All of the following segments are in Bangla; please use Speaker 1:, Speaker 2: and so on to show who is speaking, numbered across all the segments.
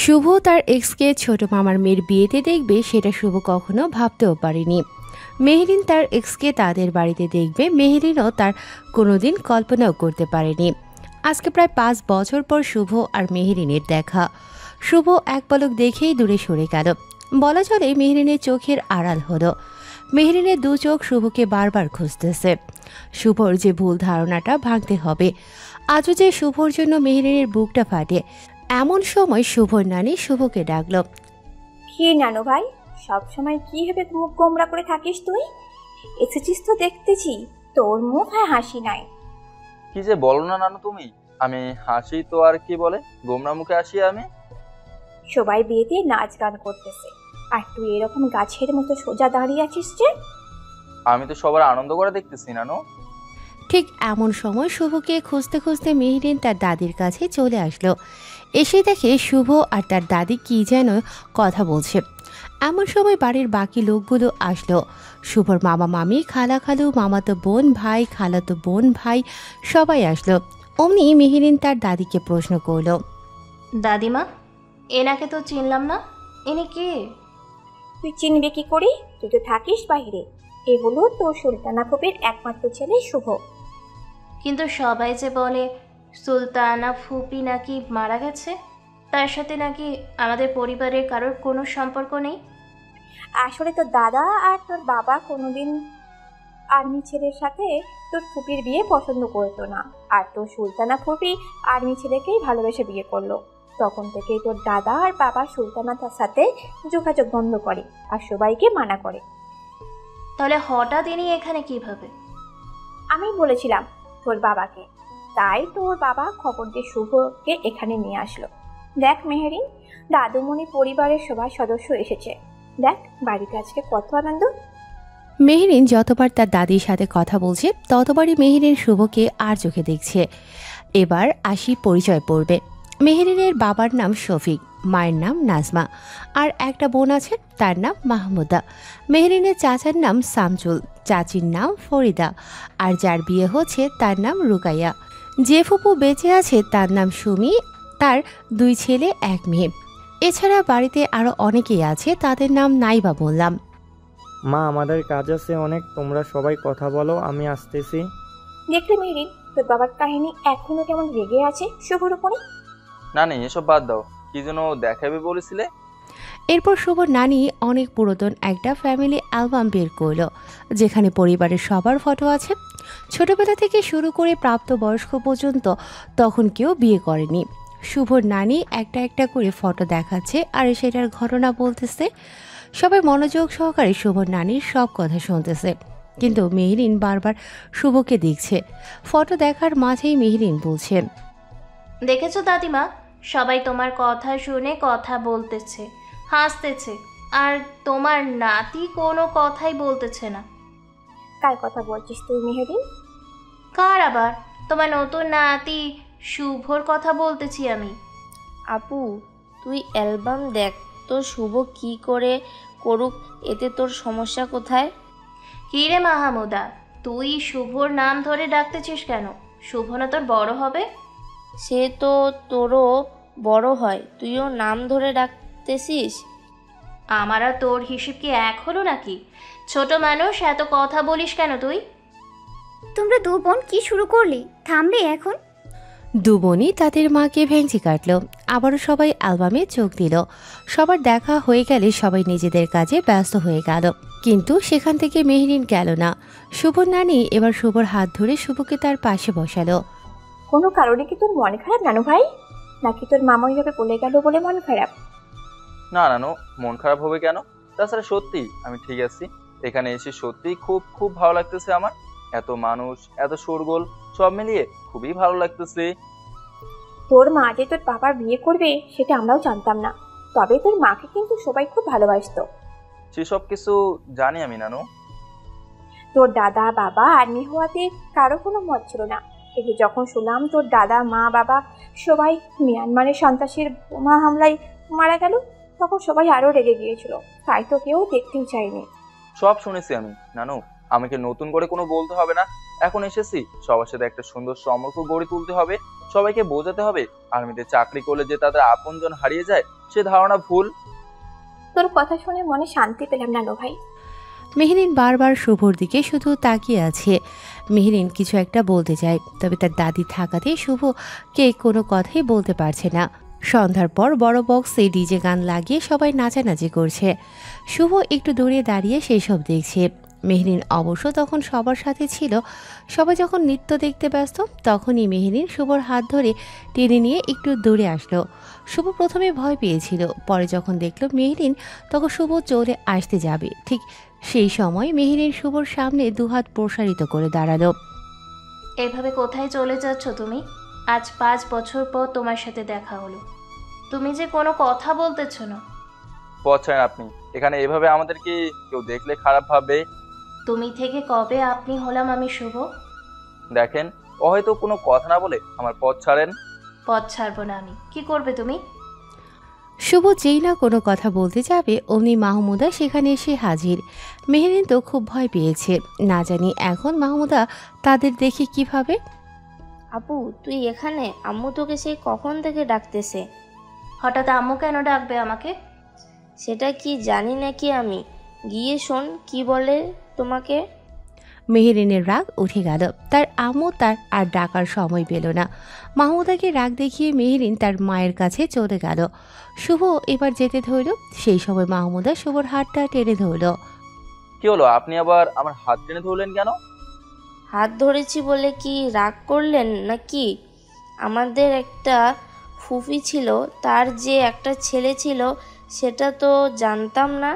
Speaker 1: শুভ তার এক্সকে ছোট মামার মেয়ের বিয়েতে দেখবে সেটা শুভ কখনো ভাবতেও পারেনি। মেহরিন তার এক্সকে তাদের বাড়িতে দেখবে মেহরিনও তার কোনোদিন কল্পনাও করতে পারেনি। আজকে প্রায় 5 বছর পর শুভ আর মেহরিনের দেখা। শুভ এক পলক দেখেই দূরে সরে গেল, বলা চলে মেহরিনের চোখের আড়াল হলো। মেহরিনের দু চোখ শুভকে বারবার খুঁজতেছে। শুভর যে ভুল ধারণাটা ভাঙতে হবে। আজও যে শুভর জন্য মেহরিনের বুকটা ফাটে। এমন সময় শুভর নানি শুভকে ডাকলো।
Speaker 2: কি নানু ভাই, সব সময় কি হবে মুখ গোমরা করে থাকিস তুই? এসেছিস তো দেখতেছি, তোর মুখে হাসি নাই।
Speaker 3: কি যে বলো না নানু তুমি, আমি হাসি তো আর কি বলে, গোমরা মুখে আসি আমি?
Speaker 2: সবাই বিয়েতে নাচ গান করতেছে আর তুই এরকম গাছের মতো সোজা দাঁড়িয়ে আছিস যে?
Speaker 3: আমি তো সবার আনন্দ করে দেখতেছি নানু।
Speaker 1: ঠিক এমন সময় শুভকে খুঁজতে খুঁজতে মেহরিন তার দাদির কাছে চলে আসলো। এসে দেখে শুভ আর তার দাদি কি যেন কথা বলছে। এমন সময় বাড়ির বাকি লোকগুলো আসলো। শুভর মামা মামি, খালা খালু, মামাতো বোন ভাই, খালাতো বোন ভাই সবাই আসলো। অমনি মেহরিন তার দাদিকে প্রশ্ন করলো,
Speaker 4: দাদিমা, এনাকে তো চিনলাম না, ইনি কে?
Speaker 2: তুই চিনবি কি করি? তুই তো থাকিস বাইরে। এ হলো তোর সুলতানা ফুপির একমাত্র ছেলে শুভ।
Speaker 4: কিন্তু সবাই যে বলে সুলতানা ফুপি নাকি মারা গেছে, তার সাথে নাকি আমাদের পরিবারের কারোর কোনো সম্পর্ক নেই।
Speaker 2: আসলে তোর দাদা আর তোর বাবা কোনোদিন আর্মি ছেলের সাথে তোর ফুপির বিয়ে পছন্দ করতো না, আর তোর সুলতানা ফুপি আর্মি ছেলেকেই ভালোবেসে বিয়ে করলো। তখন থেকেই তোর দাদা আর বাবা সুলতানার সাথে যোগাযোগ বন্ধ করে আর সবাইকে মানা করে।
Speaker 4: তাহলে হঠাৎ ইনি এখানে কিভাবে?
Speaker 2: আমি বলেছিলাম তোর বাবাকে, তাই তোর বাবা খবর দিয়ে শুভকে এখানে নিয়ে আসলো। দেখ মেহেরিন, দাদুমণি পরিবারের সবাই সদস্য এসেছে। দেখ বাড়িতে আজকে কত আনন্দ।
Speaker 1: মেহরিন যতবার তার দাদির সাথে কথা বলছে ততবারই মেহরিন শুভকে আর চোখে দেখছে। এবার আসি পরিচয় পড়বে। মেহরিনের বাবার নাম শফিক, মায়ের নাম নাজমা, আর একটা বোন আছে তার নাম মাহমুদা। মেহরিনের চাচার নাম সামচুল, চাচির নাম ফরিদা, আর যার বিয়ে হচ্ছে তার নাম রুকাইয়া। যে ফুপু বেঁচে আছে তার নাম সুমি, তার 2 ছেলে 1 মেয়ে। এছাড়া বাড়িতে আরও অনেকেই আছে, তাদের নাম নাই বা বললাম।
Speaker 5: মা, আমাদের কাজ আছে অনেক, তোমরা সবাই কথা বলো, আমি আসতেছি।
Speaker 2: দেখলে মেহেরিন, তোর বাবার কাহিনী এখনো কেমন রেগে আছে শুভর উপরে।
Speaker 3: না নেই, এসব বাদ দাও। কি যেন দেখাবে বলেছিলে?
Speaker 1: এরপর শুভর নানি অনেক পুরাতন একটা ফ্যামিলি অ্যালবাম বের করলো, যেখানে পরিবারের সবার ফটো আছে, ছোটবেলা থেকে শুরু করে প্রাপ্তবয়স্ক পর্যন্ত। তখন কেউ বিয়ে করেনি। শুভর নানি একটা একটা করে ফটো দেখাচ্ছে আর সেটার ঘটনা বলতেছে। সবাই মনোযোগ সহকারে শুভর নানির সব কথা শুনতেছে, কিন্তু মেহরিন বারবার শুভকে দেখছে। ফটো দেখার মাঝেই মেহরিন বলছে,
Speaker 4: দেখেছো দাদিমা, সবাই তোমার কথা শুনে কথা বলতেছে, হাসতেছে, আর তোমার নাতি কোনো কথাই বলতেছে না।
Speaker 2: কার কথা বলছিস তুই মেহেরিন?
Speaker 4: কার আবার? তোমার নতুন নাতি শুভর কথা বলতেছি আমি।
Speaker 6: আপু, তুই অ্যালবাম দেখ তো, শুভ কি করে করুক, এতে তোর সমস্যা কোথায়?
Speaker 4: কী রে মাহমুদা, তুই শুভর নাম ধরে ডাকতেছিস কেন? শুভ না তোর বড় হবে?
Speaker 6: সে তো তোরও বড় হয়, তুইও নাম ধরে ডাকতেছিস।
Speaker 4: আমার আর তোর হিসেব কি এক হলো নাকি? ছোট মানুষ, এত কথা বলিস কেন তুই?
Speaker 7: তোমরা 2 বোন কি শুরু করলি? থামবে এখন?
Speaker 1: 2 বোনই তাদের মাকে ভেঙচি কাটল। আবারও সবাই অ্যালবামে চোখ দিল। সবার দেখা হয়ে গেলে সবাই নিজেদের কাজে ব্যস্ত হয়ে গেল, কিন্তু সেখান থেকে মেহরিন গেল না। শুভর নানি এবার শুভর হাত ধরে শুভকে তার পাশে বসালো।
Speaker 2: কোনো কারণে কি তোর মন খারাপ নানু ভাই? নাকি তোর মামা এইভাবে বলে গেল বলে মন খারাপ?
Speaker 3: না নানু, মন খারাপ হবে কেন? তাছাড়া সত্যি আমি ঠিক আছি। এখানে এসে সত্যি খুব খুব ভালো লাগতেছে আমার। এত মানুষ, এত শোরগোল, সব মিলিয়ে খুবই ভালো লাগতেছে।
Speaker 2: তোর মা যে তোর বাবার বিয়ে করবে সেটা আমরাও জানতাম না, তবে তোর মাকে কিন্তু সবাই খুব ভালোবাসতো।
Speaker 3: সেসব কিছু জানি আমি নানু।
Speaker 2: তোর দাদা বাবা আর্মি হওয়াতে কারো কোনো মত ছিল না, কিন্তু যখন শুনলাম তোর দাদা মা বাবা সবাই মিয়ানমারের সন্ত্রাসীর বোমা হামলায় মারা গেল, তখন সবাই আরো রেগে গিয়েছিল, তাই তো কেউ দেখতেই চায়নি।
Speaker 3: সব শুনেছি আমি নানু, আমাকে নতুন করে কোনো বলতে হবে না। এখন এসেছি সবার সাথে একটা সুন্দর সম্পর্ক গড়ে তুলতে হবে, সবাইকে বোঝাতে হবে আর্মিতে চাকরি করলে যে তাদের আপনজন হারিয়ে যায় সে ধারণা ভুল।
Speaker 2: তোর কথা শুনে মনে শান্তি পেলাম নানু ভাই।
Speaker 1: মেহরিন বারবার শুভর দিকে শুধু তাকিয়ে আছে। মেহরিন কিছু একটা বলতে চায়, তবে তার দাদি থাকাতে শুভকে কোনো কথাই বলতে পারছে না। সন্ধ্যার পর বড় বক্সে ডিজে গান লাগিয়ে সবাই নাচানাচি করছে। শুভ একটু দূরে দাঁড়িয়ে সেই সব দেখছে। মেহরিন অবশ্য তখন সবার সাথে ছিল। সবাই যখন নৃত্য দেখতে ব্যস্ত তখনই মেহরিন শুভর হাত ধরে টেনে নিয়ে একটু দূরে আসলো। শুভ প্রথমে ভয় পেয়েছিল, পরে যখন দেখলো মেহরিন তখন শুভ চলে আসতে যাবে, ঠিক সেই সময় মেহরিন শুভর সামনে দুহাত প্রসারিত করে দাঁড়ালো।
Speaker 4: এভাবে কোথায় চলে যাচ্ছ তুমি? আজ 5 বছর পর তোমার সাথে দেখা হলো, তুমি যে কোনো কথা বলতেছ না।
Speaker 3: পছান আপনি এখানে এভাবে আমাদেরকে কেউ দেখলে খারাপ ভাববে।
Speaker 4: তুমি থেকে কবে আপনি হলাম আমি শুভ?
Speaker 3: দেখেন ও হয়তো কোনো কথা না বলে আমার পথ ছাড়েন।
Speaker 4: পথ ছাড়বো না আমি। কি করবে তুমি?
Speaker 1: শুভ যেই না কোনো কথা বলতে যাবে অমনি মাহমুদা সেখানে এসে হাজির। মেহরিন তো খুব ভয় পেয়েছে, না জানি এখন মাহমুদা তাদের দেখে কিভাবে।
Speaker 6: আপু তুই এখানে? আম্মু তোকে সেই কখন থেকে ডাকতেছে।
Speaker 4: হঠাৎ আম্মু কেন ডাকবে আমাকে?
Speaker 6: সেটা কি জানি নাকি আমি? গিয়ে শোন কি বলে তোমাকে।
Speaker 1: মেহরিনের রাগ উঠে গেল। তার আম্মু তার আর ডাকার সময় পেল না। মাহমুদাকে রাগ দেখিয়ে মেহরিন তার মায়ের কাছে চলে গেল। শুভ এবার যেতে ধরল, সেই সময় মাহমুদা শুভর হাতটা টেনে ধরল।
Speaker 3: কি হলো, আপনি আবার আমার হাত টেনে ধরলেন কেন?
Speaker 6: হাত ধরেছি বলে কি রাগ করলেন নাকি? আমাদের একটা ফুফি ছিল, তার যে একটা ছেলে ছিল সেটা তো জানতাম না।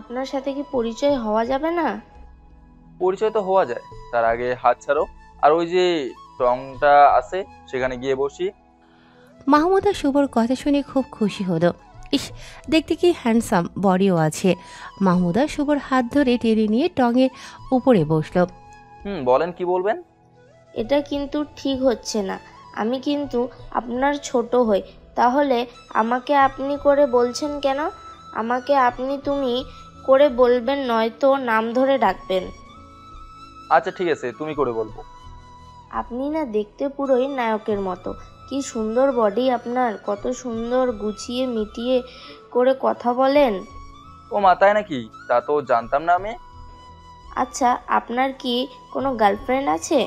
Speaker 6: আপনার সাথে কি পরিচয় হওয়া যাবে না?
Speaker 3: পরিচয় তো হওয়া যায়, তার আগে হাত ছাড়ো আর ওই যে টংটা আছে সেখানে গিয়ে বসি।
Speaker 1: মাহমুদা শুভর কথা শুনে খুব খুশি হলো। ইস, দেখতে কি হ্যান্ডসাম, বডিও আছে। মাহমুদা শুভর হাত ধরে টেনে নিয়ে টঙের উপরে বসলো।
Speaker 3: বলেন কি বলবেন?
Speaker 6: এটা কিন্তু ঠিক হচ্ছে না। আমি কিন্তু আপনার ছোট হই, তাহলে আমাকে আপনি করে বলছেন কেন? আমাকে আপনি তুমি করে বলবেন, নয়তো নাম ধরে ডাকবেন।
Speaker 3: আচ্ছা ঠিক আছে, তুমি করে বলবো।
Speaker 6: আপনি না দেখতে পুরোই নায়কের মতো। কি সুন্দর বডি আপনার, কত সুন্দর গুছিয়ে মিটিয়ে করে কথা বলেন।
Speaker 3: ও মাথায় নাকি? তা তো জানতাম না আমি।
Speaker 6: আচ্ছা আপনার কি কোনো গার্লফ্রেন্ড আছে?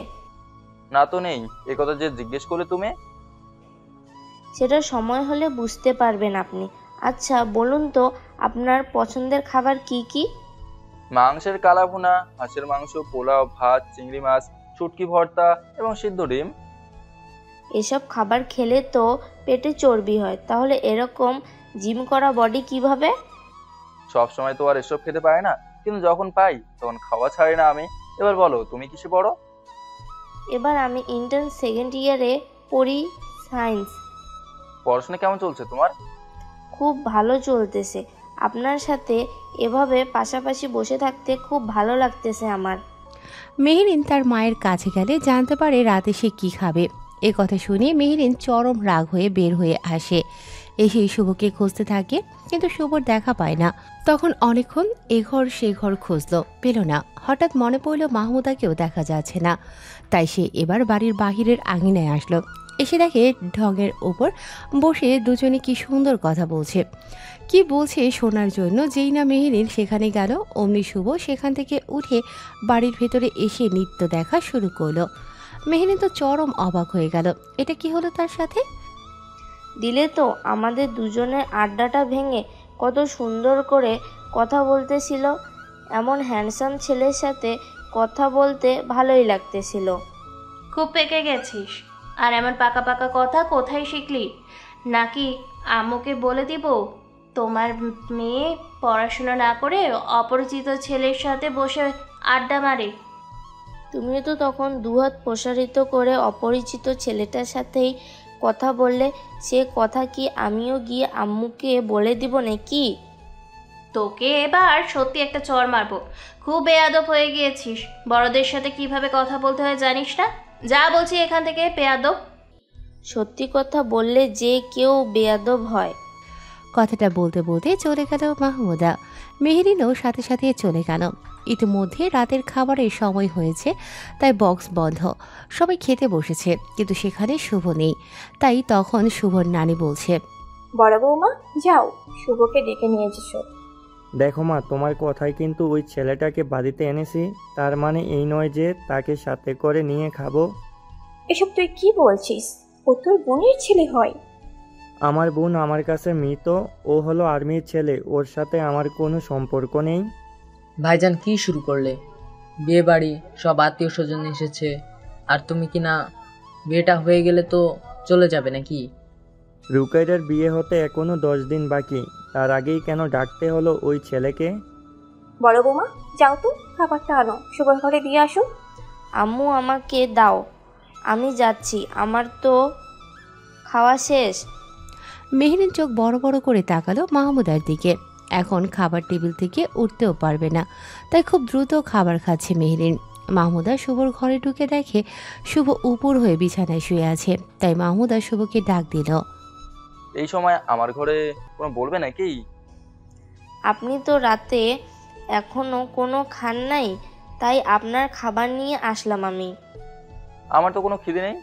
Speaker 3: না তো নেই, এ কথা যে জিজ্ঞেস করলে তুমি।
Speaker 6: সেটা সময় হলে বুঝতে পারবেন আপনি। আচ্ছা বলুন তো আপনার পছন্দের খাবার কি কি?
Speaker 3: মাংসের কালা ভুনা, হাঁসের মাংস, পোলাও, ভাত, চিংড়ি মাছ, শুটকি ভর্তা এবং সিদ্ধ ডিম।
Speaker 6: এসব খাবার খেলে তো পেটে চর্বি হয়, তাহলে এরকম জিম করা বডি কিভাবে?
Speaker 3: সব সময় তো আর এসব খেতে পারি না, কিন্তু যখন পাই তখন খাওয়া ছাড়ি না আমি। এবার বলো তুমি কিসে পড়ো?
Speaker 6: এবার আমি ইন্টার্ন সেকেন্ড ইয়ারে পড়ি, সায়েন্স।
Speaker 3: পড়াশোনা কেমন চলছে তোমার?
Speaker 6: খুব ভালো চলতেছে। আপনার সাথে এভাবে পাশাপাশি বসে থাকতে খুব ভালো লাগতেছে আমার।
Speaker 1: মেহরিন তার মায়ের কাছে গেলে জানতে পারে রাতে সে কি খাবে। এ কথা শুনে মেহরিন চরম রাগ হয়ে বের হয়ে আসে। এসে শুভকে খুঁজতে থাকে, কিন্তু শুভর দেখা পায় না। তখন অনেকক্ষণ এ ঘর সে ঘর খুঁজলো, পেল না। হঠাৎ মনে পড়ল মাহমুদাকেও দেখা যাচ্ছে না। তাই সে এবার বাড়ির বাহিরের আঙিনায় আসলো। এসে দেখে ঢঙের ওপর বসে দুজনে কি সুন্দর কথা বলছে। কি বলছে শোনার জন্য যেই না মেহরিন সেখানে গেল, অমনি শুভ সেখান থেকে উঠে বাড়ির ভেতরে এসে নৃত্য দেখা শুরু করলো। মেহরিন তো চরম অবাক হয়ে গেল, এটা কি হলো তার সাথে।
Speaker 6: দিলে তো আমাদের দুজনের আড্ডাটা ভেঙে। কত সুন্দর করে কথা বলতেছিল। এমন হ্যান্ডসাম ছেলের সাথে কথা বলতে ভালোই লাগতেছিল।
Speaker 4: খুব পেকে গেছিস। আর এমন পাকা পাকা কথা কোথায় শিখলি? নাকি আম্মুকে বলে দিব তোমার মেয়ে পড়াশোনা না করে অপরিচিত ছেলের সাথে বসে আড্ডা মারে?
Speaker 6: তুমিও তো তখন দুহাত প্রসারিত করে অপরিচিত ছেলেটার সাথেই কথা বললে। সে কথা কি আমিও গিয়ে আম্মুকে বলে দিব নাকি?
Speaker 4: তোকে এবার সত্যি একটা চড় মারবো। খুব বেয়াদব হয়ে গিয়েছিস। বড়দের সাথে কিভাবে কথা বলতে হয় জানিস না? যা বলছি এখান থেকে, বেয়াদব।
Speaker 6: সত্যি কথা বললে যে কেউ বেয়াদব হয়।
Speaker 1: কথাটা বলতে বলতে চলে গেল মাহমুদা। মেহরিনও সাথে সাথে চলে গেল। ইতিমধ্যে রাতের খাবারের সময় হয়েছে, তাই বক্স বন্ধ। সবাই খেতে বসেছে, কিন্তু সেখানে শুভ নেই। তাই তখন শুভর নানি বলছে,
Speaker 2: বড় বৌমা, যাও শুভকে ডেকে নিয়ে এসো।
Speaker 5: দেখো মা, তোমার কথায় কিন্তু ওই ছেলেটাকে বাড়িতে এনেছি, তার মানে এই নয় যে তাকে সাথে করে নিয়ে খাবো।
Speaker 2: এসব তুই কি বলছিস? ও তোর বোনের ছেলে হয়।
Speaker 5: আমার বোন আমার কাছে মৃত, ও হলো আর্মির ছেলে, ওর সাথে আমার কোনো সম্পর্ক নেই।
Speaker 8: ভাইজান কি শুরু করলে? বিয়ে বাড়ি, সব আত্মীয় স্বজন এসেছে, আর তুমি কি না বিয়েটা হয়ে গেলে তো চলে যাবে নাকি?
Speaker 5: রুকাইরার বিয়ে হতে এখনো 10 দিন বাকি, তার আগেই কেন ডাকতে হলো ওই ছেলেকে?
Speaker 2: বড় বৌমা, যাও তো খাবারটা আনো, শুভর ঘরে দিয়ে আসো।
Speaker 6: আম্মু আমাকে দাও, আমি যাচ্ছি, আমার তো খাওয়া শেষ।
Speaker 1: মেহরিন চোখ বড় বড় করে তাকালো মাহমুদার দিকে। এখন খাবার টেবিল থেকে উঠতেও পারবে না, তাই খুব দ্রুত খাবার খাচ্ছে মেহরিন। মাহমুদা শুভর ঘরে ঢুকে দেখে শুভ উপর হয়ে বিছানায় শুয়ে আছে, তাই মাহমুদা শুভকে ডাক দিল।
Speaker 3: এই সময় আমার ঘরে কোনো বলবে নাকি?
Speaker 6: আপনি তো রাতে এখনো কোনো খান নাই, তাই আপনার খাবার নিয়ে আসলাম আমি।
Speaker 3: আমার তো কোনো খিদে নেই।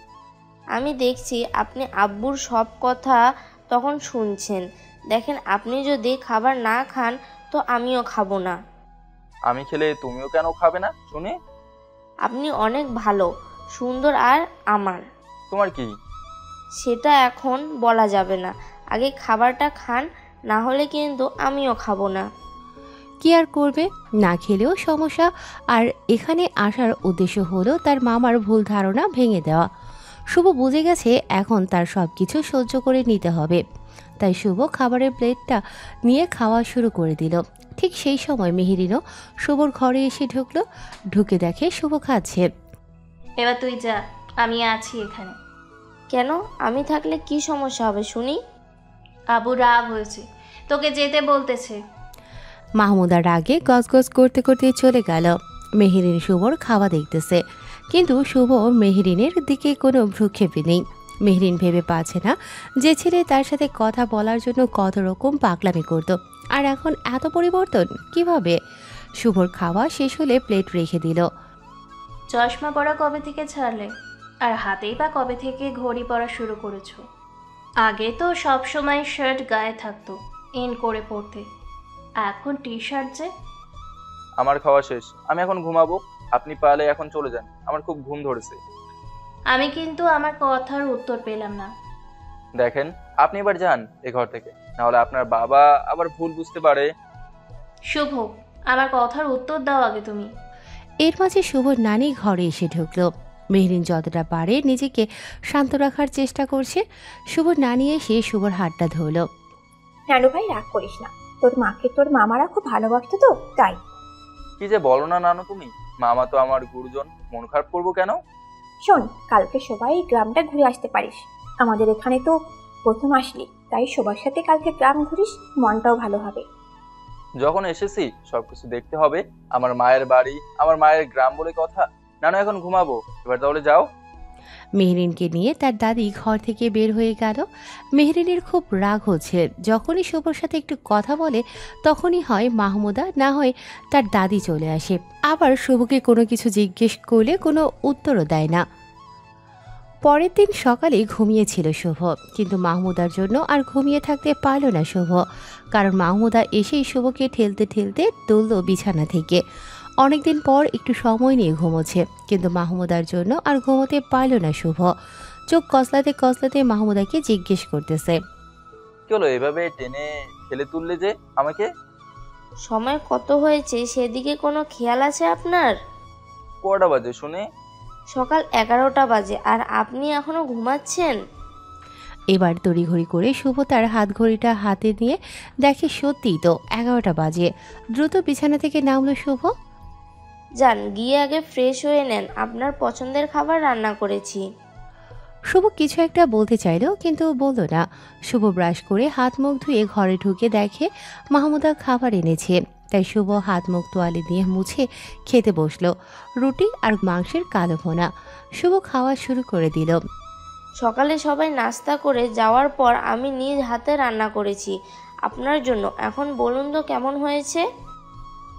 Speaker 6: আমি দেখছি আপনি আব্বুর সব কথা তখন শুনছেন। দেখেন, আপনি যদি খাবার না খান তো আমিও খাবো না।
Speaker 3: আমি খেলে তুমিও কেন খাবে না শুনি?
Speaker 6: আপনি অনেক ভালো, সুন্দর, আর আমার
Speaker 3: তোমার কি?
Speaker 6: সেটা এখন বলা যাবে না। আগে খাবারটা খান, না হলে কিন্তু আমিও খাবো না।
Speaker 1: কি আর করবে, না খেলেও সমস্যা। আর এখানে আসার উদ্দেশ্য হলো তার মামার ভুল ধারণা ভেঙে দেওয়া। শুভ বুঝে গেছে এখন তার সব কিছু সহ্য করে নিতে হবে, তাই শুভ খাবারের প্লেটটা নিয়ে খাওয়া শুরু করে দিল। ঠিক সেই সময় মেহেরিনও শুভর ঘরে এসে ঢুকলো। ঢুকে দেখে শুভ খাচ্ছে।
Speaker 4: এবার তুই যা, আমি আছি এখানে।
Speaker 6: কেন? আমি থাকলে কি সমস্যা হবে শুনি?
Speaker 4: আবু রাগ হয়েছে, তোকে যেতে বলতেছে।
Speaker 1: মাহমুদার রাগে গজগজ করতে করতে চলে গেল। মেহেরিন শুভর খাওয়া দেখতেছে, কিন্তু শুভ মেহেরিনের দিকে কোনো ভ্রুক্ষেপই নেই। মেহরিন ভেবে পাচ্ছে না যে ছেলে তার সাথে কথা বলার জন্য কত রকম পাগলামি করত, আর এখন এত পরিবর্তন কিভাবে। শুভর খাওয়া শেষ হলে প্লেট রেখে দিল।
Speaker 4: চশমা পরা কবে থেকে ছাড়লে? আর হাতেই বা কবে থেকে ঘড়ি পরা শুরু করেছো? আগে তো সব সময় শার্ট গায়ে থাকতো, ইন করে পরতে, এখন টি শার্ট যে।
Speaker 3: আমার খাওয়া শেষ, আমি এখন ঘুমাবো। আপনি পারলে এখন চলে যান, আমার খুব ঘুম ধরেছে।
Speaker 4: আমি কিন্তু আমার কথার উত্তর পেলাম না।
Speaker 3: দেখেন, আপনি এবার যান এ ঘর থেকে, নাহলে আপনার বাবা আবার ভুল বুঝতে পারে।
Speaker 4: শুভ, আমার কথার উত্তর দাও আগে তুমি।
Speaker 1: এর মাঝে শুভর নানি ঘরে এসে ঢুকলো। মেহরিন যতটা পারে নিজেকে শান্ত রাখার চেষ্টা করছে। শুভর নানি এসে শুভর হাতটা ধরল।
Speaker 2: নানু ভাই, রাগ করিস না, তোর মাকে তোর মামারা খুব ভালোবাসতো তো তাই।
Speaker 3: কি যে বলো না নানু তুমি, মামা তো আমার গুরুজন, মন খারাপ করবো কেন?
Speaker 2: শোন, কালকে সবাই গ্রামটা ঘুরে আসতে পারিস, আমাদের এখানে তো প্রথম আসলি, তাই সবার সাথে কালকে গ্রাম ঘুরিস, মনটাও ভালো হবে।
Speaker 3: যখন এসেছি সবকিছু দেখতে হবে। আমার মায়ের বাড়ি, আমার মায়ের গ্রাম বলে কথা। নানু এখন ঘুমাবো, এবার তাহলে যাও।
Speaker 1: মেহরিনকে নিয়ে তার দাদি ঘর থেকে বের হয়ে গেল। মেহরিনের খুব রাগ হচ্ছে, যখনই শুভর সাথে একটু কথা বলে তখনই হয় মাহমুদা, না হয় তার দাদি চলে আসে। আবার শুভকে কোনো কিছু জিজ্ঞেস করলে কোনো উত্তরও দেয় না। পরের দিন সকালে ঘুমিয়েছিল শুভ, কিন্তু মাহমুদার জন্য আর ঘুমিয়ে থাকতে পারল না শুভ, কারণ মাহমুদা এসেই শুভকে ঠেলতে ঠেলতে তুলল বিছানা থেকে। অনেকদিন পর একটু সময় নিয়ে ঘুমোচ্ছে, কিন্তু মাহমুদার জন্য আর ঘুমোতে পারল না শুভ। চোখ কসলাতে কসলাতে মাহমুদাকে জিজ্ঞেস করতেছে,
Speaker 3: কি হলো, এভাবে টেনে ঠেলে তুললে যে আমাকে?
Speaker 6: সময় কত হয়েছে সেদিকে কোনো খেয়াল আছে আপনার?
Speaker 3: কটা বাজে শুনে?
Speaker 6: সকাল 11টা বাজে, আর আপনি এখনো ঘুমাচ্ছেন?
Speaker 1: এবার তড়িঘড়ি করে শুভ তার হাত ঘড়িটা হাতে নিয়ে দেখে সত্যিই তো 11টা বাজে। দ্রুত বিছানা থেকে নামলো শুভ।
Speaker 6: যান, গিয়ে আগে ফ্রেশ হয়ে নেন, আপনার পছন্দের খাবার রান্না করেছি।
Speaker 1: শুভ কিছু একটা বলতে চাইল, কিন্তু বলল না। শুভ ব্রাশ করে হাত মুখ ধুয়ে ঘরে ঢুকে দেখে মাহমুদা খাবার এনেছে, তাই শুভ হাত মুখ তোয়ালে দিয়ে মুছে খেতে বসলো। রুটি আর মাংসের কালো ভোনা। শুভ খাওয়া শুরু করে দিল।
Speaker 6: সকালে সবাই নাস্তা করে যাওয়ার পর আমি নিজ হাতে রান্না করেছি আপনার জন্য। এখন বলুন তো কেমন হয়েছে?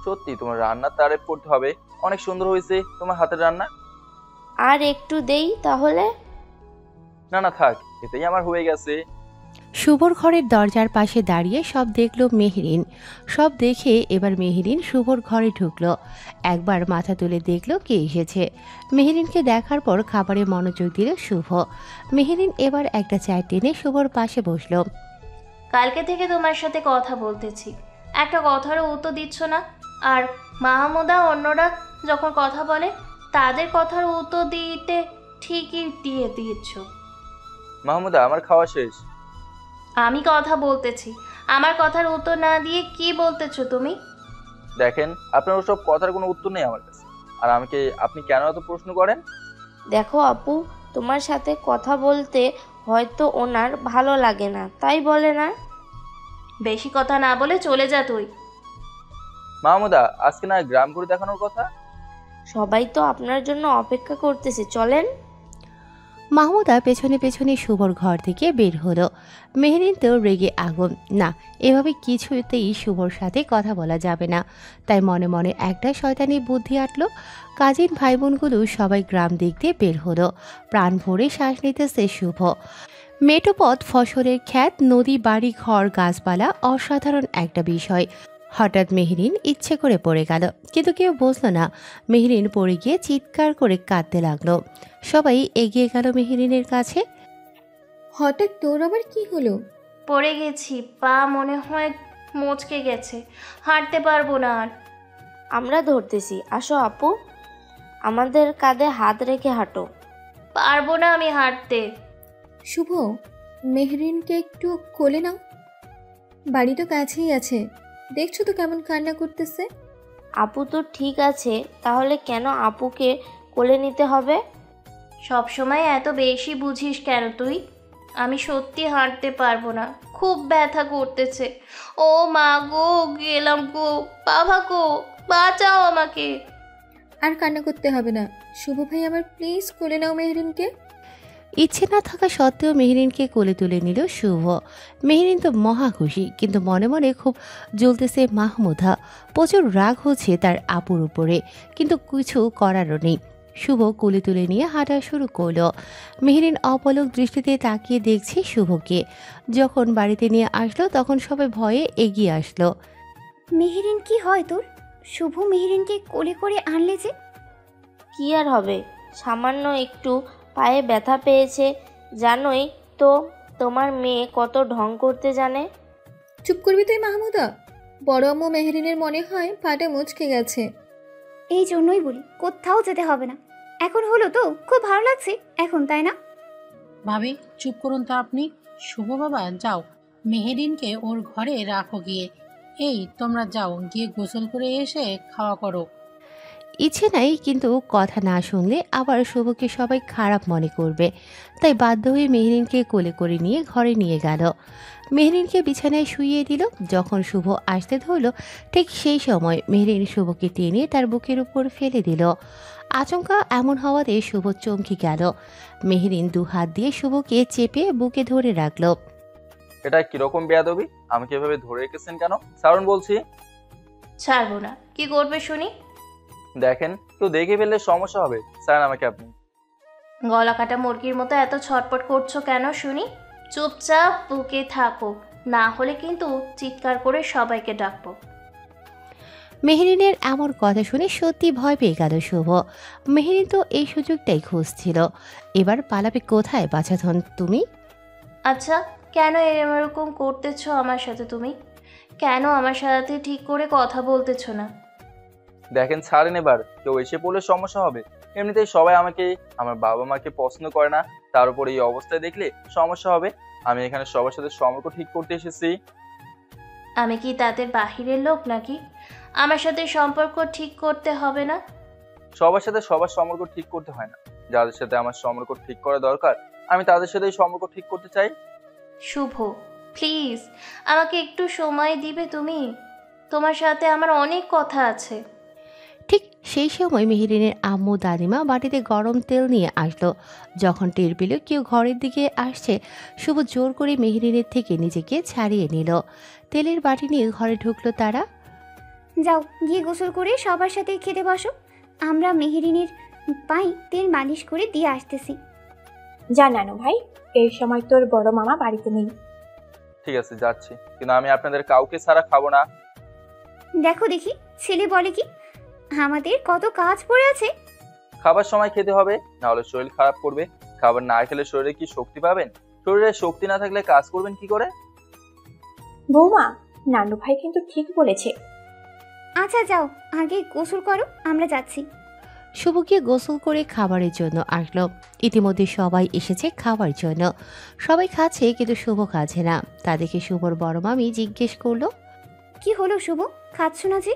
Speaker 3: সত্যি তোমার রান্নার তারিফ করতে হবে, অনেক সুন্দর হয়েছে তোমার হাতের রান্না।
Speaker 6: আর একটু দেই তাহলে?
Speaker 3: না না থাক, এতেই আমার হয়ে গেছে।
Speaker 1: শুভর ঘরের দরজার পাশে দাঁড়িয়ে সব দেখলো মেহরিন। সব দেখে এবার মেহরিন শুভর ঘরে ঢুকলো। একবার মাথা তুলে দেখলো কে এসেছে। মেহরিনকে দেখার পর খাবারে মনোযোগ দিল শুভ। মেহরিন এবার একটা চায় টেনে শুভর পাশে বসলো।
Speaker 4: কালকে থেকে তোমার সাথে কথা বলতেছি, একটা কথারও উত্তর দিচ্ছ না। আর মাহমুদা অন্যরা যখন কথা বলে তাদের কথার উত্তর দিতে ঠিকই দিয়ে দিচ্ছ।
Speaker 3: মাহমুদা আমার খাওয়া শেষ।
Speaker 4: আমি কথা বলতেছি, আমার কথার উত্তর না দিয়ে কি বলতেছো তুমি?
Speaker 3: দেখেন আপনার ওসব কথার কোনো উত্তর নেই আমার কাছে। আর আমাকে আপনি কেন এত প্রশ্ন করেন?
Speaker 6: দেখো আপু, তোমার সাথে কথা বলতে হয়তো ওনার ভালো লাগে না, তাই বলে না।
Speaker 4: বেশি কথা না বলে চলে যা তুই।
Speaker 3: মাহমুদা আজকে না গ্রাম ঘুরে দেখানোর কথা।
Speaker 6: সবাই তো আপনার জন্য অপেক্ষা করতেছে, চলেন।
Speaker 1: মাহমুদা পেছনে পেছনে শুভর ঘর থেকে বের হলো। মেহরিন তো রেগে আগুন। না, এভাবে কিছুতেই শুভর সাথে কথা বলা যাবে না। তাই মনে মনে একটা শয়তানি বুদ্ধি আটলো। কাজিন ভাই বোনগুলো সবাই গ্রাম দেখতে বের হলো। প্রাণ ভরে শ্বাস নিতেছে শুভ। মেটোপথ, ফসলের ক্ষেত, নদী, বাড়ি, ঘর, গাছপালা, অসাধারণ একটা বিষয়। হঠাৎ মেহরিন ইচ্ছে করে পড়ে গেল, কিন্তু কেউ বুঝল না। মেহরিন পড়ে গিয়ে চিৎকার করে কাঁদতে লাগলো। সবাই এগিয়ে গেল মেহরিনের কাছে।
Speaker 9: হঠাৎ তোর আবার কি হলো?
Speaker 4: পড়ে গেছি, পা মনে হয় মচকে গেছে, হাঁটতে পারবো না আর।
Speaker 6: আমরা ধরতেছি, আসো আপু, আমাদের কাঁধে হাত রেখে হাঁটো।
Speaker 4: পারবো না আমি হাঁটতে।
Speaker 9: শুভ, মেহরিনকে একটু কোলে নাও। বাড়ি তো কাছেই আছে, দেখছো তো কেমন কান্না করতেছে।
Speaker 6: আপু তো ঠিক আছে, তাহলে কেন আপুকে কোলে নিতে হবে?
Speaker 4: সব সময় এত বেশি বুঝিস কেন তুই? আমি সত্যি হাঁটতে পারবো না, খুব ব্যথা করতেছে। ও মা গো, গেলাম গো, বাবা গো, বাঁচাও আমাকে।
Speaker 9: আর কান্না করতে হবে না শুভ ভাই, আমার প্লিজ কোলে নাও মেহরিনকে।
Speaker 1: ইচ্ছে না থাকা সত্ত্বেও মেহরিনকে কোলে তুলে নিল শুভ। মেহরিন তো মহা খুশি, কিন্তু মনে মনে খুব জ্বলতেছে মাহমুদা। প্রচুর রাগ হচ্ছে তার আপুর উপরে, কিন্তু কিছু করারও নেই। শুভ কোলে তুলে নিয়ে হাঁটা শুরু করলো। মেহরিন অপলক দৃষ্টিতে তাকিয়ে দেখছে শুভকে। যখন বাড়িতে নিয়ে আসলো তখন সবাই ভয়ে এগিয়ে আসলো।
Speaker 7: মেহেরিন কি হয় তোর? শুভ মেহেরিনকে কোলে করে আনলে যে।
Speaker 6: কি আর হবে, সামান্য একটু পায়ে ব্যথা পেয়েছে। জানোই তো তোমার মেয়ে কত ঢং করতে জানে।
Speaker 9: চুপ করবি তুই মাহমুদা। বড় আম্মু মেহরিনের মনে হয় পাটা মুচকে গেছে।
Speaker 7: এই জন্যই বলি কোথাও যেতে হবে না। এখন হলো তো, খুব ভালো লাগছে এখন, তাই না?
Speaker 10: ভাবি চুপ করুন তো আপনি। শুভ বাবা যাও, মেহেরিনকে ওর ঘরে রাখো গিয়ে। এই তোমরা যাও, গিয়ে গোসল করে এসে খাওয়া করো।
Speaker 1: ইচ্ছে নাই, কিন্তু কথা না শুনলে আবার শুভকে সবাই খারাপ মনে করবে। তাই বাধ্য হয়ে মেহরিনকে কোলে করে নিয়ে ঘরে নিয়ে গেল। মেহরিনকে বিছানায় শুইয়ে দিল। যখন শুভ আসতে ধরল, ঠিক সেই সময় মেহরিন শুভকে টেনে তার বুকের উপর ফেলে দিল। আচমকা এমন হওয়াতে শুভ চমকে গেল। মেহরিন দু হাত দিয়ে শুভকে চেপে বুকে ধরে রাখল।
Speaker 3: এটা কিরকম বেয়াদবি? আমাকে এভাবে ধরে রেখেছেন কেন? সারুন বলছি।
Speaker 4: ছাড়বো না। কি করবে শুনি?
Speaker 3: দেখেন কেউ দেখে ফেললে সমস্যা হবে, স্যার আমাকে আপনি।
Speaker 4: গলা কাটা মুরগির মতো এত ছটপট করছো কেন শুনি? চুপচাপ বুকে থাকো, না হলে কিন্তু চিৎকার করে সবাইকে ডাকবো।
Speaker 1: মেহরিনের এমন কথা শুনে সত্যি ভয় পেয়ে গেল শুভ। মেহরিন তো এই সুযোগটাই খুঁজছিল। এবার পালাবে কোথায় বাছাধন তুমি?
Speaker 4: আচ্ছা, কেন এরকম করতেছো আমার সাথে তুমি? কেন আমার সাথে ঠিক করে কথা বলতেছো না?
Speaker 3: দেখেন ছাড়েন, এবার কেউ এসে পড়লে সমস্যা হবে। এমনিতেই সবাই আমাকে, আমার বাবা মাকে পছন্দ করে না, তার উপর এই অবস্থায় দেখলে সমস্যা হবে। আমি এখানে সবার সাথে সম্পর্ক ঠিক করতে এসেছি।
Speaker 4: আমি কি তাদের বাহিরের লোক নাকি? আমার সাথে সম্পর্ক ঠিক করতে হবে না?
Speaker 3: সবার সাথে সবার সম্পর্ক ঠিক করতে হয় না। যাদের সাথে আমার সম্পর্ক ঠিক করা দরকার, আমি তাদের সাথেই সম্পর্ক ঠিক করতে চাই।
Speaker 4: শুভ, প্লিজ আমাকে একটু সময় দিবে তুমি? তোমার সাথে আমার অনেক কথা আছে।
Speaker 1: ঠিক সেই সময় মেহরিনের আম্মু দাদিমা বাটিতে গরম তেল নিয়ে আসলো। যখন টের পেল কেউ ঘরের দিকে আসছে, শুভ জোর করে মেহরিনের থেকে নিজেকে ছাড়িয়ে নিল। তেলের বাটি নিয়ে ঘরে ঢুকলো তারা।
Speaker 7: যাও গিয়ে গোসল করে সবার সাথে খেতে বসো। আমরা মেহেরিনের পায়ে তেল মালিশ করে দিয়ে আসতেছি।
Speaker 2: যা নানু ভাই, এই সময় তোর বড় মামা বাড়িতে নেই।
Speaker 3: ঠিক আছে, যাচ্ছি, কিন্তু আমি আপনাদের কাউকে ছাড়া খাবো না।
Speaker 7: দেখো দেখি ছেলে বলে কি, আমাদের কত কাজ পড়ে আছে।
Speaker 3: খাবার সময় খেতে হবে, না হলে শরীর খারাপ করবে। খাবার না খেলে শরীরে কি শক্তি পাবেন? শরীরে শক্তি না থাকলে কাজ করবেন কি করে?
Speaker 2: বৌমা, নানু ভাই কিন্তু ঠিক বলেছে।
Speaker 7: আচ্ছা যাও আগে গোসল করো, আমরা যাচ্ছি।
Speaker 1: শুভ গিয়ে গোসল করে খাবারের জন্য আসলো। ইতিমধ্যে সবাই এসেছে খাওয়ার জন্য। সবাই খাচ্ছে কিন্তু শুভ খাচ্ছে না। তা দেখে শুভর বড় মামি জিজ্ঞেস করলো,
Speaker 7: কি হলো শুভ, খাচ্ছ না যে?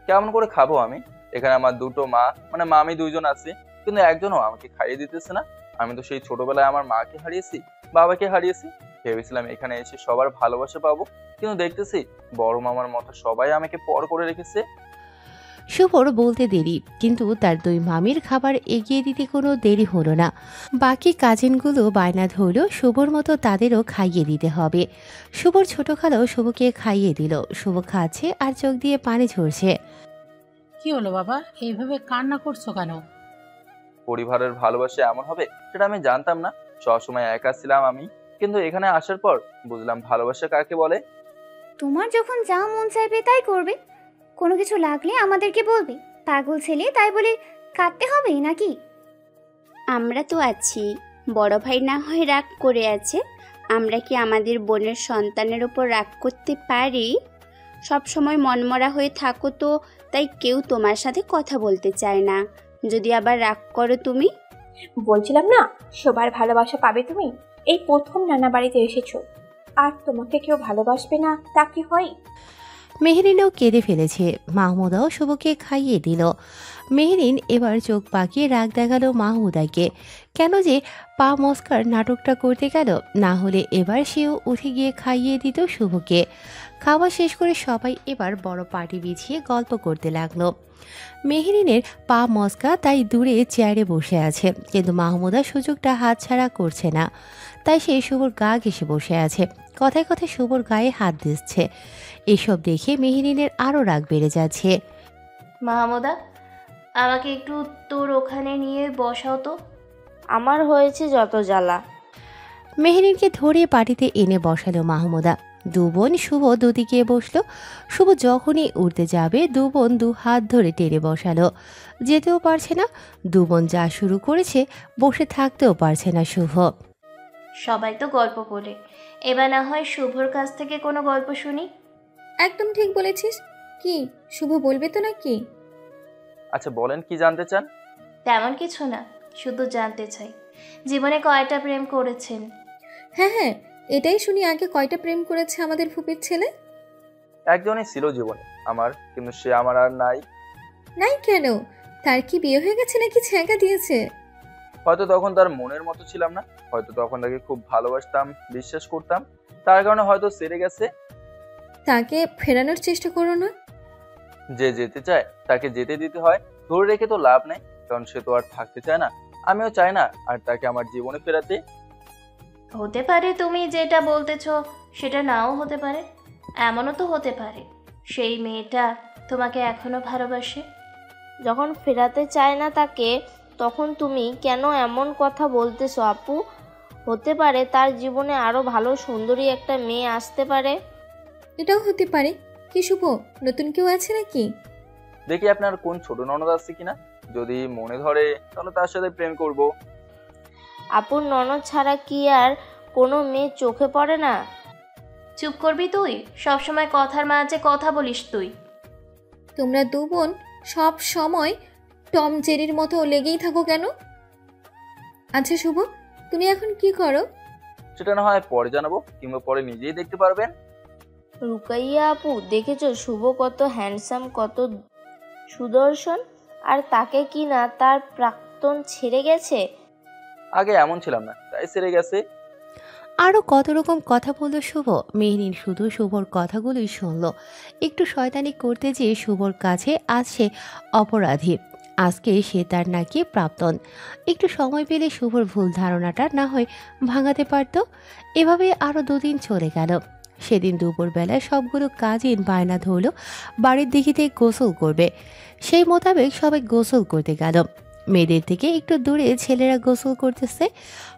Speaker 3: কেমন করে খাবো আমি? এখানে আমার দুটো মা মানে মামি দুইজন আছে, কিন্তু একজনও আমাকে খাইয়ে দিতেছে না। আমি তো সেই ছোটবেলায় আমার মাকে হারিয়েছি, বাবাকে হারিয়েছি। ভেবেছিলাম এখানে এসে সবার ভালোবাসা পাবো, কিন্তু দেখতেছি বড় মামার মতো সবাই আমাকে পর করে রেখেছে।
Speaker 1: শুভর বলতে দেরি, কিন্তু তার দুই মামির খাবার এগিয়ে দিতে কোনো দেরি হলো না। বাকি কাজিনগুলো বায়না ধরল শুভর মতো তাদেরও খাইয়ে দিতে হবে। শুভর ছোট খালাও শুভকে খাইয়ে দিল। শুভ খাচ্ছে আর চোখ দিয়ে পানি ঝরছে।
Speaker 10: কি হলো বাবা, এইভাবে কান্না করছো কেন?
Speaker 3: পরিবারের ভালোবাসা এমন হবে সেটা আমি জানতাম না। সবসময় একা ছিলাম আমি, কিন্তু এখানে আসার পর বুঝলাম ভালোবাসা কাকে বলে।
Speaker 7: তোমার যখন যা মন চাইবে তাই করবে, কোনো কিছু লাগলে আমাদেরকে বলবে। পাগল ছেলে তাই বলে কাঁদতে হবে নাকি?
Speaker 11: আমরা তো আছি, বড় ভাই না হয় রাগ করে আছে, আমরা কি আমাদের বোনের সন্তানের ওপর রাগ করতে পারি? সব সময় মনমরা হয়ে থাকো তো, তাই কেউ তোমার সাথে কথা বলতে চায় না। যদি আবার রাগ করো তুমি।
Speaker 2: বলছিলাম না সবার ভালোবাসা পাবে তুমি। এই প্রথম নানা বাড়িতে এসেছো, আর তোমাকে কেউ ভালোবাসবে না তা কি হয়?
Speaker 1: মেহেরিনও কেঁদে ফেলেছে। মাহমুদাও শুভকে খাইয়ে দিল। মেহেরিন এবার চোখ পাকিয়ে রাগ দেখালো মাহমুদাকে। কেন যে পা মস্কার নাটকটা করতে গেল, না হলে এবার সেও উঠে গিয়ে খাইয়ে দিত শুভকে। খাওয়া শেষ করে সবাই এবার বড় পাটি বিছিয়ে গল্প করতে লাগলো। মেহেরিনের পা মস্কা, তাই দূরে চেয়ারে বসে আছে, কিন্তু মাহমুদা সুযোগটা হাতছাড়া করছে না। তাই সে শুভর গা ঘেঁষে বসে আছে, কথায় কথায় শুভর গায়ে হাত দিচ্ছে। এসব দেখে মেহেরিনের আরও রাগ বেড়ে যাচ্ছে।
Speaker 4: মাহমুদা, আমাকে একটু তোর ওখানে নিয়ে বসাও তো।
Speaker 6: আমার হয়েছে যত জ্বালা।
Speaker 1: মেহেরিনকে ধরে পাটিতে এনে বসালো মাহমুদা। দু বোন শুভ দুদিকে বসলো। শুভ যখনই উঠতে যাবে দু বোন দু হাত ধরে টেনে বসালো। যেতেও পারছে না। দু বোন যা শুরু করেছে, বসে থাকতেও পারছে না শুভ।
Speaker 4: সবাই তো গল্প বলে, এবার না হয় শুভর কাছ থেকে কোনো গল্প শুনি।
Speaker 9: একদম ঠিক বলেছিস। কি শুভ বলবে তো নাকি?
Speaker 3: আচ্ছা বলেন, কি জানতে চান?
Speaker 4: তেমন কিছু না, শুধু জানতে চাই জীবনে কয়টা প্রেম করেছেন।
Speaker 9: হ্যাঁ হ্যাঁ, এটাই শুনি আগে, কয়টা প্রেম করেছে আমাদের ফুপির ছেলে?
Speaker 3: একজনই ছিল জীবনে আমার, কিন্তু সে আমার আর নাই।
Speaker 9: নাই কেন? তার কি বিয়ে হয়ে গেছে নাকি ছ্যাঁকা দিয়েছে?
Speaker 3: হয়তো তখন তার মনের মতো ছিলাম না, হয়তো তখন তাকে খুব ভালোবাসতাম, বিশ্বাস করতাম, তার কারণে হয়তো সেরে গেছে।
Speaker 9: তাকে ফেরানোর চেষ্টা করো না।
Speaker 3: যে যেতে চায় তাকে যেতে দিতে হয়, ধরে রেখে তো লাভ নেই, কারণ সে তো আর থাকতে চায় না, আমিও চাই না আর তাকে আমার জীবনে ফেরাতে।
Speaker 4: হতে পারে তুমি যেটা বলতেছো সেটা নাও হতে পারে। এমনও তো হতে পারে সেই মেয়েটা তোমাকে এখনো ভালোবাসে।
Speaker 6: যখন ফেরাতে চায় না তাকে, তখন তুমি কেন এমন কথা বলতেছো আপু? হতে পারে তার জীবনে আরো ভালো সুন্দরী একটা মেয়ে আসতে পারে।
Speaker 9: এটাও হতে পারে। কি শুভ, নতুন কেউ আছে নাকি?
Speaker 3: দেখি আপনার কোন ছোট ননদ আছে কিনা, যদি মনে ধরে তাহলে তার সাথে প্রেম করব।
Speaker 6: আপুর ননদ ছাড়া কি আর কোনো মেয়ে চোখে পড়ে না?
Speaker 4: চুপ করবি তুই? সবসময় কথার মাঝে কথা বলিস তুই।
Speaker 9: তোমরা দু বোন সব সময় টম জেরির মতো লেগেই থাকো কেন? আচ্ছা শুভ, তুমি এখন কি করো?
Speaker 3: সেটা না হয় পরে জানাবো, কিংবা পরে নিজেই দেখতে পারবেন।
Speaker 6: রুকাইয়া আপু, দেখেছো শুভ কত হ্যান্ডসাম, কত সুদর্শন, আর তাকে কি না তার প্রাক্তন ছেড়ে গেছে।
Speaker 3: আগে এমন ছিলাম না, তাই সেরে গেছে।
Speaker 1: আরও কত রকম কথা বলল শুভ। মেহরিন শুধু শুভর কথাগুলোই শুনল। একটু শয়তানি করতে যেয়ে শুভর কাছে আজ সে অপরাধী। আজকে সে তার নাকি প্রাক্তন। একটু সময় পেলে শুভর ভুল ধারণাটা না হয় ভাঙাতে পারত। এভাবে আরও দুদিন চলে গেল। সেদিন দুপুরবেলায় সবগুলো কাজিন বায়না ধরল বাড়ির দিঘিতে গোসল করবে। সেই মোতাবেক সবাই গোসল করতে গেল। মেয়েদের থেকে একটু দূরে ছেলেরা গোসল করতেছে।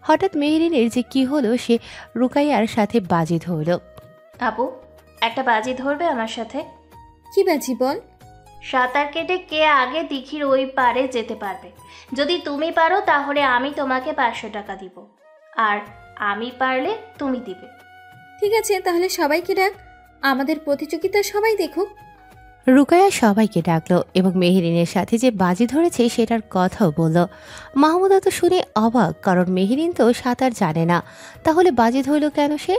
Speaker 1: হঠাৎ মেহরিনের যে কি হলো, সে রুকাইয়ার সাথে বাজি ধরল।
Speaker 4: আপু, একটা বাজি ধরবে আমার সাথে?
Speaker 9: কি বাজি বল?
Speaker 4: সাঁতার কেটে কে আগে দিঘির ওই পারে যেতে পারবে। যদি তুমি পারো তাহলে আমি তোমাকে 500 টাকা দিব, আর আমি পারলে তুমি দিবে।
Speaker 9: ঠিক আছে, তাহলে সবাইকে ডাক, আমাদের প্রতিযোগিতা সবাই দেখুক।
Speaker 1: রুকাইয়া সবাইকে ডাকলো এবং মেহরিনের সাথে যে বাজি ধরেছে সেটার কথাও বলল। মাহমুদা তো শুনে অবাক, কারণ মেহরিন তো সাঁতার জানে না, তাহলে বাজি ধরল কেন সে?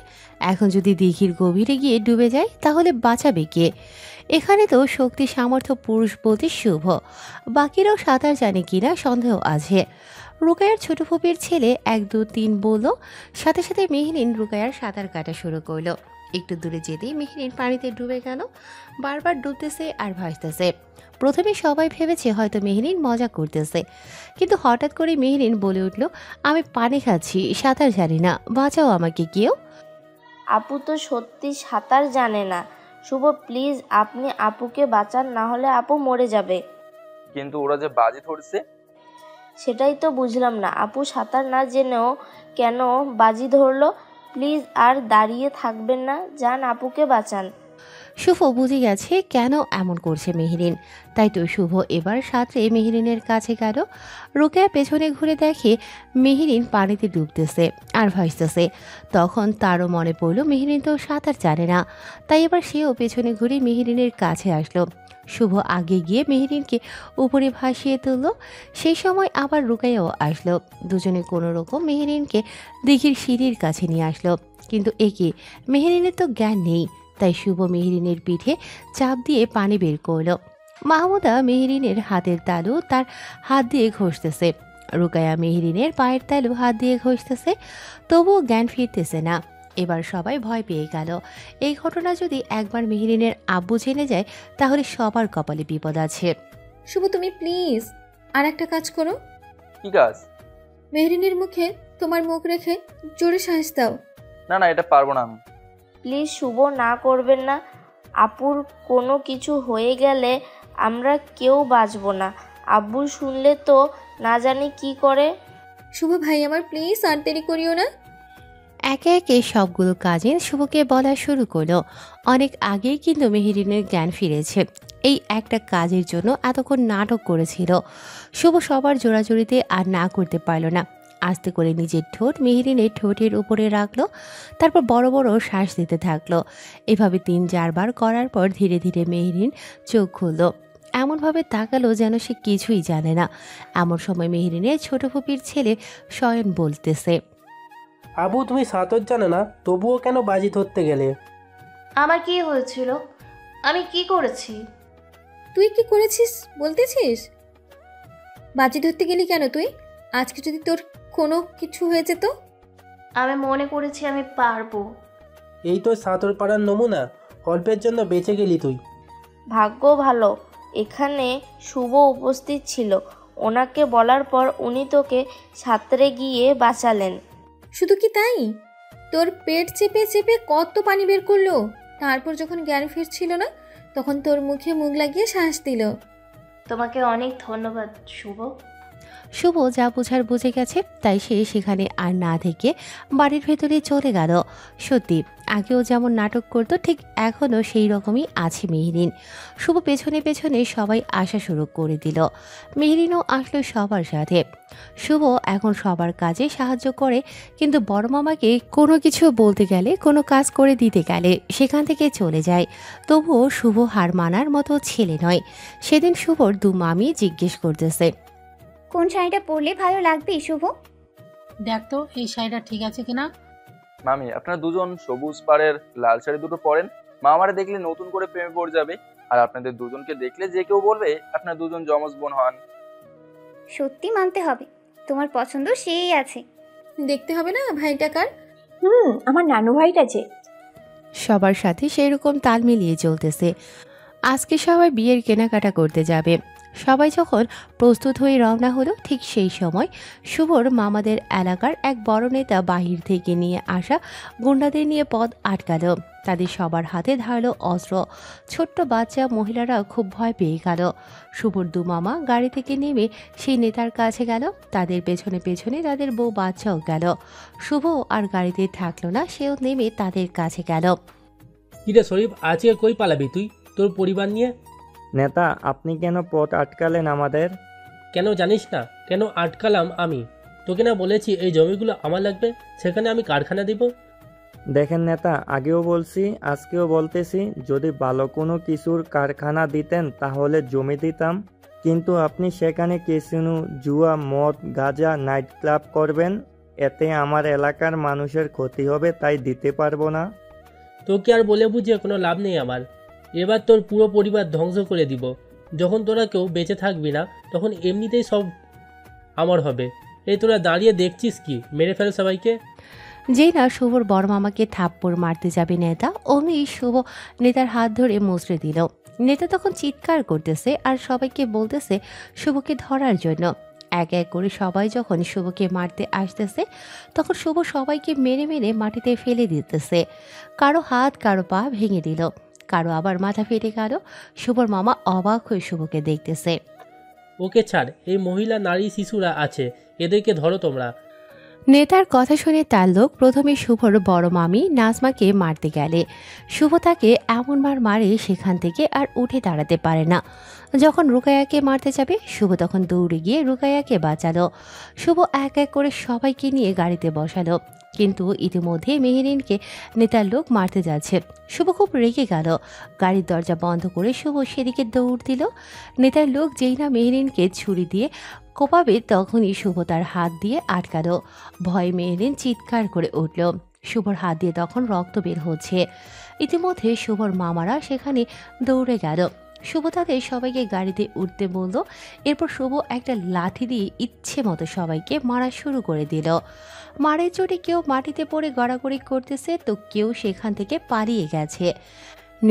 Speaker 1: এখন যদি দিঘির গভীরে গিয়ে ডুবে যায় তাহলে বাঁচাবে কে? এখানে তো শক্তি সামর্থ্য পুরুষ বলতে শুভ, বাকিরাও সাঁতার জানে কিনা সন্দেহ আছে। রুকাইয়ার ছোট ফুপির ছেলে 1 2 3 বলল। সাথে সাথে মেহরিন রুকাইয়ার সাঁতার কাটা শুরু করলো। একটু দূরে যেতেই মেহরিন পানিতে ডুবে গেল। বারবার ডুবতেছে আর ভাসতেছে। প্রথমে সবাই ভেবেছে হয়তো মেহরিন মজা করতেছে, কিন্তু হঠাৎ করে মেহরিন বলে উঠল, আমি পানি খাচ্ছি, সাঁতার জানি না, বাঁচাও আমাকে কেউ।
Speaker 6: আপু তো সত্যি সাঁতার জানে না। শুভ, প্লিজ আপনি আপুকে বাঁচান, না হলে আপু মরে যাবে।
Speaker 3: কিন্তু ওরা যে বাজি ধরছে।
Speaker 6: সেটাই তো বুঝলাম না, আপু সাঁতার না জেনেও কেন বাজি ধরলো? প্লিজ আর দাঁড়িয়ে থাকবেন না, যান আপুকে বাঁচান।
Speaker 1: শুভ বুঝে গেছে কেন এমন করছে মেহরিন, তাই তো শুভ এবার সাঁতরে মেহরিনের কাছে গেল। রুকাইয়া পেছনে ঘুরে দেখে মেহরিন পানিতে ডুবতেছে আর ভাসতেছে। তখন তারও মনে পড়ল মেহরিন তো সাঁতার জানে না, তাই এবার সেও পেছনে ঘুরে মেহরিনের কাছে আসলো। শুভ আগে গিয়ে মেহরিনকে উপরে ভাসিয়ে তুলল। সেই সময় আবার রুকাইয়াও আসলো। দুজনে কোনো রকম মেহরিনকে দিঘির সিঁড়ির কাছে নিয়ে আসলো। কিন্তু একে মেহরিনের তো জ্ঞান নেই, তাই শুভ মেহরিনের পিঠে চাপ দিয়ে পানি বের করলো। মাহমুদা মেহরিনের হাতের তালু তার হাত দিয়ে ঘষতেছে। রুকাইয়া মেহরিনের পায়ের তালু হাত দিয়ে ঘষতেছে, তবুও জ্ঞান ফিরতেছে না। এবার সবাই ভয় পেয়ে গেল। এই ঘটনা যদি একবার মেহরিনের আব্বু জেনে যায় তাহলে সবার কপালে বিপদ আছে।
Speaker 9: শুভ, তুমি প্লিজ আর একটা কাজ করো।
Speaker 3: কি কাজ?
Speaker 9: মেহরিনের মুখে তোমার মুখ রেখে জোরে শ্বাস দাও।
Speaker 3: না না, এটা পারবো না আমি।
Speaker 6: প্লিজ শুভ, না করবেন না। আপুর কোনো কিছু হয়ে গেলে আমরা কেউ বাঁচবো না। আব্বু শুনলে তো না জানি কি করে।
Speaker 9: শুভ ভাই আমার, প্লিজ আর দেরি করিও না।
Speaker 1: একে একে সবগুলো কাজিন শুভকে বলা শুরু করলো। অনেক আগেই কিন্তু মেহরিনের জ্ঞান ফিরেছে। এই একটা কাজের জন্য এতক্ষণ নাটক করেছিল। শুভ সবার জোড়াজোড়িতে আর না করতে পারল না। আস্তে করে নিজের ঠোঁট মেহরিনের ঠোঁটের উপরে রাখলো, তারপর বড় বড় শ্বাস দিতে থাকলো। এভাবে 3-4 বার করার পর ধীরে ধীরে মেহরিন চোখ খুলল। এমনভাবে তাকালো যেন সে কিছুই জানে না। এমন সময় মেহরিনের ছোট ফুপির ছেলে শয়ন বলতেছে,
Speaker 12: আবু তুমি সাঁতার জানো না, তবুও কেন বাজি ধরতে গেলে?
Speaker 4: আমার কি হয়েছিল? আমি কি করেছি?
Speaker 9: তুই কি করেছিস বলতেছিস? বাজি ধরতে গেলি কেন তুই? আজকে যদি তোর কোনো কিছু হয়ে যেত?
Speaker 4: আমি মনে করেছি আমি পারবো।
Speaker 12: এই তো সাঁতার পাড়ার নমুনা, অল্পের জন্য বেঁচে গেলি তুই।
Speaker 6: ভাগ্য ভালো এখানে শুভ উপস্থিত ছিল। ওনাকে বলার পর উনি তোকে সাঁতরে গিয়ে বাঁচালেন।
Speaker 9: শুধু কি তাই, তোর পেট চেপে চেপে কত পানি বের করলো। তারপর যখন জ্ঞান ফিরছিল না তখন তোর মুখে মুখ লাগিয়ে শ্বাস দিল।
Speaker 4: তোমাকে অনেক ধন্যবাদ শুভ।
Speaker 1: শুভ যা বোঝার বুঝে গেছে, তাই সে সেখানে আর না থেকে বাড়ির ভেতরে চলে গেল। সত্যি আগেও যেমন নাটক করতো ঠিক এখনও সেই রকমই আছে মেহরিন। শুভ পেছনে পেছনে সবাই আসা শুরু করে দিল। মেহরিনও আসলো সবার সাথে। শুভ এখন সবার কাজে সাহায্য করে, কিন্তু বড় মামাকে কোনো কিছু বলতে গেলে, কোনো কাজ করে দিতে গেলে সেখান থেকে চলে যায়। তবুও শুভ হার মানার মতো ছেলে নয়। সেদিন শুভর 2 মামি জিজ্ঞেস করতেছে,
Speaker 7: কোন শাড়িটা পরলে ভালো লাগবে শুভ?
Speaker 10: দেখ তো এই শাড়িটা ঠিক আছে কিনা।
Speaker 3: মামি, আপনারা দুজন সবুজ পাড়ের লাল শাড়ি দুটো পরেন। মা আমারে দেখলে নতুন করে প্রেমে পড়ে যাবে, আর আপনাদের দুজনকে দেখলে যে কেউ বলবে আপনারা দুজন যমজ বোন হন।
Speaker 7: সত্যি মানতে হবে, তোমার পছন্দ সেই আছে।
Speaker 9: দেখতে হবে না ভাইটা কার?
Speaker 2: আমার নানু ভাইটা যে।
Speaker 1: সবার সাথে সেই রকম তাল মিলিয়ে চলতেছে। আজকে সবাই বিয়ের কেনাকাটা করতে যাবে। সবাই যখন প্রস্তুত হয়ে রওনা হলো ঠিক সেই সময় শুভর মামাদের এলাকার এক বড় নেতা বাহির থেকে নিয়ে আসা গুন্ডাদের নিয়ে পথ আটকাল। তাদের সবার হাতে ধারালো অস্ত্র। ছোট্ট বাচ্চা মহিলারা খুব ভয় পেয়ে গেল। শুভর দু মামা গাড়ি থেকে নেমে সেই নেতার কাছে গেল। তাদের পেছনে পেছনে তাদের বউ বাচ্চাও গেল। শুভ আর গাড়িতে থাকলো না, সেও নেমে তাদের কাছে গেল।
Speaker 12: কিরে শরীফ, আজকে কই পালাবি তুই তোর পরিবার নিয়ে?
Speaker 5: নেতা, আপনি কেন পথ আটকালেন আমাদের?
Speaker 12: কেন জানিস না? কেন আটকালাম আমি? তোকে না বলেছি এই জমিগুলো আমার লাগবে, সেখানে আমি কারখানা দিব।
Speaker 5: দেখেন নেতা, আগেও বলছি আজকেও বলতেছি, যদি ভালো কোনো কিছুর কারখানা দিতেন তাহলে জমি দিতাম, কিন্তু আপনি সেখানে ক্যাসিনো, জুয়া, মদ, গাঁজা, নাইট ক্লাব করবেন, এতে আমার এলাকার মানুষের ক্ষতি হবে, তাই দিতে পারবো না।
Speaker 12: তোকে আর বলে বুঝিয়ে কোনো লাভ নেই আমার। এবার তোর পুরো পরিবার ধ্বংস করে দিব। যখন তোরা কেউ বেঁচে থাকবি না তখন এমনিতেই সব আমার হবে। এই তোরা দাঁড়িয়ে দেখছিস কি? মেরে ফেল সবাইকে।
Speaker 1: যেই না শুভর বড় মামাকে থাপ্পড় মারতে যাবে নেতা, অমনি শুভ নেতার হাত ধরে মুচড়ে দিল। নেতা তখন চিৎকার করতেছে আর সবাইকে বলতেছে শুভকে ধরার জন্য। এক এক করে সবাই যখন শুভকে মারতে আসতেছে তখন শুভ সবাইকে মেরে মেরে মাটিতে ফেলে দিতেছে। কারো হাত কারো পা ভেঙে দিল, কারো আবার মাথা ফেটে গেল। শুভর মামা অবাক হয়ে শুভকে দেখতেছে।
Speaker 12: ওকে ছাড়, এই মহিলা, নারী, শিশুরা আছে, এদেরকে ধরো তোমরা।
Speaker 1: নেতার কথা শুনে তার লোক প্রথমে শুভর বড় মামি নাজমাকে মারতে গেলে শুভ তাকে এমন মার মারে সেখান থেকে আর উঠে দাঁড়াতে পারে না। যখন রুকাইয়াকে মারতে যাবে শুভ তখন দৌড়ে গিয়ে রুকাইয়াকে বাঁচালো। শুভ এক এক করে সবাইকে নিয়ে গাড়িতে বসালো, কিন্তু ইতিমধ্যে মেহেরিনকে নেতার লোক মারতে যাচ্ছে। শুভ খুব রেগে গেল। গাড়ির দরজা বন্ধ করে শুভ সেদিকে দৌড় দিল। নেতার লোক যেই না মেহেরিনকে ছুরি দিয়ে কোপাবে তখনই শুভ তার হাত দিয়ে আটকালো। ভয়ে মেহেরিন চিৎকার করে উঠল। শুভর হাত দিয়ে তখন রক্ত বের হচ্ছে। ইতিমধ্যে শুভর মামারা সেখানে দৌড়ে গেল। শুভ তাদের সবাইকে গাড়িতে উঠতে বলল। এরপর শুভ একটা লাঠি দিয়ে ইচ্ছে মতো সবাইকে মারা শুরু করে দিল। মারের চোটে কেউ মাটিতে পড়ে গড়াগড়ি করতেছে, তো কেউ সেখান থেকে পালিয়ে গেছে।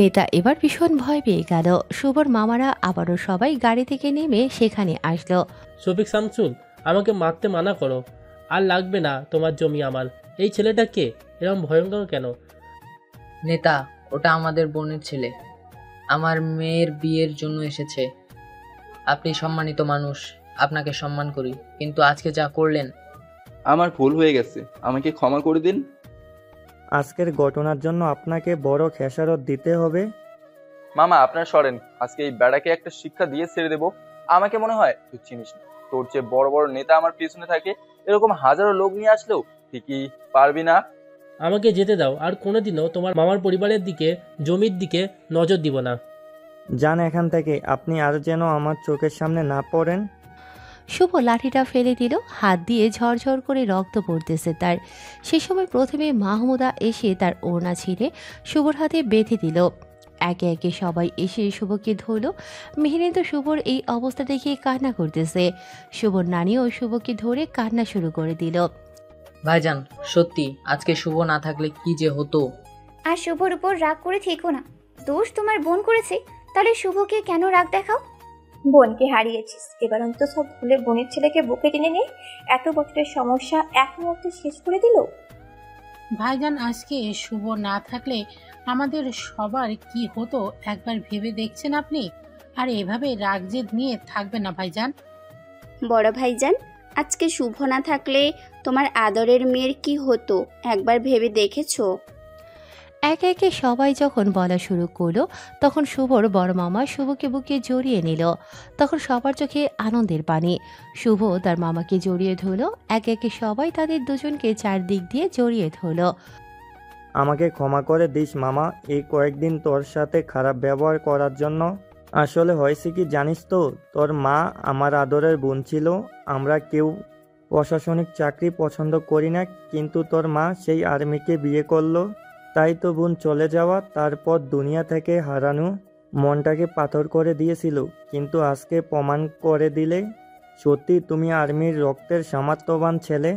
Speaker 1: নেতা এবার ভীষণ ভয় পেয়ে গেল। শুভর মামারা আবারও সবাই গাড়ি থেকে নেমে সেখানে আসলো।
Speaker 12: শফিক, শামসুল, আমাকে মারতে মানা করো। আর লাগবে না তোমার জমি আমার। এই ছেলেটা কে? এরকম ভয়ঙ্কর কেন?
Speaker 8: নেতা, ওটা আমাদের বোনের ছেলে, আমার মেয়ের বিয়ের জন্য এসেছে। আপনি সম্মানিত মানুষ, আপনাকে সম্মান করি, কিন্তু আজকে যা করলেন।
Speaker 3: আমার ভুল হয়ে গেছে, আমাকে ক্ষমা করে দিন।
Speaker 5: আজকের ঘটনার জন্য আপনাকে বড় খেসারত দিতে হবে।
Speaker 3: মামা আপনার সরেন, আজকে এই বেড়াকে একটা শিক্ষা দিয়ে ছেড়ে দেবো। আমাকে মনে হয় তুই চিনিস না, তোর চেয়ে বড় বড় নেতা আমার পিছনে থাকে, এরকম হাজারো লোক নিয়ে আসলেও ঠিকই পারবি না।
Speaker 12: আমাকে যেতে দাও, আর কোনোদিনও তোমার মামার পরিবারের দিকে, জমির দিকে নজর দিব না।
Speaker 5: যান এখান থেকে, আপনি আর যেন আমার চোখের সামনে না পড়েন।
Speaker 1: শুভ লাঠিটা ফেলে দিল, হাত দিয়ে ঝরঝর করে রক্ত পড়তেছে তার। সে সময় প্রথমে মাহমুদা এসে তার ওড়না ছিঁড়ে শুভর হাতে বেঁধে দিল। একে একে সবাই এসে শুভকে ধরল। মেহেরিন তো শুভর এই অবস্থা দেখে কান্না করতেছে। শুভর নানিও শুভকে ধরে কান্না শুরু করে দিল।
Speaker 8: ভাইজান, সত্যি আজকে শুভ না থাকলে কি যে হতো।
Speaker 7: আর শুভর উপর রাগ করে থেকো না, দোষ তোমার বোন করেছে, তাহলে শুভকে কেন রাগ দেখাও?
Speaker 2: বোনকে হারিয়েছিস, এবার অন্তত সব ভুলে বোনের ছেলেকে বুকে টেনে নিয়ে এত বছরের সমস্যা এক মুহূর্তে শেষ করে দিল।
Speaker 10: ভাইজান, আজকে শুভ না থাকলে আমাদের সবার কি হতো একবার ভেবে দেখছেন আপনি? আর এভাবে রাগ জেদ নিয়ে থাকবে না ভাইজান।
Speaker 11: বড় ভাইজান, আজকে শুভ না থাকলে তোমার আদরের মেয়ের কি হতো একবার ভেবে দেখেছো?
Speaker 1: একে একে সবাই যখন বলা শুরু করলো তখন শুভর বড় মামা শুভকে বুকে জড়িয়ে নিল। তখন সবার চোখে আনন্দের পানি। শুভ তার মামাকে জড়িয়ে ধরল। একে একে সবাই তাদের দুজনকে চারদিক দিয়ে জড়িয়ে ধরল।
Speaker 5: আমাকে ক্ষমা করে দিস মামা, এই কয়েকদিন তোর সাথে খারাপ ব্যবহার করার জন্য। আসলে হয়েছে কি জানিস তো, তোর মা আমার আদরের বোন ছিল। আমরা কেউ প্রশাসনিক চাকরি পছন্দ করি না, কিন্তু তোর মা সেই আর্মিকে বিয়ে করলো, তাই তো বোন চলে যাওয়া, তারপর দুনিয়া থেকে হারানো মনটাকে পাথর করে দিয়েছিল, কিন্তু আজকে প্রমাণ করে দিলে সত্যি তুমি আর্মির রক্তের সামর্থ্যবান ছেলে।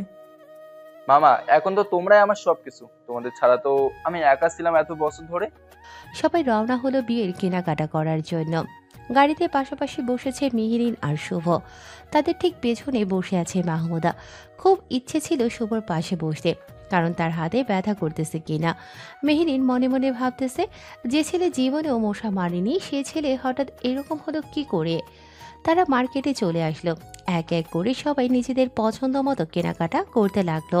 Speaker 3: মামা, এখন তো তোমরাই আমার সবকিছু, তোমাদের ছাড়া তো আমি একা ছিলাম এত বছর ধরে।
Speaker 1: সবাই রওনা হলো বিয়ের কেনাকাটা করার জন্য। গাড়িতে পাশাপাশি বসেছে মেহেরিন আর শুভ। তাদের ঠিক পেছনে বসে আছে মাহমুদা। খুব ইচ্ছে ছিল শুভর পাশে বসতে, কারণ তার হাতে ব্যথা করতেছে কিনা। মেহেরিন মনে মনে ভাবতেছে, যে ছেলে জীবনেও মশা মারেনি সে ছেলে হঠাৎ এরকম হলো কি করে। তারা মার্কেটে চলে আসলো। এক এক করে সবাই নিজেদের পছন্দ মতো কেনাকাটা করতে লাগলো।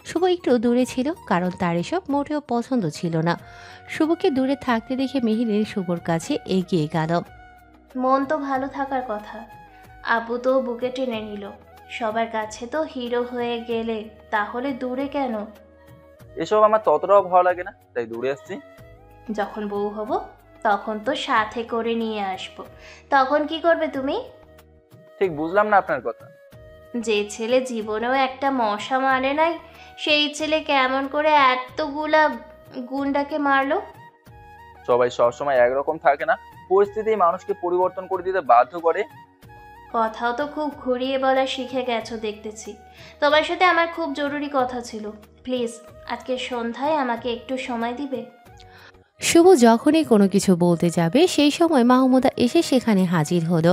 Speaker 1: শুভ একটু দূরে ছিল, কারণ তার এসব মোটেও পছন্দ ছিল না। শুভকে দূরে থাকতে দেখে মেহেরিন শুভর কাছে এগিয়ে গেল।
Speaker 4: মন তো ভালো থাকার কথা, আব্বু তো বুকে টেনে নিল। সবার কাছে তো হিরো হয়ে গেলে তাহলে দূরে কেন?
Speaker 3: এসব আমার ততটাও ভালো লাগে না, তাই দূরে আসছি।
Speaker 4: যখন বউ হব তখন তো সাথে করে নিয়ে আসবো। তখন কি করবে তুমি?
Speaker 3: ঠিক বুঝলাম না আপনার কথা।
Speaker 4: যে ছেলে জীবনেও একটা মশা মারে নাই, সেই ছেলে কেমন করে এতগুলা গুন্ডাকে মারলো?
Speaker 3: সবাই সবসময় একরকম থাকে না, পরিস্থিতি মানুষকে পরিবর্তন করে দিতে বাধ্য করে।
Speaker 4: কথাও তো খুব ঘুরিয়ে বলা শিখে গেছো দেখতেছি। তোমার সাথে আমার খুব জরুরি কথা ছিল। প্লিজ আজকে সন্ধ্যায় আমাকে একটু সময় দিবে?
Speaker 1: শুভ যখনই কোনো কিছু বলতে যাবে সেই সময় মাহমুদা এসে সেখানে হাজির হলো।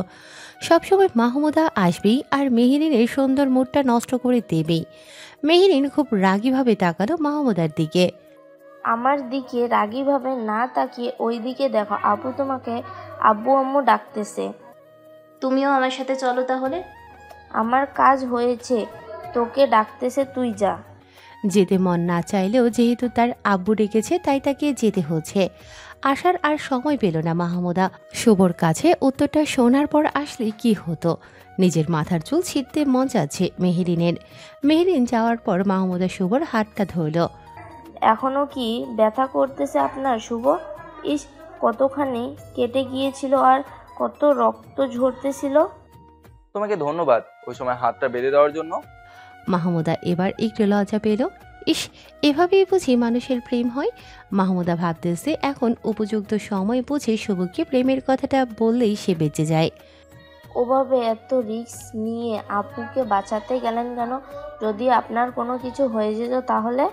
Speaker 1: সবসময় মাহমুদা আসবেই আর মেহেরিনের সুন্দর মুডটা নষ্ট করে দেবেই। মেহেরিন খুব রাগীভাবে তাকালো মাহমুদার দিকে।
Speaker 6: আমার দিকে রাগীভাবে না তাকিয়ে ওই দিকে দেখো, আপু তোমাকে আব্বু আম্মু ডাকতেছে।
Speaker 4: তুমিও আমার সাথে চলো তাহলে।
Speaker 6: আমার কাজ হয়েছে, তোকে ডাকতেছে, তুই যা।
Speaker 1: যেতে মন না চাইলেও যেহেতু তার আব্বু ডেকেছে তাই তাকে যেতে হচ্ছে। আসার আর সময় পেল না মাহমুদা। শুভর কাছে উত্তরটা শোনার পর আসলে কি হতো। নিজের মাথার চুল ছিঁড়তে মন যাচ্ছে মেহেরিনের। মেহেরিন যাওয়ার পর মাহমুদা শুভর হাতটা ধরল।
Speaker 6: এখনো কি ব্যথা করতেছে আপনার শুভ? ইস, কতখানি কেটে গিয়েছিল আর কত রক্ত ঝরতেছিল।
Speaker 3: তোমাকে ধন্যবাদ ওই সময় হাতটা বেঁধে দেওয়ার জন্য।
Speaker 1: মাহমুদা এবার একটু লজ্জা পেল। ইস, এভাবেই বুঝি মানুষের প্রেম হয়। মাহমুদা ভাবতেছে এখন উপযুক্ত সময় বুঝে শুভকে প্রেমের কথাটা বললেই সে বেঁচে যায়।
Speaker 6: ওভাবে এত রিস্ক নিয়ে আপুকে বাঁচাতে গেলেন কেন? যদি আপনার কোনো কিছু হয়ে যেত তাহলে?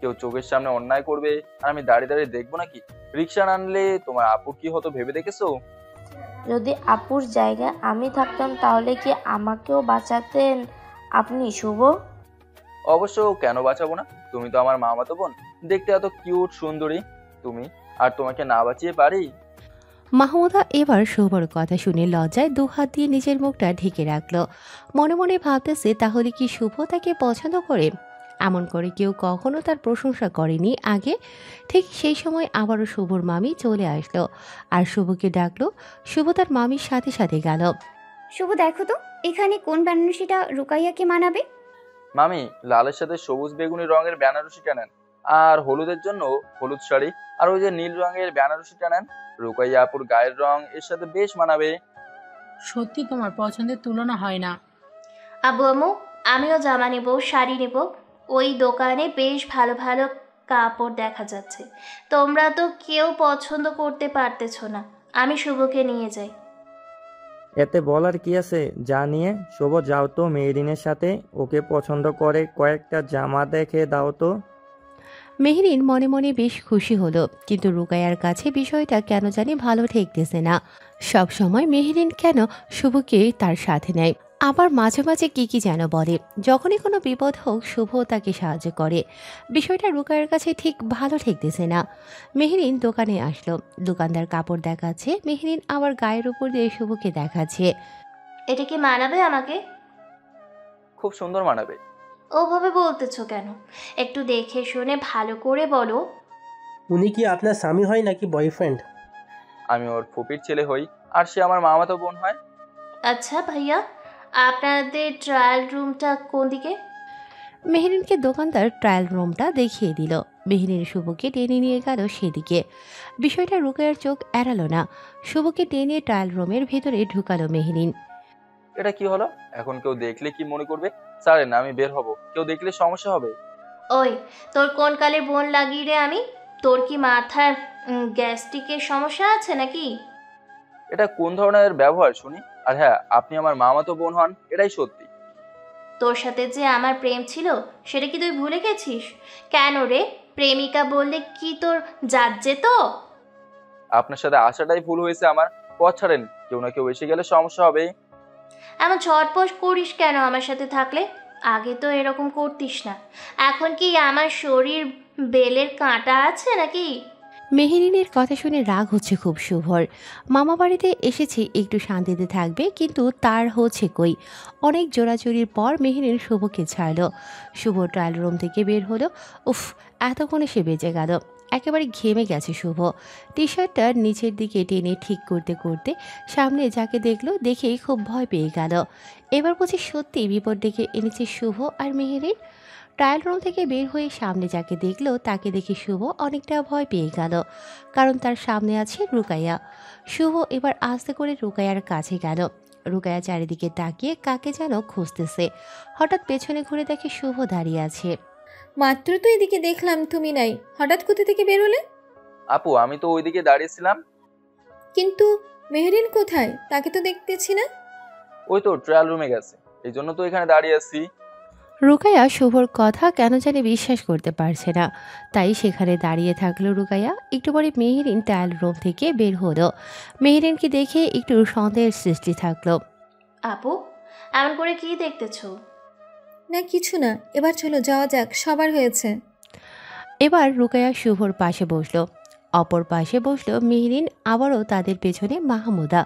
Speaker 3: কেউ চোখের সামনে অন্যায় করবে আর আমি দাঁড়িয়ে দাঁড়িয়ে দেখবো নাকি? রিক্সা আনলে তোমার আপুর কি হতো ভেবে দেখেছো?
Speaker 6: যদি আপুর জায়গায় আমি থাকতাম তাহলে কি আমাকেও বাঁচাতেন আপনি শুভ?
Speaker 3: অবশ্য কেন বাঁচাবো না, তুমি তো আমার মামাতো বোন, দেখতে এত কিউট সুন্দরী তুমি, আর তোমাকে না বাঁচিয়ে পারি?
Speaker 1: মাহমুদা এবার শুভর কথা শুনে লজ্জায় দুহাত দিয়ে নিজের মুখটা ঢেকে রাখলো। মনে মনে ভাবতেছে তাহলে কি শুভ তাকে পছন্দ করে? এমন করে কেউ কখনো তার প্রশংসা করেনি আগে। ঠিক সেই সময় আবারও শুভর মামি চলে আসলো আর শুভকে ডাকলো। শুভ তার মামির সাথে সাথে গেল।
Speaker 7: শুভ দেখো তো এখানে কোন বেনারসিটা রুকাইয়াকে মানাবে।
Speaker 3: মামি, লালের সাথে সবুজ বেগুনি রঙের বেনারসিটা নেন, আর হলুদের জন্য হলুদ শাড়ি, আর ওই যে নীল রঙের বেনারসিটা নেন। রুকাইয়া আপুর গায়ের রং এর সাথে বেশ মানাবে।
Speaker 10: সত্যি তোমার পছন্দের তুলনা হয় না।
Speaker 4: আব্বু আম্মু, আমিও জামা নেব, শাড়ি নেব। ওই দোকানে বেশ ভালো ভালো কাপড় দেখা যাচ্ছে। তোমরা তো কেউ পছন্দ করতে পারতেছো না, আমি শুভকে নিয়ে যাই।
Speaker 5: এতে বলার কি আছে, যা নিয়ে। শুভ যাও তো মেহেরিনের সাথে, ওকে পছন্দ করে কয়েকটা জামা দেখে দাও তো।
Speaker 1: মেহেরিন মনে মনে বেশ খুশি হলো, কিন্তু রুকাইয়ার কাছে বিষয়টা কেন জানি ভালো ঠেকতেছে না। সব সময় মেহেরিন কেন শুভকে তার সাথে নেয়, আবার মাঝে মাঝে কি যেন বলে। যখনই কোনো বিপদ হোক শুভ তাকে সাহায্য করে। বিষয়টা রুকাইয়ার কাছে ঠিক ভালো ঠেকতেছে না। মেহেরিন দোকানে আসলো, দোকানদার কাপড় দেখাচ্ছে। মেহেরিন আবার গায়ের উপর দিয়ে শুভকে দেখাচ্ছে।
Speaker 4: এটা কি মানাবে আমাকে?
Speaker 3: খুব সুন্দর মানাবে।
Speaker 4: ওভাবে বলতেছো কেন? একটু দেখে শুনে ভালো করে বলো।
Speaker 12: উনি কি আপনার স্বামী হয় নাকি বয়ফ্রেন্ড?
Speaker 3: আমি ওর ফুপির ছেলে হই, আর সে আমার মামাতো বোন হয়।
Speaker 4: আচ্ছা ভাইয়া, আপনাদের ট্রায়াল রুমটা কোন দিকে?
Speaker 1: মেহেরিনকে দোকানদার ট্রায়াল রুমটা দেখিয়ে দিল। মেহেরিন শুভকে টেনে নিয়ে গেল সেদিকে। বিষয়টা রুকাইয়ার চোখ এড়ালো না। শুভকে টেনে ট্রায়াল রুমের ভেতরে ঢুকালো মেহেরিন।
Speaker 3: এটা কি হলো? এখন কেউ দেখলে কি মনে করবে? ছাড়েন, আমি বের হব, কেউ দেখলে সমস্যা হবে।
Speaker 4: ওই, তোর কোন কালে বোন লাগিয়ে রে আমি? তোর কি মাথার গ্যাস্ট্রিকের সমস্যা আছে নাকি?
Speaker 3: এটা কোন ধরনের ব্যবহার শুনি? আর হ্যাঁ, আপনি আমার মামাতো বোন হন, এটাই সত্যি।
Speaker 4: তোর সাথে যে আমার প্রেম ছিল সেটা কি তুই ভুলে গেছিস? কেন রে, প্রেমিকা বললে কি তোর জাত যেত?
Speaker 3: আপনার সাথে আসাটাই ভুল হয়েছে আমার। পথ ছাড়েন, কেউ না কেউ এসে গেলে সমস্যা হবে।
Speaker 4: এমন ছটফট করিস কেন আমার সাথে থাকলে? আগে তো এরকম করতিস না। এখন কি আমার শরীর বেলের কাঁটা আছে নাকি?
Speaker 1: মেহেরিনের কথা শুনে রাগ হচ্ছে খুব শুভর। মামা বাড়িতে এসেছে একটু শান্তিতে থাকবে, কিন্তু তার হচ্ছে কই। অনেক জোরাজুরির পর মেহেরিন শুভকে ছাড়লো। শুভ ট্রায়াল রুম থেকে বের হলো। উফ, এতক্ষণে সে বেঁচে গেল। একেবারে ঘেমে গেছে শুভ। টি শার্টটা নিচের দিকে টেনে ঠিক করতে করতে সামনে যাকে দেখলো দেখেই খুব ভয় পেয়ে গেল। এবার বুঝি সত্যি বিপদ ডেকে এনেছে শুভ আর মেহেরিন। ট্রায়াল রুম থেকে বের হয়ে সামনে যাকে দেখলো তাকে দেখে শুভ অনেকটা ভয় পেয়ে গেল, কারণ তার সামনে আছে রুকাইয়া। শুভ এবার আস্তে করে রুকাইয়ার কাছে গেল। রুকাইয়া চারিদিকে তাকিয়ে কাকে যেন খুঁজতেছে। হঠাৎ পেছনে ঘুরে দেখে শুভ দাঁড়িয়ে আছে।
Speaker 9: মাত্র তো এদিকে দেখলাম তুমি নাই, হঠাৎ কোথা থেকে বের হলে?
Speaker 3: আপু, আমি তো ওইদিকে দাঁড়িয়েছিলাম।
Speaker 9: কিন্তু মেহরিন কোথায়? তাকে তো দেখতেছি না।
Speaker 3: ওই তো ট্রায়াল রুমে গেছে, এই জন্য তো এখানে দাঁড়িয়ে আছি।
Speaker 1: রুকাইয়া শুভর কথা কেন জানি বিশ্বাস করতে পারছে না, তাই সেখানে দাঁড়িয়ে থাকলো রুকাইয়া। একটু পরে মেহেরিন ট্রায়াল রুম থেকে বের হলো। মেহেরিনকে দেখে একটু সন্দেহের সৃষ্টি থাকলো।
Speaker 4: আপু, এমন করে কি দেখতেছো?
Speaker 9: না কিছু না, এবার চলো যাওয়া যাক, সবার হয়েছে।
Speaker 1: এবার রুকাইয়া শুভর পাশে বসলো। অপর পাশে বসলো মেহেরিন, আবারও তাদের পেছনে মাহমুদা।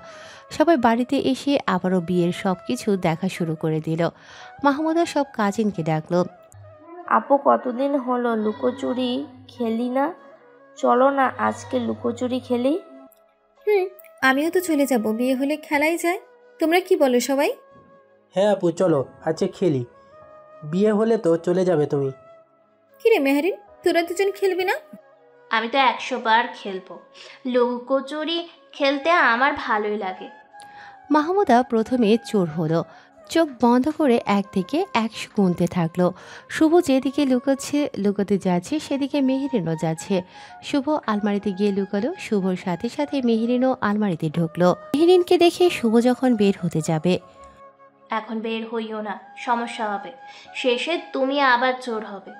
Speaker 1: সবাই বাড়িতে এসে আবারও বিয়ের সব কিছু দেখা শুরু করে দিল। মাহমুদা সব কাজিনকে ডাকলো।
Speaker 6: আপু কতদিন হলো লুকোচুরি খেলি না, চলো না আজকে লুকোচুরি খেলি।
Speaker 9: আমিও তো চলে যাব, বিয়ে হলে খেলাই যায়। তোমরা কি বলো সবাই?
Speaker 13: হ্যাঁ আপু, চলো আজকে খেলি। বিয়ে হলে তো চলে যাবে তুমি।
Speaker 9: কিরে মেহরিন, তোরা দুজন খেলবি না?
Speaker 4: আমি তো 100 বার খেলবো। লুকোচুরি খেলতে আমার ভালোই লাগে।
Speaker 1: মাহমুদা প্রথমে চোর হলো। চোখ বন্ধ করে 1 থেকে 100 গুনতে থাকলো। শুভ যেদিকে লুকোতে যাচ্ছে সেদিকে মেহেরিনও যাচ্ছে। শুভ আলমারিতে গিয়ে লুকালো। শুভর সাথে সাথে মেহেরিনও আলমারিতে ঢুকলো। মেহেরিনকে দেখে শুভ যখন বের হতে যাবে,
Speaker 4: এখন বের হইও না, সমস্যা হবে। শেষে তুমি আবার চোর হবে।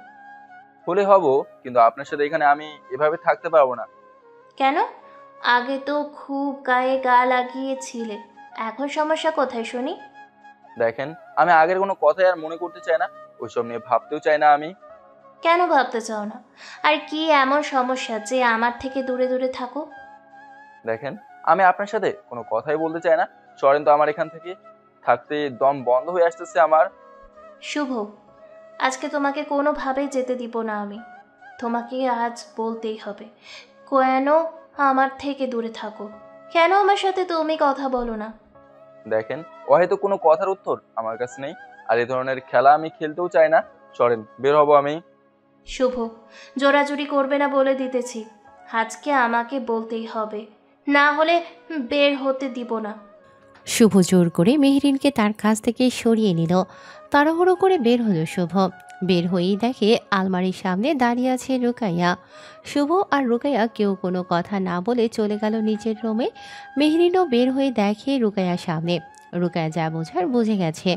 Speaker 3: হলে হব, কিন্তু আপনার সাথে এখানে আমি এভাবে থাকতে পারবো না।
Speaker 4: কেন? আগে তো খুব গায়ে গা লাগিয়েছিলে, এখন সমস্যা কোথায় শুনি?
Speaker 3: দেখেন, আমি আগের কোনো কথাই আর মনে করতে চাই না, ওইসব নিয়ে ভাবতেও চাই না আমি।
Speaker 4: কেন ভাবতে চাও না? আর কি এমন সমস্যা যে আমার থেকে দূরে দূরে থাকো?
Speaker 3: দেখেন, আমি আপনার সাথে কোনো কথাই বলতে চাই না, সরেন তো আমার এখান থেকে। থাকতে দম বন্ধ হয়ে আসতেছে আমার।
Speaker 4: শুভ, আজকে তোমাকে কোনোভাবেই যেতে দিব না আমি। তোমাকে আজ বলতেই হবে, কেন আমার থেকে দূরে থাকো? কেন আমার সাথে তুমি কথা বলো না?
Speaker 3: দেখেন, ও হয়তো কোনো কথার উত্তর আমার কাছে নেই, আর এই ধরনের খেলা আমি খেলতেও চাই না। সরেন, বের হব আমি।
Speaker 4: শুভ, জোরাজুরি করবে না বলে দিতেছি। আজকে আমাকে বলতেই হবে, না হলে বের হতে দিব না।
Speaker 1: শুভ জোর করে মেহেরিনকে তার কাছ থেকে সরিয়ে নিল। তাড়াহুড়ো করে বের হলো শুভ। বের হয়েই দেখে আলমারির সামনে দাঁড়িয়ে আছে রুকাইয়া। শুভ আর রুকাইয়া কেউ কোনো কথা না বলে চলে গেল নিচের রুমে। মেহেরিনও বের হয়ে দেখে রুকাইয়ার সামনে। রুকাইয়া যা বোঝার বুঝে গেছে,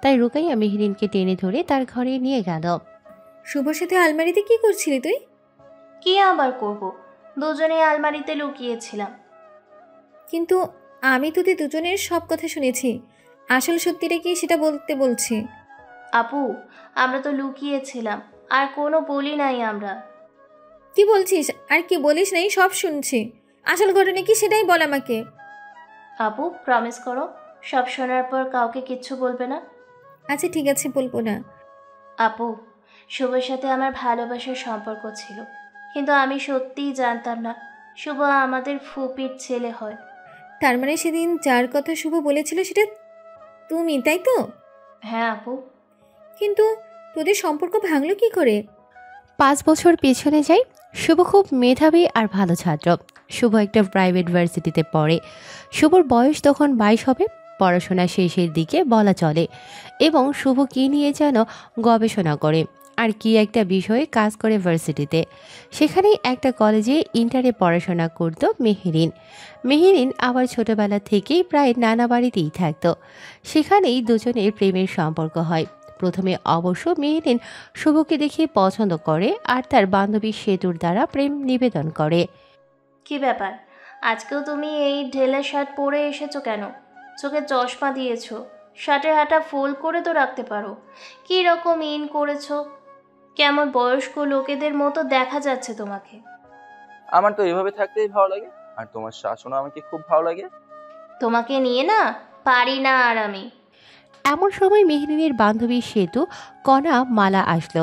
Speaker 1: তাই রুকাইয়া মেহেরিনকে টেনে ধরে তার ঘরে নিয়ে গেল।
Speaker 9: শুভর সাথে আলমারিতে কি করছিলি তুই?
Speaker 4: কি আবার করব, দুজনেই আলমারিতে লুকিয়েছিলাম।
Speaker 9: কিন্তু আমি তোদের দুজনের সব কথা শুনেছি, আসল সত্যিটা কি সেটা বলতে বলছি।
Speaker 4: আপু, আমরা তো লুকিয়েছিলাম, আর কোনো বলি নাই আমরা।
Speaker 9: কি বলছিস? আর কি বলিস নাই সব শুনছি, আসল ঘটনা কি সেটাই বল আমাকে।
Speaker 4: আপু, প্রমিস করো সব শোনার পর কাউকে কিচ্ছু বলবে না।
Speaker 9: আচ্ছা ঠিক আছে, বলবো না।
Speaker 4: আপু, শুভর সাথে আমার ভালোবাসার সম্পর্ক ছিল, কিন্তু আমি সত্যিই জানতাম না শুভ আমাদের ফুপির ছেলে হয়।
Speaker 9: তার মানে সেদিন যার কথা শুভ বলেছিল সেটা তুমি, তাই তো?
Speaker 4: হ্যাঁ আপু।
Speaker 9: কিন্তু তোদের সম্পর্ক ভাঙলো কি করে?
Speaker 1: 5 বছর পেছনে যাই। শুভ খুব মেধাবী আর ভালো ছাত্র। শুভ একটা প্রাইভেট ভার্সিটিতে পড়ে। শুভর বয়স তখন 22 হবে, পড়াশোনা শেষের দিকে বলা চলে। এবং শুভ কী নিয়ে যেন গবেষণা করে, আর কি একটা বিষয়ে কাজ করে ভার্সিটিতে। সেখানেই একটা কলেজে ইন্টারে পড়াশোনা করত মেহেরিন। মেহেরিন আবার ছোটবেলা থেকেই প্রায় নানা বাড়িতেই থাকতো। সেখানেই দুজনের প্রেমের সম্পর্ক হয়। প্রথমে অবশ্য মেহেরিন শুভকে দেখে পছন্দ করে আর তার বান্ধবী সেতুর দ্বারা প্রেম নিবেদন করে।
Speaker 4: কি ব্যাপার, আজকেও তুমি এই ঢেলে শার্ট পরে এসেছো কেন? চোখে চশমা দিয়েছো, শার্টের হাতা ফোল্ড করে তো রাখতে পারো। কী রকম ইন করেছো, কেমন বয়স্ক লোকেদের মতো দেখা যাচ্ছে তোমাকে।
Speaker 3: আমার তো এভাবে থাকতেই ভালো লাগে, আর তোমার শাসনও আমাকে খুব ভালো লাগে।
Speaker 4: তোমাকে নিয়ে না পারি না আর আমি।
Speaker 1: এমন সময় মেহরিনের বান্ধবী সেতু কণা মালা আসলো।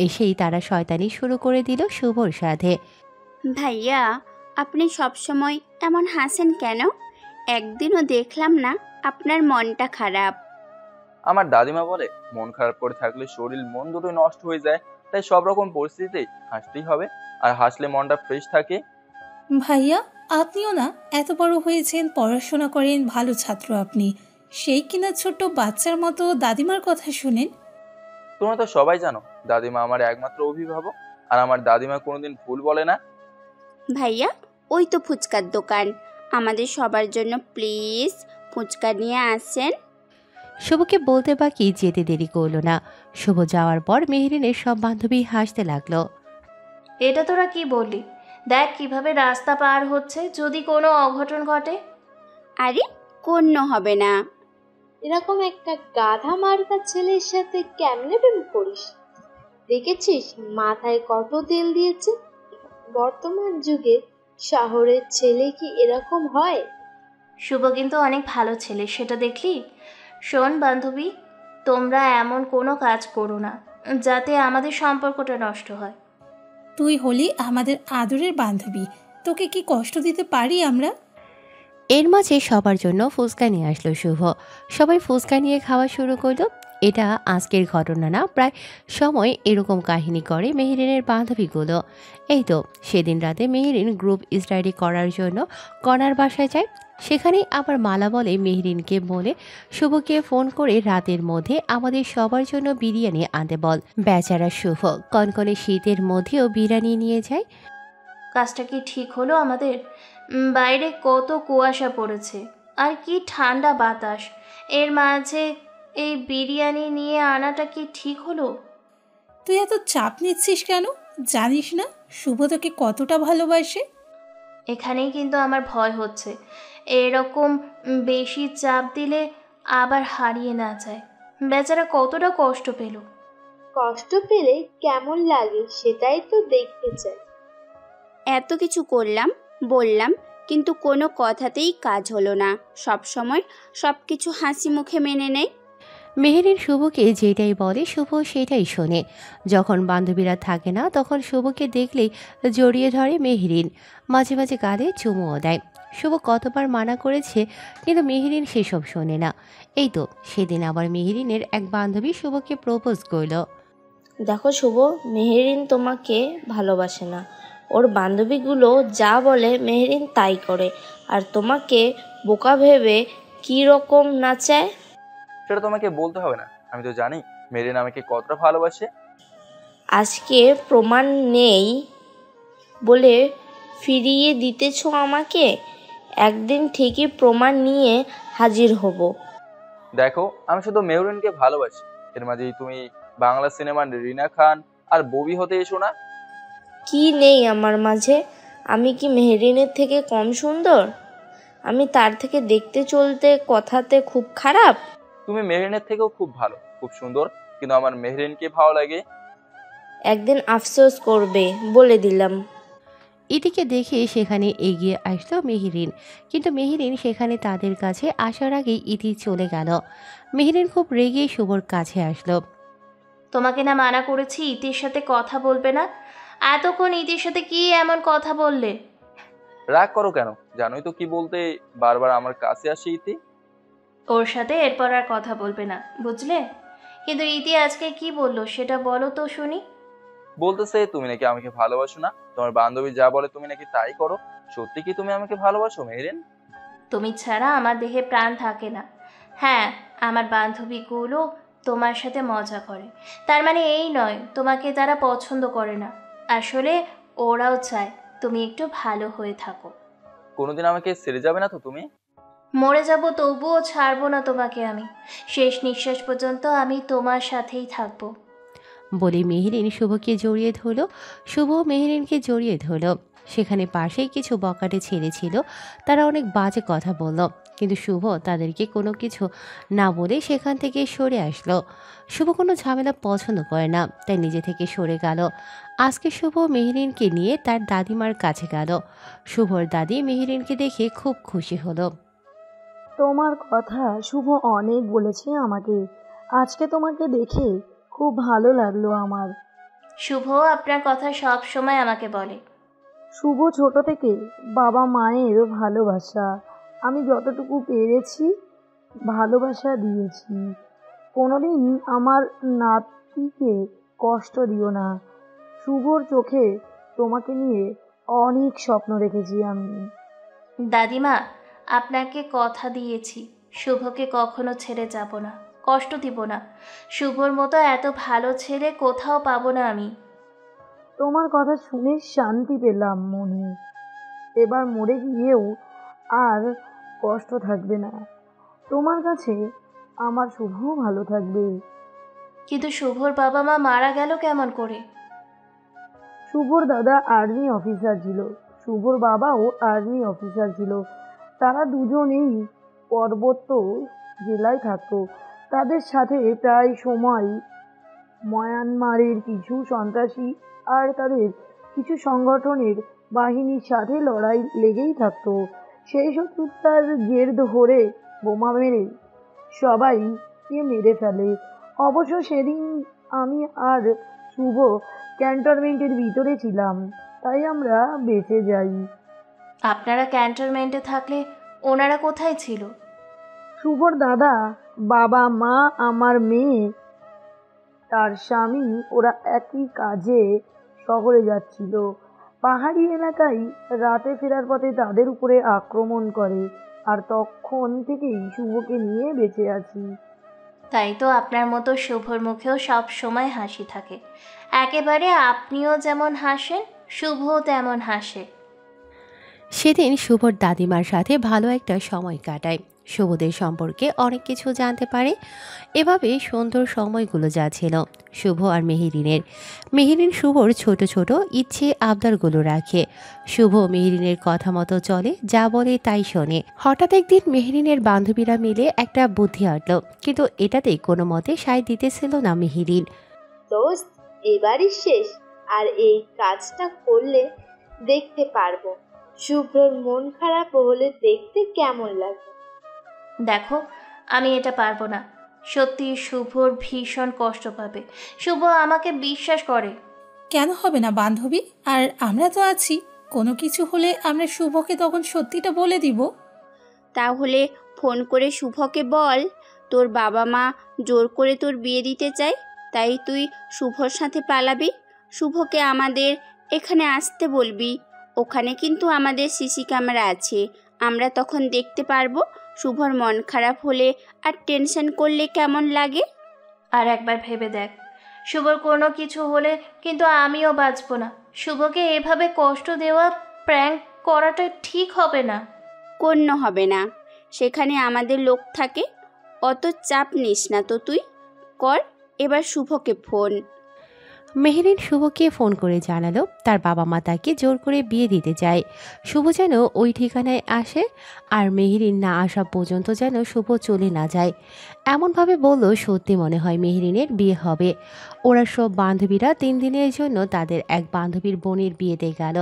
Speaker 1: এসেই তারা শয়তানি শুরু করে দিল শুভর সাথে।
Speaker 11: ভাইয়া, আপনি সবসময় এমন হাসেন কেন? একদিনও দেখলাম না আপনার মনটা খারাপ।
Speaker 3: আমার দাদিমা বলে মন খারাপ করে থাকলে শরীর মন দুটোই নষ্ট হয়ে যায়, তাই সব রকম পরিস্থিতিতে হাসতেই হবে, আর হাসলে মনটা ফ্রেশ থাকে।
Speaker 14: ভাইয়া, আপনিও না এত বড় হয়েছেন, পড়াশোনা করেন, ভালো ছাত্র আপনি, সেই কিনা ছোট্ট বাচ্চার মতো দাদিমার কথা শুনেন।
Speaker 3: তোমরা তো সবাই জানো দাদিমা আমার একমাত্র অভিভাবক, আর আমার দাদিমা কোনোদিন ভুল বলে না।
Speaker 11: ভাইয়া, ওই তো ফুচকার দোকান, আমাদের সবার জন্য প্লিজ ফুচকা নিয়ে আসেন।
Speaker 1: শুভকে বলতে বাকি যেতে দেরি করলো না। শুভ যাওয়ার পর মেহরিনের সব বান্ধবী হাসতে লাগলো।
Speaker 4: এটা তোরা কি বললি? দেখ কিভাবে রাস্তা পার হচ্ছে, যদি কোনো অঘটন ঘটে।
Speaker 11: আরে কোনো হবে না।
Speaker 6: এরকম একটা গাধা মার্কা ছেলের সাথে কেমনে প্রেম করিস? দেখেছিস মাথায় কত তেল দিয়েছে? বর্তমান যুগে শহরের ছেলে কি এরকম হয়?
Speaker 4: শুভ কিন্তু অনেক ভালো ছেলে, সেটা দেখলি? শোন বান্ধবী, তোমরা এমন কোনো কাজ করো না যাতে আমাদের সম্পর্কটা নষ্ট হয়।
Speaker 14: তুই হলি আমাদের আদরের বান্ধবী, তোকে কি কষ্ট দিতে পারি আমরা?
Speaker 1: এর মাঝে সবার জন্য ফুচকা নিয়ে আসলো শুভ। সবাই ফুচকা নিয়ে খাওয়া শুরু করলো। এটা আজকের ঘটনা না, প্রায় সময় এরকম কাহিনী করে মেহরিনের বান্ধবীগুলো। এই তো সেদিন রাতে মেহরিন গ্রুপ স্টাডি করার জন্য কণার বাসায় যায়। সেখানেই আবার মালা বলে মেহরিনকে বলে শুভকে ফোন করে রাতের মধ্যে আমাদের সবার জন্য বিরিয়ানি আনতে বল। বেচারা শুভ কনকনে শীতের মধ্যেও বিরিয়ানি নিয়ে যায়।
Speaker 4: কাজটা কি ঠিক হলো আমাদের? বাইরে কত কুয়াশা পড়েছে, আর কি ঠান্ডা বাতাস, এর মাঝে এই বিরিয়ানি নিয়ে আনাটা কি ঠিক হলো?
Speaker 14: তুই এত চাপ নিচ্ছিস কেন? জানিস না শুভ তোকে কতটা ভালোবাসে?
Speaker 4: এখানেই কিন্তু আমার ভয় হচ্ছে, এরকম বেশি চাপ দিলে আবার হারিয়ে না যায়। বেচারা কতটা কষ্ট পেল।
Speaker 6: কষ্ট পেলে কেমন লাগে সেটাই তো দেখতে চাই।
Speaker 11: এত কিছু করলাম, বললাম, কিন্তু কোনো কথাতেই কাজ হলো না। সব সময় সব কিছু হাসি মুখে মেনে নেয়।
Speaker 1: মেহরিন শুভকে যেটাই বলে শুভ সেটাই শোনে। যখন বান্ধবীরা থাকে না তখন শুভকে দেখলেই জড়িয়ে ধরে মেহরিন। মাঝে মাঝে গালে চুমুও দেয়। শুভ কতবার মানা করেছে, কিন্তু মেহরিন সেসব শোনে না। এই তো সেদিন আবার মেহরিনের এক বান্ধবী শুভকে প্রপোজ করলো।
Speaker 6: দেখো শুভ, মেহেরিন তোমাকে ভালোবাসে না। ওর বান্ধবীগুলো যা বলে মেহেরিন তাই করে, আর তোমাকে বোকা ভেবে কি রকম নাচায়।
Speaker 3: সেটা তোমাকে বলতে হবে না, আমি তো জানি মেরিন আমাকে কতটা ভালোবাসে।
Speaker 6: আজকে প্রমাণ নেই বলে ফিরিয়ে দিতেছ আমাকে, একদিন ঠিকই প্রমাণ নিয়ে হাজির হব।
Speaker 3: দেখো, আমি শুধু মেহরিনকে ভালোবাসি, এর মাঝেই তুমি বাংলা সিনেমার রিনা খান আর ববি হতে এসো না।
Speaker 6: কি নেই আমার মাঝে? আমি কি মেহরিনের থেকে কম সুন্দর? আমি তার থেকে দেখতে চলতে কথাতে খুব খারাপ?
Speaker 3: তুমি মেহরিনের থেকেও খুব ভালো, খুব সুন্দর, কিন্তু আমার মেহরিনকে ভালো লাগে।
Speaker 6: একদিন আফসোস করবে বলে দিলাম।
Speaker 1: ইতিকে দেখে সেখানে এগিয়ে আসলো মেহরিন, কিন্তু মেহরিন সেখানে তাদের কাছে আসার আগেই ইতি চলে গেল। মেহরিন খুব রেগে শুভর কাছে আসলো।
Speaker 4: তোমাকে না মানা করেছি ইতির সাথে কথা বলবে না? এতক্ষণ ইতির সাথে কি এমন কথা বললে?
Speaker 3: রাগ করো কেন? জানোই তো কি বলতে বারবার আমার কাছে আসে ইতি।
Speaker 4: ওর সাথে এরপর আর কথা বলবে না, বুঝলে? কিন্তু ইতি আজকে কি বললো সেটা বলো তো শুনি।
Speaker 3: বলতেছে তুমি নাকি আমাকে ভালোবাসো না, তোমার বান্ধবী যা বলে তুমি নাকি তাই করো। সত্যি কি তুমি আমাকে ভালোবাসো মেহরিন?
Speaker 4: তুমি ছাড়া আমার দেহে প্রাণ থাকে না। হ্যাঁ, আমার বান্ধবীগুলো তোমার সাথে মজা করে, তার মানে এই নয় তোমাকে তারা পছন্দ করে না। আসলে ওরাও চায় তুমি একটু ভালো হয়ে থাকো।
Speaker 3: কোনোদিন আমাকে ছেড়ে যাবে না তো তুমি?
Speaker 4: মরে যাব তবুও ছাড়বো না তোমাকে আমি। শেষ নিঃশ্বাস পর্যন্ত আমি তোমার সাথেই থাকবো।
Speaker 1: বলে মেহরিন শুভকে জড়িয়ে ধরল। শুভ মেহরিনকে জড়িয়ে ধরল। সেখানে পাশেই কিছু বকাটে ছেলে ছিল, তারা অনেক বাজে কথা বলল, কিন্তু শুভ তাদেরকে কোনো কিছু না বলে সেখান থেকে সরে আসলো। শুভ কোনো ঝামেলা পছন্দ করে না, তাই নিজে থেকে সরে গেল। আজকে শুভ মেহেরিনকে নিয়ে তার দাদিমার কাছে গেল। শুভর দাদি মেহেরিনকে দেখে খুব খুশি হলো।
Speaker 15: তোমার কথা শুভ অনেক বলেছে আমাকে, আজকে তোমাকে দেখে খুব ভালো লাগলো আমার।
Speaker 4: শুভ আপনার কথা সব সময় আমাকে বলে।
Speaker 15: শুভ ছোট থেকে বাবা মায়ের ভালোবাসা, আমি যতটুকু পেরেছি ভালোবাসা দিয়েছি। কোনোদিন আমার নাতিকে কষ্ট দিও না। শুভর চোখে তোমাকে নিয়ে অনেক স্বপ্ন রেখেছি আমি।
Speaker 4: দাদিমা, আপনাকে কথা দিয়েছি শুভকে কখনো ছেড়ে যাব না, কষ্ট দিব না। শুভর মতো এত ভালো ছেলে কোথাও পাবো না আমি।
Speaker 15: তোমার কথা শুনে শান্তি পেলাম মনে। এবার মরে গিয়েও আর কষ্ট থাকবে না তোমার কাছে, আমার শুভ ভালো থাকবে।
Speaker 4: কিন্তু শুভর বাবা মা মারা গেল কেমন করে?
Speaker 15: শুভর দাদা আর্মি অফিসার ছিল, শুভর বাবাও আর্মি অফিসার ছিল। তারা দুজনেই পার্বত্য জেলায় থাকতো। তাদের সাথে প্রায় সময় মায়ানমারের কিছু সন্ত্রাসী আর তাদের কিছু সংগঠনের বাহিনীর সাথে লড়াই লেগেই থাকতো। সেই শত্রুতার জের ধরে বোমা মেরে সবাইকে মেরে ফেলে। অবশ্য সেদিন আমি আর শুভ ক্যান্টনমেন্টের ভিতরে ছিলাম, তাই আমরা বেঁচে যাই।
Speaker 4: আপনারা ক্যান্টনমেন্টে থাকলে ওনারা কোথায় ছিল?
Speaker 15: শুভর দাদা, বাবা মা, আমার মেয়ে, তার স্বামী, ওরা একই কাজে শহরে যাচ্ছিল। পাহাড়ি এলাকায় রাতে ফেরার পথে তাদের উপরে আক্রমণ করে, আর তখন থেকেই শুভকে নিয়ে বেঁচে আছি।
Speaker 4: তাই তো আপনার মতো শুভর মুখেও সব সময় হাসি থাকে। একেবারে আপনিও যেমন হাসেন, শুভও তেমন হাসে।
Speaker 1: সেদিন শুভর দাদিমার সাথে ভালো একটা সময় কাটায়। শুভদের সম্পর্কে অনেক কিছু জানতে পারে। এভাবে সুন্দর সময়গুলো যাচ্ছিল শুভ আর মেহেরিনের। মেহেরিন শুভর ছোট ছোট ইচ্ছে আবদারগুলো রাখে। শুভ মেহেরিনের কথা মতো চলে, যা বলে তাই শোনে। হঠাৎ একদিন মেহেরিনের বান্ধবীরা মিলে একটা বুদ্ধি আঁটল, কিন্তু এটাতে কোনো মতে সায় দিতেছিল না মেহেরিন।
Speaker 11: দোস্ত, এবারই শেষ, আর এই কাজটা করলে দেখতে পারবো শুভ্রর মন খারাপ হলে দেখতে কেমন লাগে।
Speaker 4: দেখো, আমি এটা পারবো না। সত্যি শুভর ভীষণ কষ্ট পাবে। শুভ আমাকে বিশ্বাস করে।
Speaker 14: কেন হবে না বান্ধবী, আর আমরা তো আছি। কোনো কিছু হলে আমরা শুভকে তখন সত্যিটা বলে দিব।
Speaker 11: তাহলে ফোন করে শুভকে বল তোর বাবা মা জোর করে তোর বিয়ে দিতে চায়, তাই তুই শুভর সাথে পালাবি। শুভকে আমাদের এখানে আসতে বলবি। ওখানে কিন্তু আমাদের সিসি ক্যামেরা আছে, আমরা তখন দেখতে পারবো শুভর মন খারাপ হলে আর টেনশন করলে কেমন লাগে।
Speaker 4: আর একবার ভেবে দেখ, শুভর কোনো কিছু হলে কিন্তু আমিও বাঁচবো না। শুভকে এভাবে কষ্ট দেওয়া, প্র্যাঙ্ক করাটা ঠিক হবে না।
Speaker 11: কোনো হবে না, সেখানে আমাদের লোক থাকে। অত চাপ নিস না তো, তুই কর এবার শুভকে ফোন।
Speaker 1: মেহেরিন শুভকে ফোন করে জানালো তার বাবা মা তাকে জোর করে বিয়ে দিতে চায়। শুভ যেন ওই ঠিকানায় আসে, আর মেহেরিন না আসা পর্যন্ত যেন শুভ চলে না যায়। এমনভাবে বলল সত্যি মনে হয় মেহেরিনের বিয়ে হবে। ওরা সব বান্ধবীরা 3 দিনের জন্য তাদের এক বান্ধবীর বোনের বিয়েতে গেল।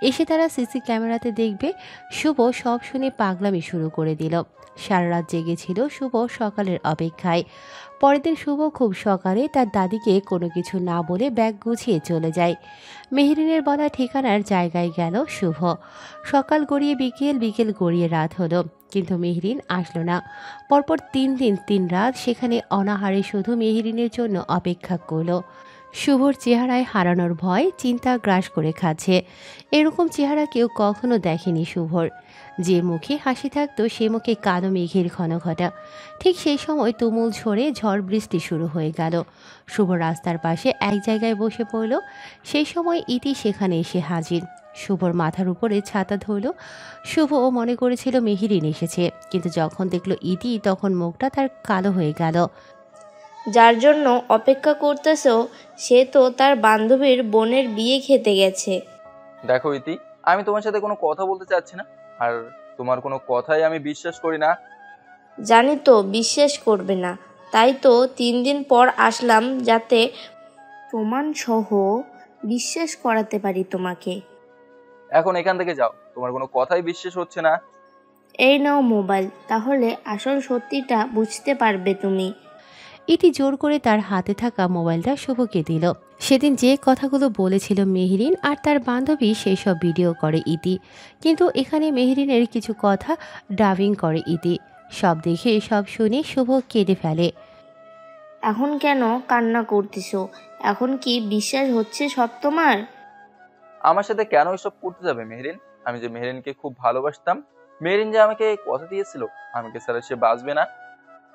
Speaker 1: এসে তারা সিসি ক্যামেরাতে দেখবে। শুভ সব শুনে পাগলামি শুরু করে দিল। সারা রাত জেগেছিল শুভ সকালের অপেক্ষায়। পরের দিন শুভ খুব সকালে তার দাদিকে কোনো কিছু না বলে ব্যাগ গুছিয়ে চলে যায়। মেহেরিনের বলা ঠিকানার জায়গায় গেল শুভ। সকাল গড়িয়ে বিকেল, বিকেল গড়িয়ে রাত হলো, কিন্তু মেহেরিন আসলো না। পরপর 3 দিন 3 রাত সেখানে অনাহারে শুধু মেহেরিনের জন্য অপেক্ষা করলো। শুভর চেহারায় হারানোর ভয় চিন্তা গ্রাস করে খাচ্ছে। এরকম চেহারা কেউ কখনো দেখেনি শুভর। যে মুখে হাসি থাকতো সে মুখে কালো মেঘের ঘন ঘটা। ঠিক সেই সময় তুমুল ঝড় বৃষ্টি শুরু হয়ে গেল। শুভ রাস্তার পাশে এক জায়গায় বসে পড়ল। সেই সময় ইতি সেখানে এসে হাজির। শুভর মাথার উপরে ছাতা ধরল। শুভ মনে করেছিল মেহেরিন এসেছে, কিন্তু যখন দেখল ইতি তখন মুখটা তার কালো হয়ে গেল।
Speaker 6: যার জন্য অপেক্ষা করতেছো সে তো তার বান্ধবীর বোনের বিয়ে খেতে গেছে।
Speaker 3: দেখো ইতি, আমি তোমার সাথে কোনো কথা বলতে চাচ্ছি না, আর তোমার কোনো কথাই আমি বিশ্বাস করি না।
Speaker 6: জানি তো বিশ্বাস করবে না, তাই তো 3 দিন পর আসলাম যাতে প্রমাণ সহ বিশ্বাস করাতে পারি তোমাকে।
Speaker 3: এখন এখান থেকে যাও, তোমার কোনো কথাই বিশ্বাস হচ্ছে না।
Speaker 6: এই নাও মোবাইল, তাহলে আসল সত্যিটা বুঝতে পারবে তুমি।
Speaker 1: ইতি জোর করে তার হাতে থাকা মোবাইলটা শুভকে দিল। সেদিন যে কথাগুলো বলেছিল মেহরিন আর তার বান্ধবী সেই সব ভিডিও করে ইতি, কিন্তু এখানে মেহরিনের কিছু কথা ডাবিং করে ইতি। সব দেখে সব শুনে শুভ কেঁদে ফেলে।
Speaker 6: এখন কেন কান্না করতেছো? এখন কি বিশ্বাস হচ্ছে সব তোমার?
Speaker 3: আমার সাথে কেন এসব করতে যাবে মেহরিন? আমি যে মেহরিনকে খুব ভালোবাসতাম, মেহরিন যে আমাকে কথা দিয়েছিল আমাকে ছাড়া সে বাঁচবে না।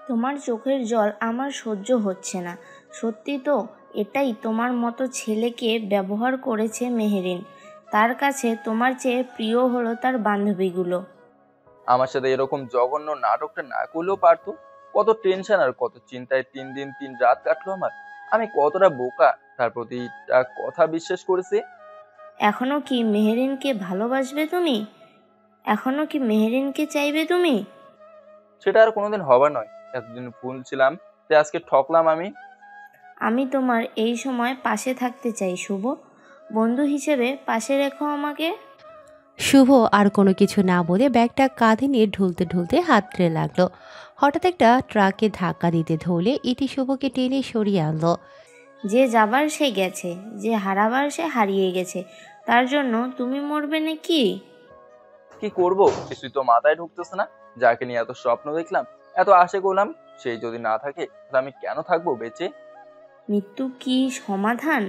Speaker 6: তোমার চোখের জল আমার সহ্য হচ্ছে না। সত্যি তো এটাই, তোমার মতো ছেলেকে ব্যবহার করেছে মেহরিন। তার কাছে তোমার চেয়ে প্রিয় হলো তার বান্ধবীগুলো।
Speaker 3: আমার সাথে এরকম জঘন্য নাটকটা না করলেও পারতো। কত টেনশন আর কত চিন্তায় 3 দিন 3 রাত কাটলো আমার। আমি কতটা বোকা তার প্রতিটা কথা বিশ্বাস করেছি।
Speaker 6: এখনো কি মেহরিনকে ভালোবাসবে তুমি? এখনো কি মেহরিনকে চাইবে তুমি?
Speaker 3: সেটা আর কোনোদিন হবার নয়। এতদিন ভুল ছিলাম, তাই আজকে ঠকলাম আমি।
Speaker 6: আমি তোমার এই সময় পাশে থাকতে চাই শুভ। বন্ধু হিসেবে পাশে রেখো আমাকে।
Speaker 1: শুভ আর কোনো কিছু না বলে ব্যাগটা কাঁধে নিয়ে ঢুলতে ঢুলতে হাতড়ে লাগলো। হঠাৎ একটা ট্রাকে ধাক্কা দিতে ধরলে ইতি শুভকে টেনে সরিয়ে আনলো।
Speaker 6: যে যাবার সে গেছে, যে হারাবার সে হারিয়ে গেছে, তার জন্য তুমি মরবে নাকি?
Speaker 3: কি করব কিছুই তো মাথায় ঢুকতেছে না। যাকে নিয়ে এত স্বপ্ন দেখলাম, এত আশা করলাম, সেই যদি না থাকে তাহলে আমি কেন থাকবো বেঁচে?
Speaker 6: মৃত্যু কি সমাধান?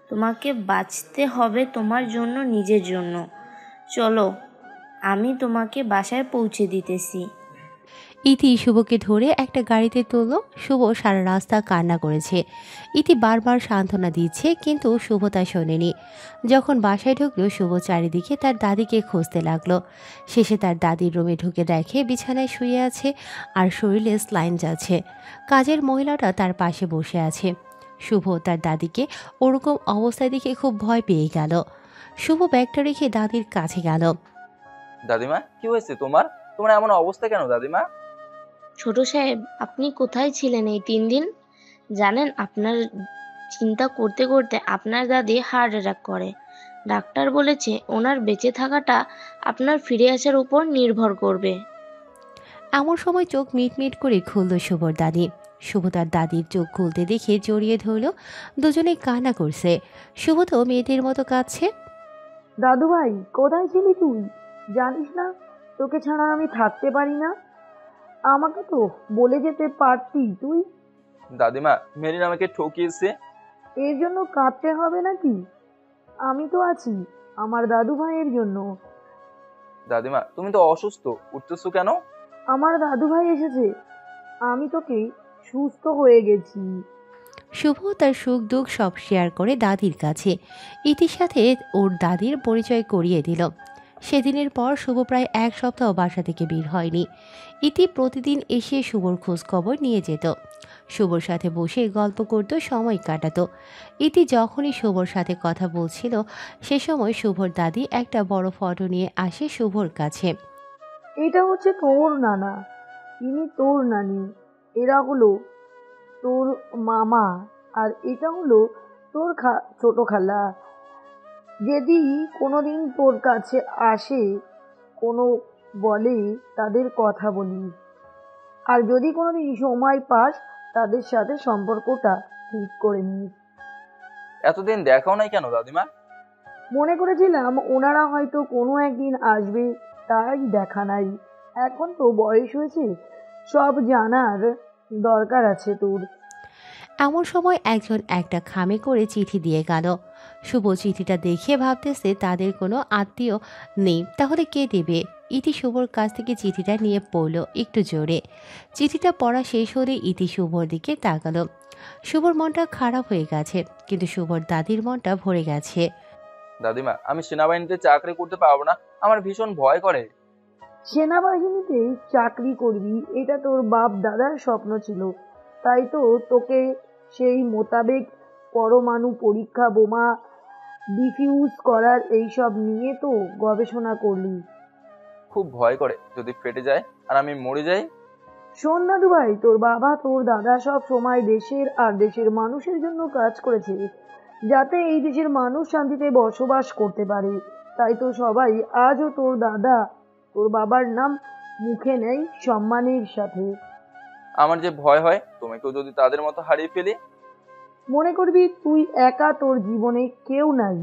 Speaker 6: তোমাকে বাঁচতে হবে তোমার জন্য, নিজের জন্য। চলো, আমি তোমাকে বাসায় পৌঁছে দিতেছি।
Speaker 1: ইতি শুভকে ধরে একটা গাড়িতে তুলল। শুভ সারা রাস্তা কান্না করেছে। ইতি বারবার সান্ত্বনা দিচ্ছে, কিন্তু শুভ তা শোনেনি। যখন বাসায় ঢুকলো, শুভ চারিদিকে তার দাদিকে খুঁজতে লাগলো। শেষে তার দাদির রুমে ঢুকে দেখে বিছানায় শুয়ে আছে আর শরীরে স্লাইন যাচ্ছে। কাজের মহিলাটা তার পাশে বসে আছে। শুভ তার দাদিকে ওরকম অবস্থায় দেখে খুব ভয় পেয়ে গেল। শুভ ব্যাগটা রেখে দাদির কাছে গেল।
Speaker 3: দাদিমা, কি হয়েছে তোমার? তোমার এমন অবস্থা কেন দাদিমা?
Speaker 6: ছোট সাহেব, আপনি কোথায় ছিলেন এই 3 দিন? জানেন, আপনার চিন্তা করতে করতে আপনার দাদি হার্ট অ্যাটাক করে। ডাক্তার বলেছে ওনার বেঁচে থাকাটা আপনার ফিরে আসার উপর নির্ভর করবে।
Speaker 1: এমন সময় চোখ মিটমিট করে খুলল শুভর দাদি। শুভ তার দাদির চোখ খুলতে দেখে জড়িয়ে ধরল। দুজনে কান্না করছে। শুভ তো মেয়েদের মতো কাঁদছে।
Speaker 15: দাদু ভাই, কোথায় ছিলি তুই? জানিস না তোকে ছাড়া আমি থাকতে পারি না? আমাকে তো বলে যেতে পারতি তুই।
Speaker 3: দাদিমা, মেরিন আমাকে ঠকিয়েছে।
Speaker 15: এর জন্য কাঁদতে হবে নাকি? আমি তো আছি আমার দাদু ভাইয়ের জন্য।
Speaker 3: দাদিমা, তুমি তো অসুস্থ, উঠতেছো কেন?
Speaker 15: আমার দাদু ভাই এসেছে, আমি তোকে সুস্থ হয়ে গেছি।
Speaker 1: শুভ তার সুখ দুঃখ সব শেয়ার করে দাদির কাছে। ইতির সাথে ওর দাদির পরিচয় করিয়ে দিল। সেদিনের পর শুভ প্রায় 1 সপ্তাহ বাসা থেকে বের হয়নি। ইতি প্রতিদিন এসে শুভর খোঁজ খবর নিয়ে যেত। শুভর সাথে বসে গল্প করত, সময় কাটাতো। ইতি যখনই শুভর সাথে কথা বলছিল, সে সময় শুভর দাদি একটা বড় ফটো নিয়ে আসে শুভর কাছে।
Speaker 15: এটা হচ্ছে তোর নানা, ইনি তোর নানি, এরা হলো তোর মামা, আর এটা হলো তোর ছোট খালা। যদি কোনোদিন তোর কাছে আসে, কোনো বলে, তাদের কথা বলিস। আর যদি কোনোদিন সময় পাস, তাদের সাথে সম্পর্কটা ঠিক করে নিস।
Speaker 3: এতদিন দেখাও নাই কেন দাদিমা?
Speaker 15: মনে করেছিলাম ওনারা হয়তো কোনো একদিন আসবে, তাই দেখা নাই। এখন তো বয়স হয়েছে, সব জানার দরকার আছে তোর।
Speaker 1: এমন সময় একজন একটা খামে করে চিঠি দিয়ে গেল। শুভ চিঠিটা দেখে ভাবতেছে তাদের কোনো আত্মীয় নেই, তাহলে কে দেবে। ইতি শুভর কাছ থেকে চিঠিটা নিয়ে পড়ল একটু জোরে। চিঠিটা পড়া শেষ হলে ইতি শুভর দিকে তাকালো। শুভর মনটা খারাপ হয়ে গেছে, কিন্তু শুভর দাদির মনটা ভরে গেছে।
Speaker 3: দাদিমা, আমি সেনাবাহিনীতে চাকরি করতে পারবো না, আমার ভীষণ ভয় করে।
Speaker 15: সেনাবাহিনীতে চাকরি করবি, এটা তোর বাপ দাদার স্বপ্ন ছিল, তাই তো তোকে সেই মোতাবেক পরমাণু পরীক্ষা বোমা ডিফিউজ করার এইসব নিয়ে তো গবেষণা করলি।
Speaker 3: খুব ভয় করে যদি ফেটে যায় আর আমি মরে যাই।
Speaker 15: শোন দাদু ভাই, তোর বাবা তোর দাদা সব সময় দেশের আর দেশের মানুষের জন্য কাজ করেছে, যাতে এই দেশের মানুষ শান্তিতে বসবাস করতে পারে। তাই তো সবাই আজও তোর দাদা তোর বাবার নাম মুখে নেয় সম্মানের সাথে।
Speaker 3: আমার যে ভয় হয় তোমাকেও যদি তাদের মতো হারিয়ে ফেলি।
Speaker 15: মনে করবি তুই একা, তোর জীবনে কেউ নাই।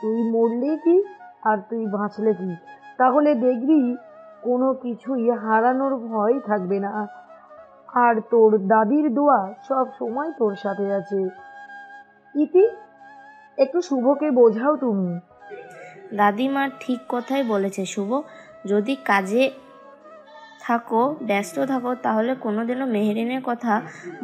Speaker 15: তুই মরলে কি আর তুই বাঁচলে কি, তাহলে দেখবি কোনো কিছুই হারানোর ভয় থাকবে না। আর তোর দাদির দোয়া সব সময় তোর সাথে আছে। ইতি, একটু শুভকে বোঝাও তুমি।
Speaker 6: দাদিমা ঠিক কথাই বলেছে শুভ। যদি কাজে থাকো, ব্যস্ত থাকো, তাহলে কোনোদিনও মেহেরিনের কথা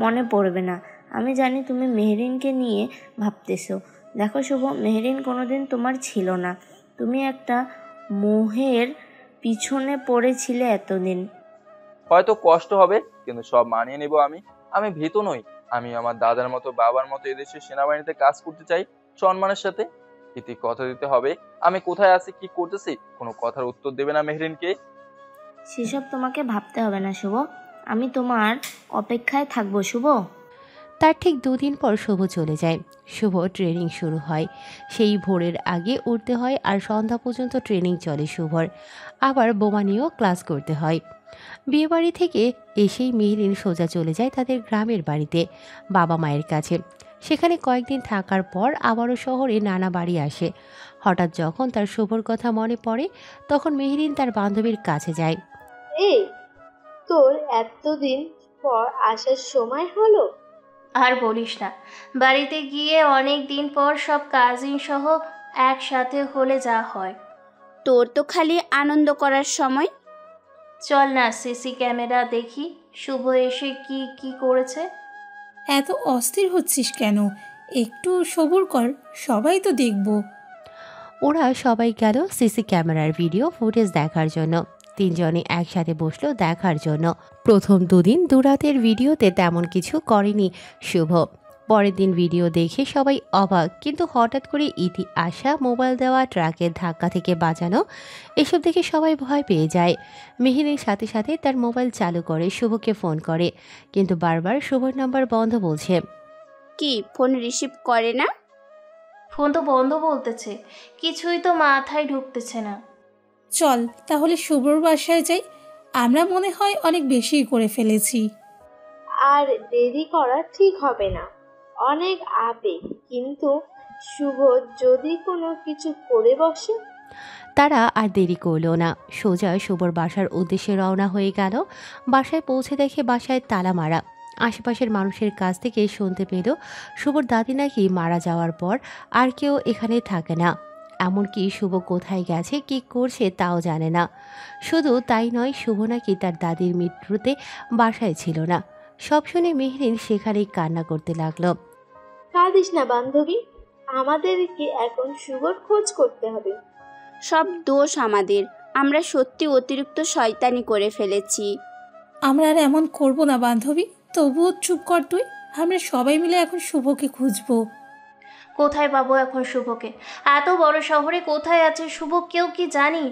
Speaker 6: মনে পড়বে না। আমি জানি তুমি মেহেরিনকে নিয়ে ভাবতেছো। দেখো শুভ, মেহেরিন কোনোদিন তোমার ছিল না। তুমি একটা মোহের পিছনে পড়েছিলে এতদিন।
Speaker 3: হয়তো কষ্ট হবে, কিন্তু সব মানিয়ে নেব আমি। আমি ভীত নই। আমি আমার দাদার মতো বাবার মতো এদেশের সেনাবাহিনীতে কাজ করতে চাই সম্মানের সাথে। ইতি, কথা দিতে হবে আমি কোথায় আছি, কি করতেছি, কোনো কথার উত্তর দেবে না মেহরিনকে।
Speaker 6: সেসব তোমাকে ভাবতে হবে না শুভ, আমি তোমার অপেক্ষায় থাকবো শুভ।
Speaker 1: তার ঠিক 2 দিন পর শুভ চলে যায়। শুভ ট্রেনিং শুরু হয়। সেই ভোরের আগে উঠতে হয় আর সন্ধ্যা পর্যন্ত ট্রেনিং চলে শুভর। আবার বোমা নিয়েও ক্লাস করতে হয়। বিয়েবাড়ি থেকে এসেই মেহরিন সোজা চলে যায় তাদের গ্রামের বাড়িতে, বাবা মায়ের কাছে। সেখানে কয়েকদিন থাকার পর আবারও শহরে নানা বাড়ি আসে। হঠাৎ যখন তার শুভর কথা মনে পড়ে, তখন মেহরিন তার বান্ধবীর কাছে যায়।
Speaker 16: এই, তোর এতদিন পর আসার সময় হলো?
Speaker 4: আর বলিস না, বাড়িতে গিয়ে অনেক দিন পর সব কাজিন সহ একসাথে হলে যা হয়।
Speaker 11: তোর তো খালি আনন্দ করার সময়।
Speaker 4: চল না সিসি ক্যামেরা দেখি শুভ এসে কি কি করেছে।
Speaker 14: এত অস্থির হচ্ছিস কেন? একটু সবুর কর, সবাই তো দেখব।
Speaker 1: ওরা সবাই গেল সিসি ক্যামেরার ভিডিও ফুটেজ দেখার জন্য। 3 জনে একসাথে বসলো দেখার জন্য। প্রথম 2 দিন 2 রাতের ভিডিওতে তেমন কিছু করেনি শুভ। পরের দিন ভিডিও দেখে সবাই অবাক, কিন্তু হঠাৎ করে ইতি আসা, মোবাইল দেওয়া, ট্রাকের ধাক্কা থেকে বাঁচানো, এসব দেখে সবাই ভয় পেয়ে যায়। মেহেরিন সাথে সাথে তার মোবাইল চালু করে শুভকে ফোন করে, কিন্তু বারবার শুভর নাম্বার বন্ধ বলছে।
Speaker 11: কি, ফোন রিসিভ করে না?
Speaker 4: ফোন তো বন্ধ বলতেছে, কিছুই তো মাথায় ঢুকতেছে না।
Speaker 14: চল তাহলে শুভর বাসায় যাই, আমরা মনে হয় অনেক বেশি করে ফেলেছি।
Speaker 16: আর দেরি করা ঠিক হবে না, অনেক আবেগ। কিন্তু শুভ যদি কোনো কিছু করে বসে।
Speaker 1: তারা আর দেরি করলো না, সোজা শুভর বাসার উদ্দেশ্যে রওনা হয়ে গেল। বাসায় পৌঁছে দেখে বাসায় তালা মারা। আশেপাশের মানুষের কাছ থেকে শুনতে পেল শুভর দাদি নাকি মারা যাওয়ার পর আর কেউ এখানে থাকে না। এমনকি শুভ কোথায় গেছে, কি করছে তাও জানে না। শুধু তাই নয়, শুভ নাকি তার দাদির মৃত্যুতে বাসায় ছিল না। সব শুনে মেহরিন সেখানেই কান্না করতে লাগলো।
Speaker 16: কাঁদিস না বান্ধবী, আমাদেরকে এখন শুভর খোঁজ করতে হবে।
Speaker 11: সব দোষ আমাদের, আমরা সত্যি অতিরিক্ত শয়তানি করে ফেলেছি।
Speaker 14: আমরা আর এমন করব না বান্ধবী, তবুও চুপ কর তুই। আমরা সবাই মিলে এখন শুভকে খুঁজবো।
Speaker 4: কোথায় পাবো এখন শুভকে? এত বড় শহরে কোথায় আছে শুভ কেউ কি জানি?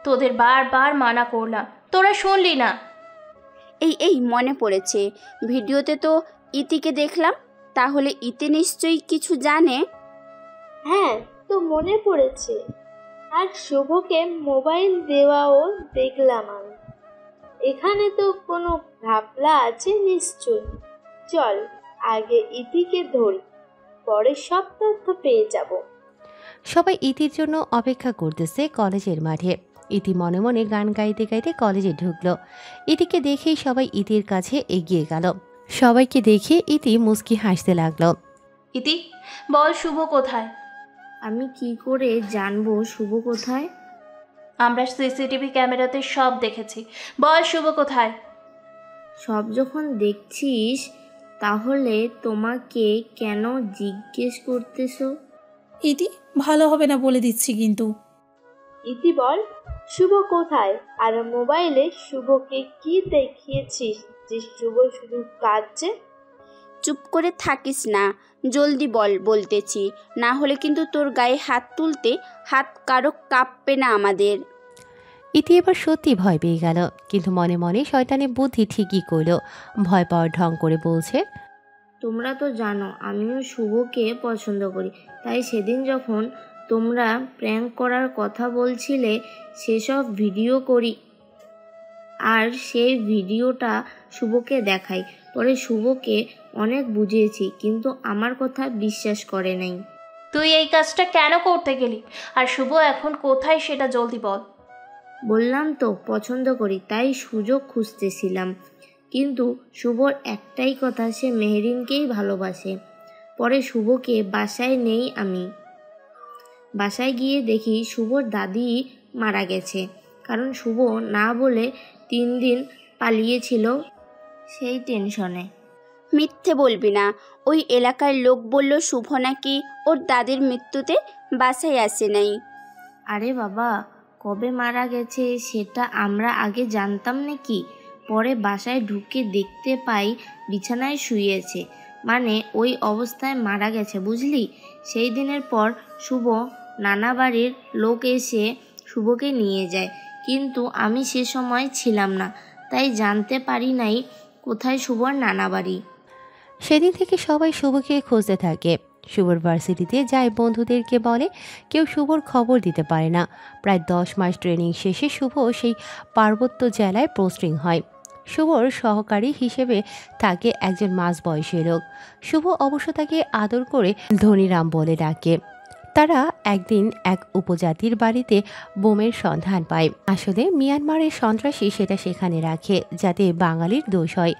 Speaker 4: তোদের বারবার মানা করলাম, তোরা শুনলি না।
Speaker 11: এই মনে পড়েছে, ভিডিওতে তো ইতিকে দেখলাম, তাহলে ইতি নিশ্চয়ই কিছু জানে।
Speaker 16: হ্যাঁ, তো মনে পড়েছে। আর শুভকে মোবাইল দেওয়াও দেখলাম আমি। এখানে তো কোনো ঘাপলা আছে নিশ্চয়। চল আগে ইতিকে ধরি, পরে সব তথ্য পেয়ে যাব।
Speaker 1: সবাই ইতির জন্য অপেক্ষা করতেছে কলেজের মাঠে। ইতি মনে মনে গান গাইতে গাইতে কলেজে ঢুকলো। ইতিকে দেখেই সবাই ইতির কাছে এগিয়ে গেল। সবাইকে দেখে ইতি মুচকি হাসতে লাগলো।
Speaker 4: ইতি, বল শুভ কোথায়?
Speaker 6: আমি কি করে জানবো শুভ কোথায়?
Speaker 4: আমরা সিসিটিভি ক্যামেরাতে সব দেখেছি, বল শুভ কোথায়?
Speaker 6: সব যখন দেখছিস, তাহলে তোমাকে কেন জিজ্ঞেস করতেছো?
Speaker 14: ইতি, ভালো হবে না বলে দিচ্ছি কিন্তু।
Speaker 16: ইতি বল, শুভ কোথায়? আর মোবাইলে শুভকে কি দেখিয়েছিস যে শুভ শুধু কাঁদছে?
Speaker 11: চুপ করে থাকিস না, জলদি বল বলতেছি, না হলে কিন্তু তোর গায়ে হাত তুলতে হাত কারো কাঁপবে না আমাদের।
Speaker 1: ইতি এবার সত্যি ভয় পেয়ে গেল, কিন্তু মনে মনে শয়তানের বুদ্ধি ঠিকই করল। ভয় পাওয়ার ঢং করে বলছে,
Speaker 6: তোমরা তো জানো আমিও শুভকে পছন্দ করি, তাই সেদিন যখন তোমরা প্র্যাঙ্ক করার কথা বলছিলে সেসব ভিডিও করি আর সেই ভিডিওটা শুভকে দেখাই। পরে শুভকে অনেক বুঝিয়েছি, কিন্তু আমার কথা বিশ্বাস করে নাই।
Speaker 4: তুই এই কাজটা কেন করতে গেলি? আর শুভ এখন কোথায় সেটা জলদি বল।
Speaker 6: বললাম তো পছন্দ করি, তাই সুযোগ খুঁজতেছিলাম। কিন্তু শুভর একটাই কথা, সে মেহরিনকেই ভালোবাসে। পরে শুভকে বাসায় নেই আমি। বাসায় গিয়ে দেখি শুভর দাদি মারা গেছে, কারণ শুভ না বলে 3 দিন পালিয়েছিল সেই টেনশনে।
Speaker 11: মিথ্যে বলবি না, ওই এলাকার লোক বলল শুভ নাকি ওর দাদির মৃত্যুতে বাসায় আসে নাই।
Speaker 6: আরে বাবা, কবে মারা গেছে সেটা আমরা আগে জানতাম নাকি? পরে বাসায় ঢুকে দেখতে পাই বিছানায় শুয়েছে, মানে ওই অবস্থায় মারা গেছে, বুঝলি? সেই দিনের পর শুভ নানা বাড়ির লোক এসে শুভকে নিয়ে যায়, কিন্তু আমি সে সময় ছিলাম না, তাই জানতে পারি নাই কোথায় শুভর নানা বাড়ি।
Speaker 1: সেদিন থেকে সবাই শুভকে খুঁজতে থাকে। শুভর ভার্সিটিতে যায়, বন্ধুদেরকে বলে, কেউ শুভর খবর দিতে পারে না। প্রায় 10 মাস ট্রেনিং শেষে শুভ সেই পার্বত্য জেলায় পোস্টিং হয়। শুভর সহকারী হিসেবে থাকে একজন মাঝবয়সী লোক। শুভ অবশ্য তাকে আদর করে ধনীরাম বলে ডাকে। তারা একদিন এক উপজাতির বাড়িতে বোমের সন্ধান পায়। আসলে মিয়ানমারের সন্ত্রাসী সেটা সেখানে রাখে যাতে বাঙালির দোষ হয়।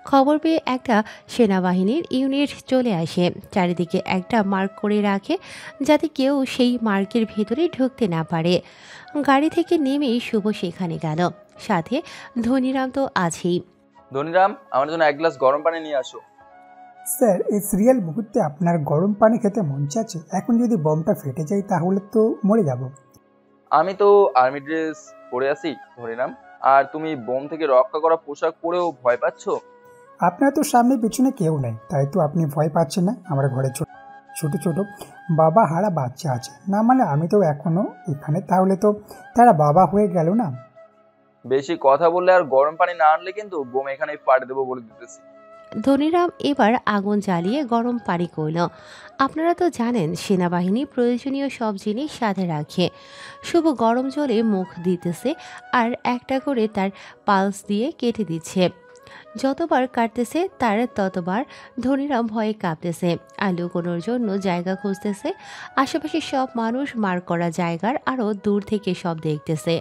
Speaker 1: খবর পেয়ে একটা সেনাবাহিনীর ইউনিট চলে আসে, চারিদিকে একটা মার্ক করে রাখে যাতে কেউ সেই মার্কের ভেতরে ঢুকতে না পারে। গাড়ি থেকে নেমেই শুভ সেখানে গেল, সাথে ধনীরাম তো আছেই।
Speaker 3: ধনীরাম, আমার জন্য 1 গ্লাস গরম পানি নিয়ে আসো।
Speaker 17: স্যার, এই সিরিয়াল মুহূর্তে আপনার গরম পানি খেতে মন চাচ্ছে? এখন যদি বমটা ফেটে যায় তাহলে তো মরে যাব।
Speaker 3: আমি তো আর্মি ড্রেস পরে আছি ধনীরাম, আর তুমি বোম থেকে রক্ষা করা পোশাক পরেও ভয় পাচ্ছ?
Speaker 17: আপনার তো সামনে পিছনে কেউ নেই, তাই তো আপনি ভয় পাচ্ছেন না। আমার ঘরে ছোট ছোট বাবা হারা বাচ্চা আছে, না মানে আমি তো এখনো এখানে, তাহলে তো তারা বাবা হয়ে গেল না।
Speaker 3: বেশি কথা বললে আর গরম পানি না আনলে কিন্তু বোম এখানেই ফাটে দেবো বলে দিতেছি।
Speaker 1: ধনীরাম এবার আগুন জ্বালিয়ে গরম পানি করল। আপনারা তো জানেন সেনাবাহিনী প্রয়োজনীয় সব জিনিস সাথে রাখে। শুভ গরম জলে মুখ দিতেছে আর একটা করে তার পালস দিয়ে কেটে দিচ্ছে। যতবার কাটতেছে তার ততবার ধনীরাম ভয়ে কাঁপতেছে আর লুকোনোর জন্য জায়গা খুঁজতেছে। আশেপাশে সব মানুষ মার করা জায়গার আরও দূর থেকে সব দেখতেছে।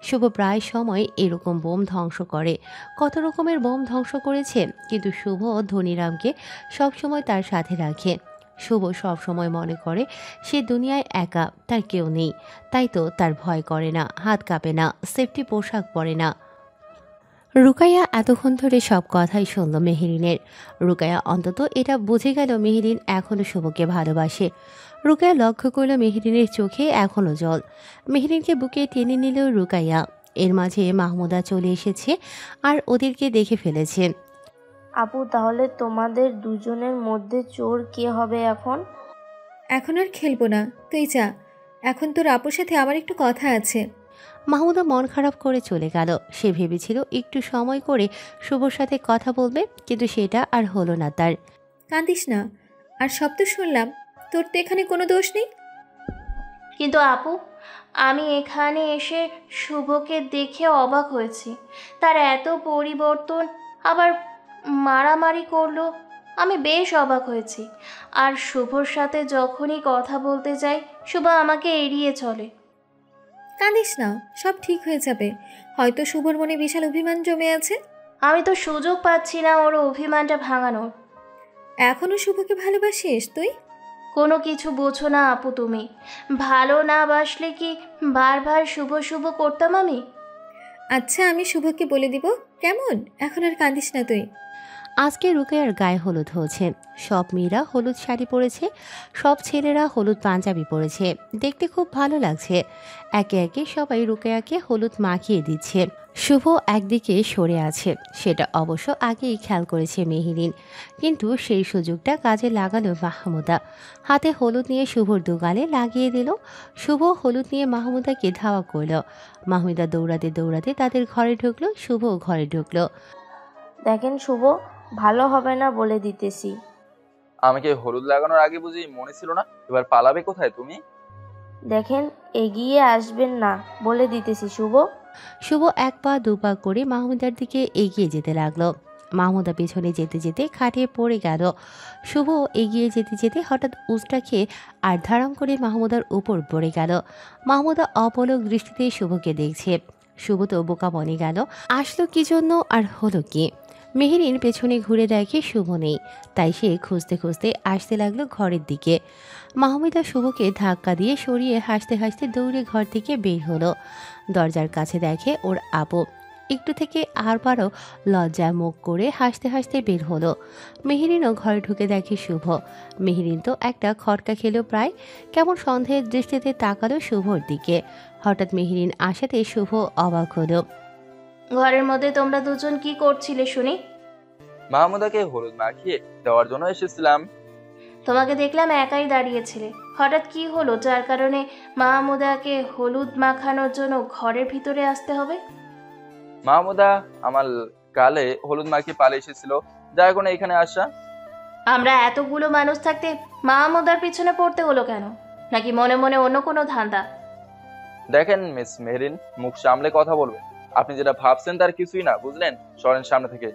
Speaker 1: শুভ প্রায় সময় এরকম বোম ধ্বংস করে, কত রকমের বোম ধ্বংস করেছে, কিন্তু শুভ ধনীরামকে সবসময় তার সাথে রাখে। শুভ সবসময় মনে করে সে দুনিয়ায় একা, তার কেউ নেই, তাই তো তার ভয় করে না, হাত কাঁপে না, সেফটি পোশাক পরে না। রুকাইয়া এতক্ষণ ধরে সব কথাই শুনল মেহেরিনের। রুকাইয়া অন্তত এটা বুঝে গেল মেহেরিন এখনও শুভকে ভালোবাসে। রুকাইয়া লক্ষ্য করল মেহেরিনের চোখে এখনও জল। মেহেরিনকে বুকে টেনে নিল রুকাইয়া। এর মাঝে মাহমুদা চলে এসেছে আর ওদেরকে দেখে ফেলেছে।
Speaker 6: আপু, তাহলে তোমাদের দুজনের মধ্যে চোর কে হবে এখন?
Speaker 9: এখন আর খেলবো না, তুই যা। এখন তোর আপুর সাথে আমার একটু কথা আছে।
Speaker 1: মাহমুদা মন খারাপ করে চলে গেল। সে ভেবেছিল একটু সময় করে শুভর সাথে কথা বলবে, কিন্তু সেটা আর হলো না তার।
Speaker 9: কাঁদিস না, আর সব তো শুনলাম, তোর তো এখানে কোনো দোষ নেই।
Speaker 4: কিন্তু আপু, আমি এখানে এসে শুভকে দেখে অবাক হয়েছি। তার এত পরিবর্তন, আবার মারামারি করলো, আমি বেশ অবাক হয়েছি। আর শুভর সাথে যখনই কথা বলতে যাই, শুভ আমাকে এড়িয়ে চলে।
Speaker 9: কাঁদিস না, সব ঠিক হয়ে যাবে। হয়তো শুভর মনে বিশাল অভিমান জমে আছে।
Speaker 4: আমি তো সুযোগ পাচ্ছি না ওর অভিমানটা ভাঙানোর।
Speaker 9: এখনো শুভকে ভালোবাসিস তুই?
Speaker 4: কোনো কিছু বোঝো না আপু তুমি। ভালো না বাসলে কি বারবার শুভ শুভ করতাম আমি?
Speaker 9: আচ্ছা, আমি শুভকে বলে দিব, কেমন? এখন আর কাঁদিস না তুই।
Speaker 1: আজকে রুকাইয়ার গায়ে হলুদ হয়েছে। সব মেয়েরা হলুদ শাড়ি পরেছে, সব ছেলেরা হলুদ পাঞ্জাবি পরেছে। দেখতে খুব ভালো লাগছে। একে একে সবাই রুকাইয়াকে হলুদ মাখিয়ে দিচ্ছে। শুভ একদিকে সরে আছে, সেটা অবশ্য আগেই খেয়াল করেছে মেহেরিন, কিন্তু সেই সুযোগটা কাজে লাগালো মাহমুদা। হাতে হলুদ নিয়ে শুভর দুগালে লাগিয়ে দিল। শুভ হলুদ নিয়ে মাহমুদাকে ধাওয়া করল। মাহমুদা দৌড়াতে দৌড়াতে তাদের ঘরে ঢুকলো, শুভ ঘরে ঢুকলো।
Speaker 6: দেখেন শুভ, ভালো হবে না বলে দিতেছি।
Speaker 3: আমাকে হলুদ লাগানোর আগে বুঝি মনে ছিল না? এবার পালাবে কোথায় তুমি?
Speaker 6: দেখেন, এগিয়ে আসবেন না বলে দিতেছি শুভ।
Speaker 1: শুভ এক পা দু পা করে মাহমুদার দিকে এগিয়ে যেতে লাগলো। মাহমুদা পেছনে যেতে যেতে খাটিয়ে পড়ে গেল। শুভ এগিয়ে যেতে যেতে হঠাৎ উস্টা খেয়ে আর ধারাম করে মাহমুদার উপর পড়ে গেল। মাহমুদা অপলক দৃষ্টিতে শুভকে দেখছে। শুভ তো বোকা বনে গেল, আসলো কি জন্য আর হলো কি। মেহেরিন পেছনে ঘুরে দেখে শুভ নেই, তাই সে খুঁজতে খুঁজতে আসতে লাগলো ঘরের দিকে। মাহমুদা শুভকে ধাক্কা দিয়ে সরিয়ে হাসতে হাসতে দৌড়ে ঘর থেকে বের হলো। দরজার কাছে দেখে ওর আপু। একটু থেকে আরবারও লজ্জা মুখ করে হাসতে হাসতে বের হলো। মেহেরিনও ঘরে ঢুকে দেখে শুভ। মেহেরিন তো একটা খটকা খেলো প্রায়। কেমন সন্দেহের দৃষ্টিতে তাকালো শুভর দিকে। হঠাৎ মেহেরিন আসাতে শুভ অবাক হলো।
Speaker 4: ঘরের মধ্যে তোমরা দুজন কি করছিলে শুনি?
Speaker 3: মাহমুদাকে হলুদ মাখিয়ে দেওয়ার জন্য এসেছিলাম।
Speaker 4: তোমাকে দেখলাম একাই দাঁড়িয়েছিলে, হঠাৎ কি হলো যার কারণে মাহমুদাকে হলুদ মাখানোর জন্য ঘরের ভিতরে আসতে হবে?
Speaker 3: মাহমুদা আমার গালে হলুদ মাখিয়ে পালিয়ে এসেছিল, যার কারণে এখানে আসা।
Speaker 4: আমরা এতগুলো মানুষ থাকতে মাহমুদার পিছনে পড়তে হলো কেন? নাকি মনে মনে অন্য কোনো ধান্দা?
Speaker 3: দেখেন মিস মেহরিন, মুখ সামলে কথা বলবেন। আপনি যেটা ভাবছেন তার কিছুই না, বুঝলেন? সরেন সামনে থেকে।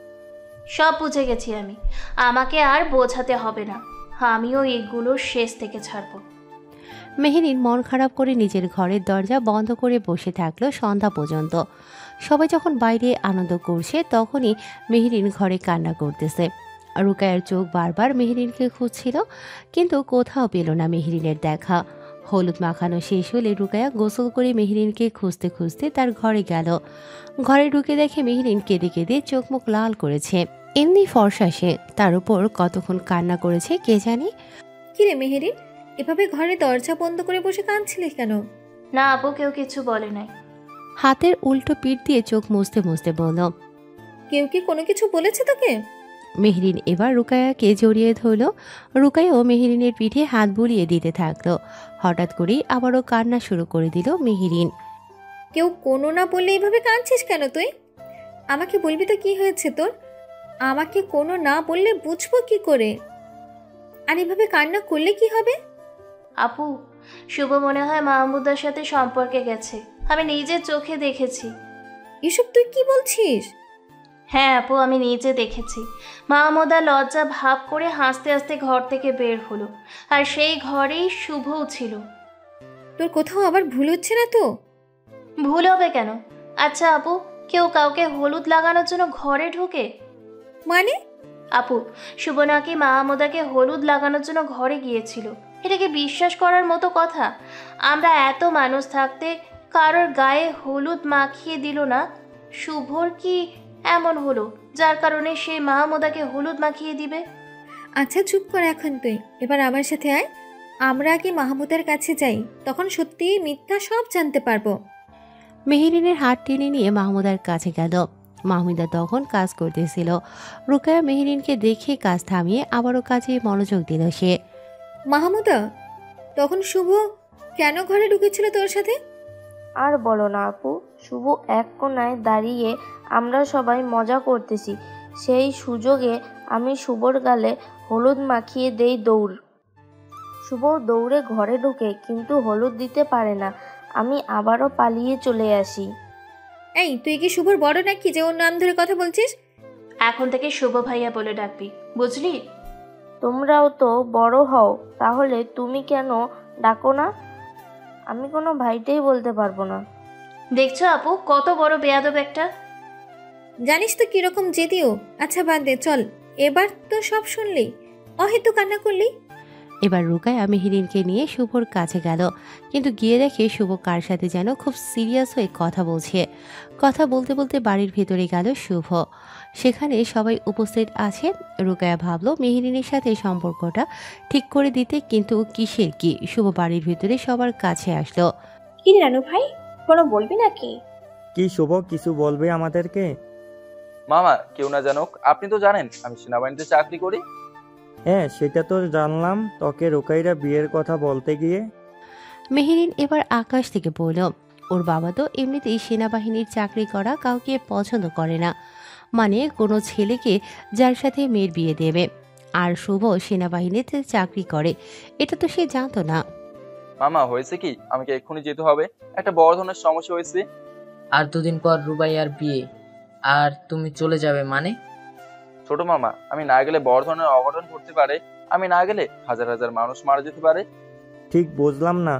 Speaker 4: সব বুঝে গেছি আমি, আমাকে আর বোঝাতে হবে না। আমিও এগুলোর শেষ থেকে ছাড়বো।
Speaker 1: মেহেরিন মন খারাপ করে নিজের ঘরের দরজা বন্ধ করে বসে থাকলো সন্ধ্যা পর্যন্ত। সবাই যখন বাইরে আনন্দ করছে তখনই মেহেরিন ঘরে কান্না করতেছে। রুকায়ার চোখ বারবার মেহেরিনকে খুঁজছিল, কিন্তু কোথাও পেল না মেহেরিনের দেখা। হলুদ মাখানো শেষ হলে রুকায়া গোসল করে মেহেরিনকে খুঁজতে খুঁজতে তার ঘরে গেল। ঘরে ঢুকে দেখে মেহেরিন কেঁদে কেঁদে চোখ মুখ লাল করেছে। এমনি ফর্সা সে, তার উপর কতক্ষণ কান্না করেছে কে জানে।
Speaker 9: কিরে মেহেরিন, এভাবে ঘরে দরজা বন্ধ করে বসে কাঁদছিলিস কেন?
Speaker 4: না আপু, কেউ কিছু বলে নাই।
Speaker 1: হাতের উল্টো পিঠ দিয়ে চোখ মুছতে মুছতে বলল।
Speaker 9: কেউ কি কোনো কিছু বলেছে তোকে?
Speaker 1: মেহরিন এবার রুকায়াকে জড়িয়ে ধরল। রুকায়াও মেহরিনের পিঠে হাত বুলিয়ে দিতে থাকলো। হঠাৎ করেই আবারও কান্না শুরু করে দিল মেহরিন।
Speaker 9: কেউ কোনো না বললে এইভাবে কাঁদছিস কেন তুই? আমাকে বলবি তো কি হয়েছে তোর? আমাকে কোনো না বললে বুঝবো কি করে? আর এভাবে কান্না করলে কি হবে?
Speaker 4: আপু, শুভ মনে হয় মাহমুদার সাথে সম্পর্কে গেছে, আমি নিজের চোখে দেখেছি।
Speaker 9: এসব তুই কি বলছিস?
Speaker 4: হ্যাঁ আপু, আমি নিজে দেখেছি। মাহমুদা লজ্জা ভাব করে হাসতে হাসতে ঘর থেকে বের হলো, আর সেই ঘরেই শুভও ছিল।
Speaker 9: তোর কোথাও আবার ভুল হচ্ছে না তো?
Speaker 4: ভুল হবে কেন? আচ্ছা আপু, কেউ কাউকে হলুদ লাগানোর জন্য ঘরে ঢোকে?
Speaker 9: মানে?
Speaker 4: আপু, শুভ নাকি মাহমুদাকে হলুদ লাগানোর জন্য ঘরে গিয়েছিল। এটা কি বিশ্বাস করার মতো কথা? আমরা এত মানুষ থাকতে কারোর গায়ে হলুদ মাখিয়ে দিল না। শুভর কি এমন হলো যার কারণে সে মাহমুদাকে হলুদ মাখিয়ে দিবে?
Speaker 9: আচ্ছা চুপ কর এখন তুই, এবার আমার সাথে আয়। আমরা আগে মাহমুদার কাছে যাই, তখন সত্যিই মিথ্যা সব জানতে পারবো।
Speaker 1: মেহরিনের হাত টেনে নিয়ে মাহমুদার কাছে গেল। মাহমুদা তখন কাজ করতেছিল। রুকায়া মেহরিনকে দেখে কাজ থামিয়ে আবারও কাজে মনোযোগ দিল সে।
Speaker 9: মাহমুদা, তখন শুভ কেন ঘরে ঢুকেছিল তোর সাথে?
Speaker 6: আর বলো না আপু, শুভ এক কোণায় দাঁড়িয়ে আমরা সবাই মজা করতেছি, সেই সুযোগে আমি শুভর গালে হলুদ মাখিয়ে দেই দৌড়। শুভ দৌড়ে ঘরে ঢোকে, কিন্তু হলুদ দিতে পারে না। আমি আবারও পালিয়ে চলে আসি।
Speaker 9: এই, তুই কি শুভর বড় নাকি যে ওর নাম ধরে কথা বলছিস?
Speaker 4: এখন থেকে শুভ ভাইয়া বলে ডাকবি, বুঝলি?
Speaker 6: তোমরাও তো বড় হও, তাহলে তুমি কেন ডাকো না? আমি কোনো ভাইটাই বলতে পারবো না।
Speaker 4: দেখছো আপু, কত বড় বেয়াদব একটা।
Speaker 9: জানিস তো কিরকম জেদিও। আচ্ছা বাদ দে, চল, এবার তো সব শুনলি, অহেতু কান্না করলি।
Speaker 1: এবার রুকায়া মেহরিনকে নিয়ে শুভর কাছে গেল, কিন্তু গিয়ে দেখে শুভ কার সাথে যেন খুব সিরিয়াস হয়ে কথা বলছে। কথা বলতে বলতে বাড়ির ভেতরে গেল শুভ। সেখানে সবাই উপস্থিত আছে। রুকায়া ভাবলো মেহরিনের সাথে সম্পর্কটা ঠিক করে দিতে, কিন্তু কিসের কি। শুভ বাড়ির ভেতরে সবার কাছে আসলো।
Speaker 2: কি রানু ভাই, কোনো বলবি নাকি?
Speaker 5: কি শুভ, কিছু বলবে আমাদেরকে?
Speaker 3: মামা কেউ না জানুক, আপনি তো জানেন আমি সেনাবাহিনীতে চাকরি করি।
Speaker 5: হ্যাঁ, সেটা তো জানলাম। তোকে রুকাইরা বিয়ের কথা বলতে গিয়ে
Speaker 1: মেহেরিন এবার আকাশ থেকে বলল, ওর বাবা তো এমনিতেই সেনাবাহিনীর চাকরি করা কাউকে পছন্দ করে না, মানে কোনো ছেলেকে যার সাথে মেয়ের বিয়ে দেবে। আর শুভ সেনাবাহিনীতে চাকরি করে, এটা তো সে জানতো না।
Speaker 3: মামা হয়েছে কি, আমাকে এক্ষুনি যেতে হবে, একটা বড় ধরনের সমস্যা হয়েছে।
Speaker 8: আর দুদিন পর রুবাইয়ার বিয়ে, আর তুমি চলে যাবে মানে?
Speaker 3: ছোট মামা, আমি না গেলে বড় ধরনের অঘটন ঘটতে পারে, আমি না গেলে হাজার হাজার মানুষ মারা যেতে পারে।
Speaker 5: ঠিক বুঝলাম না।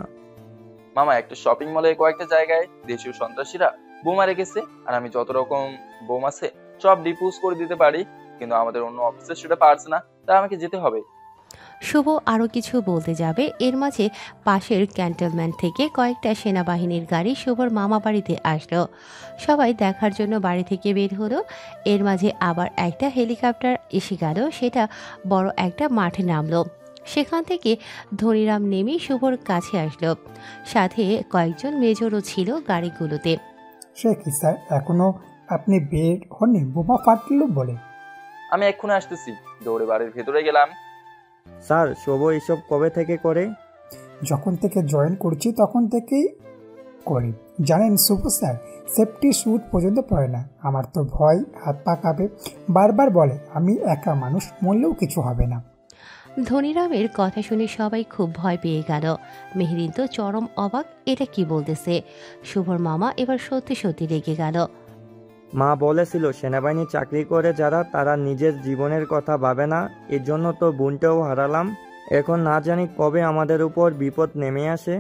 Speaker 3: মামা একটা শপিং মলে কয়েকটা জায়গায় দেশীয় সন্ত্রাসীরা বোমা রেখেছে, আর আমি যত রকম বোম আছে সব ডিফিউজ করে দিতে পারি, কিন্তু আমাদের অন্য অফিসার সেটা পারছে না, তাই আমাকে যেতে হবে।
Speaker 1: শুভ আরও কিছু বলতে যাবে, এর মাঝে পাশের ক্যান্টনমেন্ট থেকে কয়েকটা সেনাবাহিনীর গাড়ি শুভর মামা বাড়িতে আসলো। সবাই দেখার জন্য বাড়ি থেকে বের হলো। এর মাঝে আবার একটা হেলিকপ্টার এসে গেল, সেটা বড় একটা মাঠে নামলো। সেখান থেকে ধনীরাম নেমে শুভর কাছে আসলো, সাথে কয়েকজন মেজরও ছিল গাড়িগুলোতে।
Speaker 17: সে কি স্যার, এখনো আপনি বের হননি? বোমা ফাটলো বলে।
Speaker 3: আমি এক্ষুনি আসতেছি। দৌড়ে বাড়ির ভেতরে গেলাম।
Speaker 5: স্যার, শুভ এসব কবে থেকে করে?
Speaker 17: যখন থেকে জয়েন করছি তখন থেকেই করি। জানেন শুভ স্যার, সেফটি স্যুট পর্যন্ত পরে না। আমার তো ভয়, হাত পা কাঁপে। বারবার বলে আমি একা মানুষ, মরলেও কিছু হবে না।
Speaker 1: ধনীরামের কথা শুনে সবাই খুব ভয় পেয়ে গেল। মেহরিন তো চরম অবাক, এটা কি বলতেছে। শুভর মামা এবার সত্যি সত্যি রেগে গেল।
Speaker 5: মা বলেছিল সেনাবাহিনী চাকরি করে যারা, তারা নিজের জীবনের কথা ভাবে না, এর জন্য তো বোনটাও হারালাম। এখন না জানি কবে আমাদের উপর বিপদ নেমে আসে।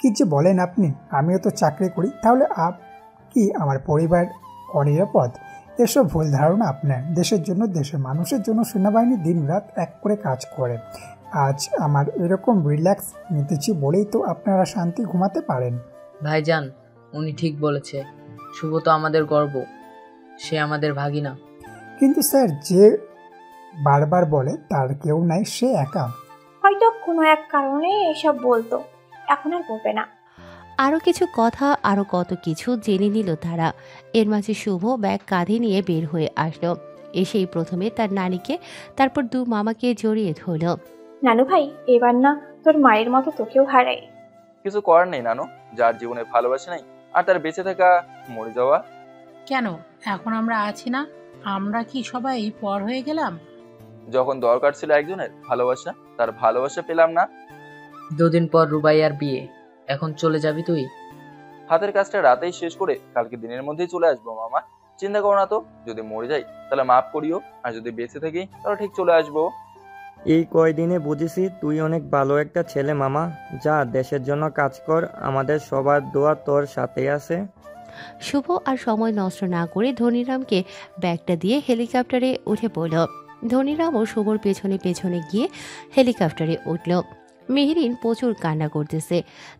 Speaker 17: কি যে বলেন আপনি, আমিও তো চাকরি করি, তাহলে কি আমার পরিবার অনিরাপদ? এসব ভুল ধারণা আপনার। দেশের জন্য, দেশের মানুষের জন্য সেনাবাহিনী দিনরাত এক করে কাজ করে। আজ আমার এরকম রিল্যাক্স নিতেছি বলেই তো আপনারা শান্তি ঘুমাতে পারেন।
Speaker 8: ভাইজান, উনি ঠিক বলেছে। শুভ তো আমাদের গর্ব, সে আমাদের ভাগিনা।
Speaker 17: কিন্তু স্যার, যে বারবার বলে তার কেউ নাই, সে একা।
Speaker 2: হয়তো কোনো এক কারণে এসব বলতো, এখন আর বলবে না।
Speaker 1: আরও কিছু কথা, আরও কত কিছু জেনে নিল তারা। এর মাঝে শুভ ব্যাগ কাঁধে নিয়ে বের হয়ে আসলো। এসেই প্রথমে তার নানিকে, তারপর দু মামাকে জড়িয়ে ধরল।
Speaker 2: নানু ভাই, এবার না তোর মায়ের মতো তোকেও হারাই।
Speaker 3: কিছু করার নেই নানু, যার জীবনে ভালোবাসা নেই আর তার বেঁচে থাকা মরে যাওয়া।
Speaker 10: কেন এখন আমরা আছি না? আমরা কি সবাই পর হয়ে গেলাম?
Speaker 3: যখন দরকার ছিল একজনের ভালোবাসা, তার ভালোবাসা পেলাম না।
Speaker 8: দুদিন পর রুবাইয়ার বিয়ে, এখন চলে যাবি তুই?
Speaker 3: হাতের কাজটা রাতেই শেষ করে কালকে দিনের মধ্যেই চলে আসবো মামা। চিন্তা করো না তো, যদি মরে যাই তাহলে মাফ করিও, আর যদি বেঁচে থাকি তাহলে ঠিক চলে আসবো।
Speaker 5: এই কয়দিনে বুঝেছি তুই অনেক ভালো একটা ছেলে মামা। যা, দেশের জন্য কাজ কর, আমাদের সবার দোয়া তোর সাথে আছে।
Speaker 1: শুভ আর সময় নষ্ট না করে ধনীরামকে ব্যাগটা দিয়ে হেলিকপ্টারে উঠে পড়ল। ধনীরামও শুভর পেছনে পেছনে গিয়ে হেলিকপ্টারে উঠল। মেহরিন প্রচুর কান্না করতেছে,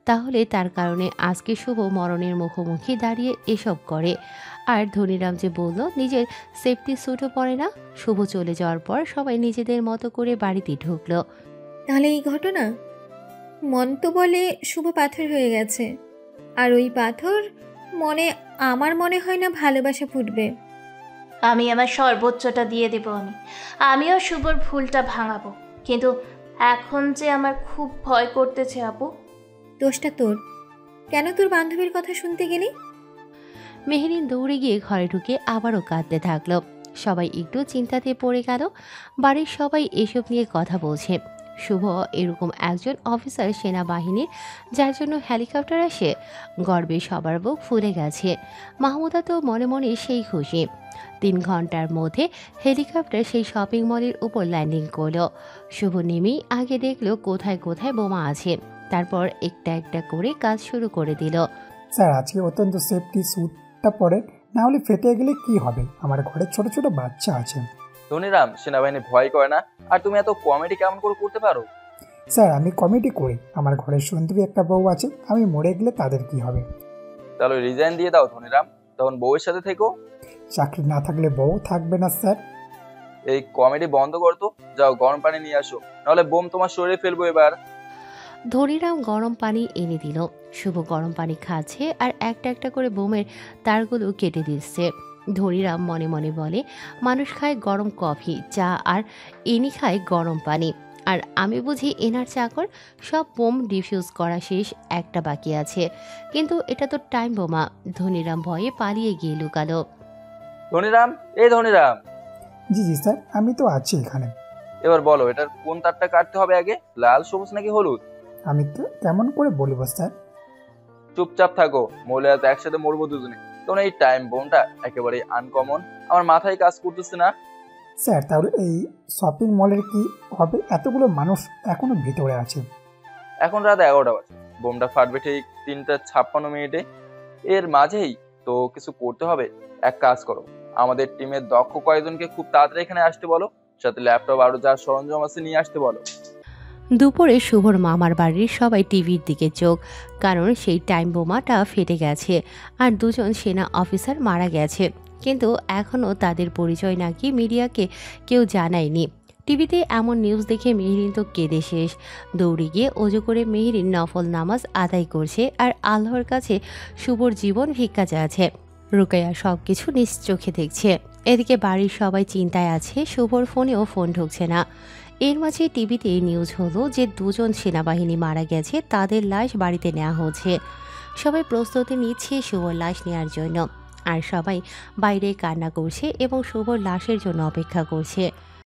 Speaker 1: তাহলে তার কারণে আজকে শুভ মরণের মুখোমুখি দাঁড়িয়ে এসব করে। আর ধনীরাম যে বলল নিজের সেফটি স্যুটও পরে না। শুভ চলে যাওয়ার পর সবাই নিজেদের মতো করে বাড়িতে ঢুকলো।
Speaker 9: তাহলে এই ঘটনা, মন তো বলে শুভ পাথর হয়ে গেছে, আর ওই পাথর মনে আমার মনে হয় না ভালোবাসা ফুটবে।
Speaker 4: আমি আমার সর্বোচ্চটা দিয়ে দেব। আমিও শুভর ভুলটা ভাঙাবো, কিন্তু এখন যে আমার খুব ভয় করতেছে আপু।
Speaker 9: দোষটা তোর। কেন তোর বান্ধবীর কথা শুনতে গেলি?
Speaker 1: মেহরিন দৌড়ে গিয়ে ঘরে ঢুকে আবারও কাঁদতে থাকলো। সবাই একটু চিন্তাতে পড়ে গেল। বাড়ির সবাই এসব নিয়ে কথা বলছে। শুভ এরকম একজন অফিসার সেনাবাহিনীর, যার জন্য হেলিকপ্টার আসে, গর্বে সবার বুক ফুলে গেছে। মাহমুদা তো মনে মনে সেই খুশি। 3 ঘন্টার মধ্যে হেলিকপ্টার সেই শপিং মলের উপর ল্যান্ডিং করলো। শুভ নেমেই আগে দেখলো কোথায় কোথায় বোমা আছে, তারপর একটা একটা করে কাজ শুরু করে দিল।
Speaker 17: স্যার, আজকে অত্যন্ত সেফটি স্যুটটা পরে, না হলে ফেটে গেলে কি হবে? আমার ঘরে ছোট ছোট বাচ্চা আছে।
Speaker 3: ধনীরাম, সেনাবাহিনী ভয় করে না, আর তুমি এত কমেডি কেমন করে করতে পারো?
Speaker 17: স্যার, আমি কমেডি করি। আমার ঘরে সুন্দরী একটা বউ আছে, আমি মরে গেলে তাদের কি হবে?
Speaker 3: তাহলে রিজাইন দিয়ে দাও ধনীরাম, তখন বউয়ের সাথে থেকো।
Speaker 17: চাকরি না থাকলে বউ থাকবে না স্যার।
Speaker 3: এই কমেডি বন্ধ করতো, যাও গরম পানি নিয়ে আসো, নাহলে বোম তোমার শরীরে ফেলবো এবার।
Speaker 1: ধনীরাম গরম পানি এনে দিল। শুভ গরম পানি খাচ্ছে আর একটা একটা করে বোমের তারগুলো কেটে দিচ্ছে। ধনীরাম মনে মনে বলে, মানুষ খায় গরম কফি চা আর এনি খায় গরম পানি, আর আমি বুঝি এনার চাকর। সব বোম ডিফিউজ করা শেষ, একটা বাকি আছে, কিন্তু এটা তো টাইম বোমা। ধনীরাম ভয়ে পালিয়ে গিয়ে লুকালো।
Speaker 3: ধনীরাম, এই ধনীরাম।
Speaker 17: জি জি স্যার, আমি তো আছি এখানে।
Speaker 3: এবার বলো, এটার কোন তারটা কাটতে হবে আগে, লাল, সবুজ নাকি হলুদ?
Speaker 17: আমি তো কেমন করে বলবো স্যার?
Speaker 3: চুপচাপ থাকো, মহিলা তো একসাথে মরবো দুজনে। কারণ এই টাইম বোমটা একেবারে আনকমন, আমার মাথায় কাজ করতেছে না।
Speaker 17: স্যার তাহলে এই শপিং মলের কি হবে? এতগুলো মানুষ এখনো ভিতরে আছে।
Speaker 3: এখন রাত 11টা বাজে, বোমটা ফাটবে ঠিক 3:56 এর মাঝেই তো কিছু করতে হবে। এক কাজ করো, আমাদের টিমের দক্ষ কয়েকজনকে খুব তাড়াতাড়ি এখানে আসতে বলো, সাথে ল্যাপটপ আরো যা সরঞ্জাম আছে নিয়ে আসতে বলো।
Speaker 1: দুপুরে শুভর মামার বাড়ির সবাই টিভির দিকে চোখ, কারণ সেই টাইম বোমাটা ফেটে গেছে আর দুজন সেনা অফিসার মারা গেছে, কিন্তু এখনও তাদের পরিচয় নাকি মিডিয়াকে কেউ জানায়নি। টিভিতে এমন নিউজ দেখে মেহরিন তো কেঁদে শেষ। দৌড়ে গিয়ে অজু করে মেহরিন নফল নামাজ আদায় করছে আর আল্লাহর কাছে শুভর জীবন ভিক্ষা চাচ্ছে। রুকাইয়া সব কিছু নিজ চোখে দেখছে। এদিকে বাড়ির সবাই চিন্তায় আছে, শুভর ফোনেও ফোন ঢুকছে না। এর মাঝে টিভিতে নিউজ হলো যে দুজন সেনাবাহিনী মারা গেছে, তাদের লাশ বাড়িতে নেওয়া হচ্ছে। সবাই প্রস্তুতি নিচ্ছে শুভর লাশ নেওয়ার জন্য, আর সবাই বাইরে কান্না করছে এবং শুভর লাশের জন্য অপেক্ষা করছে।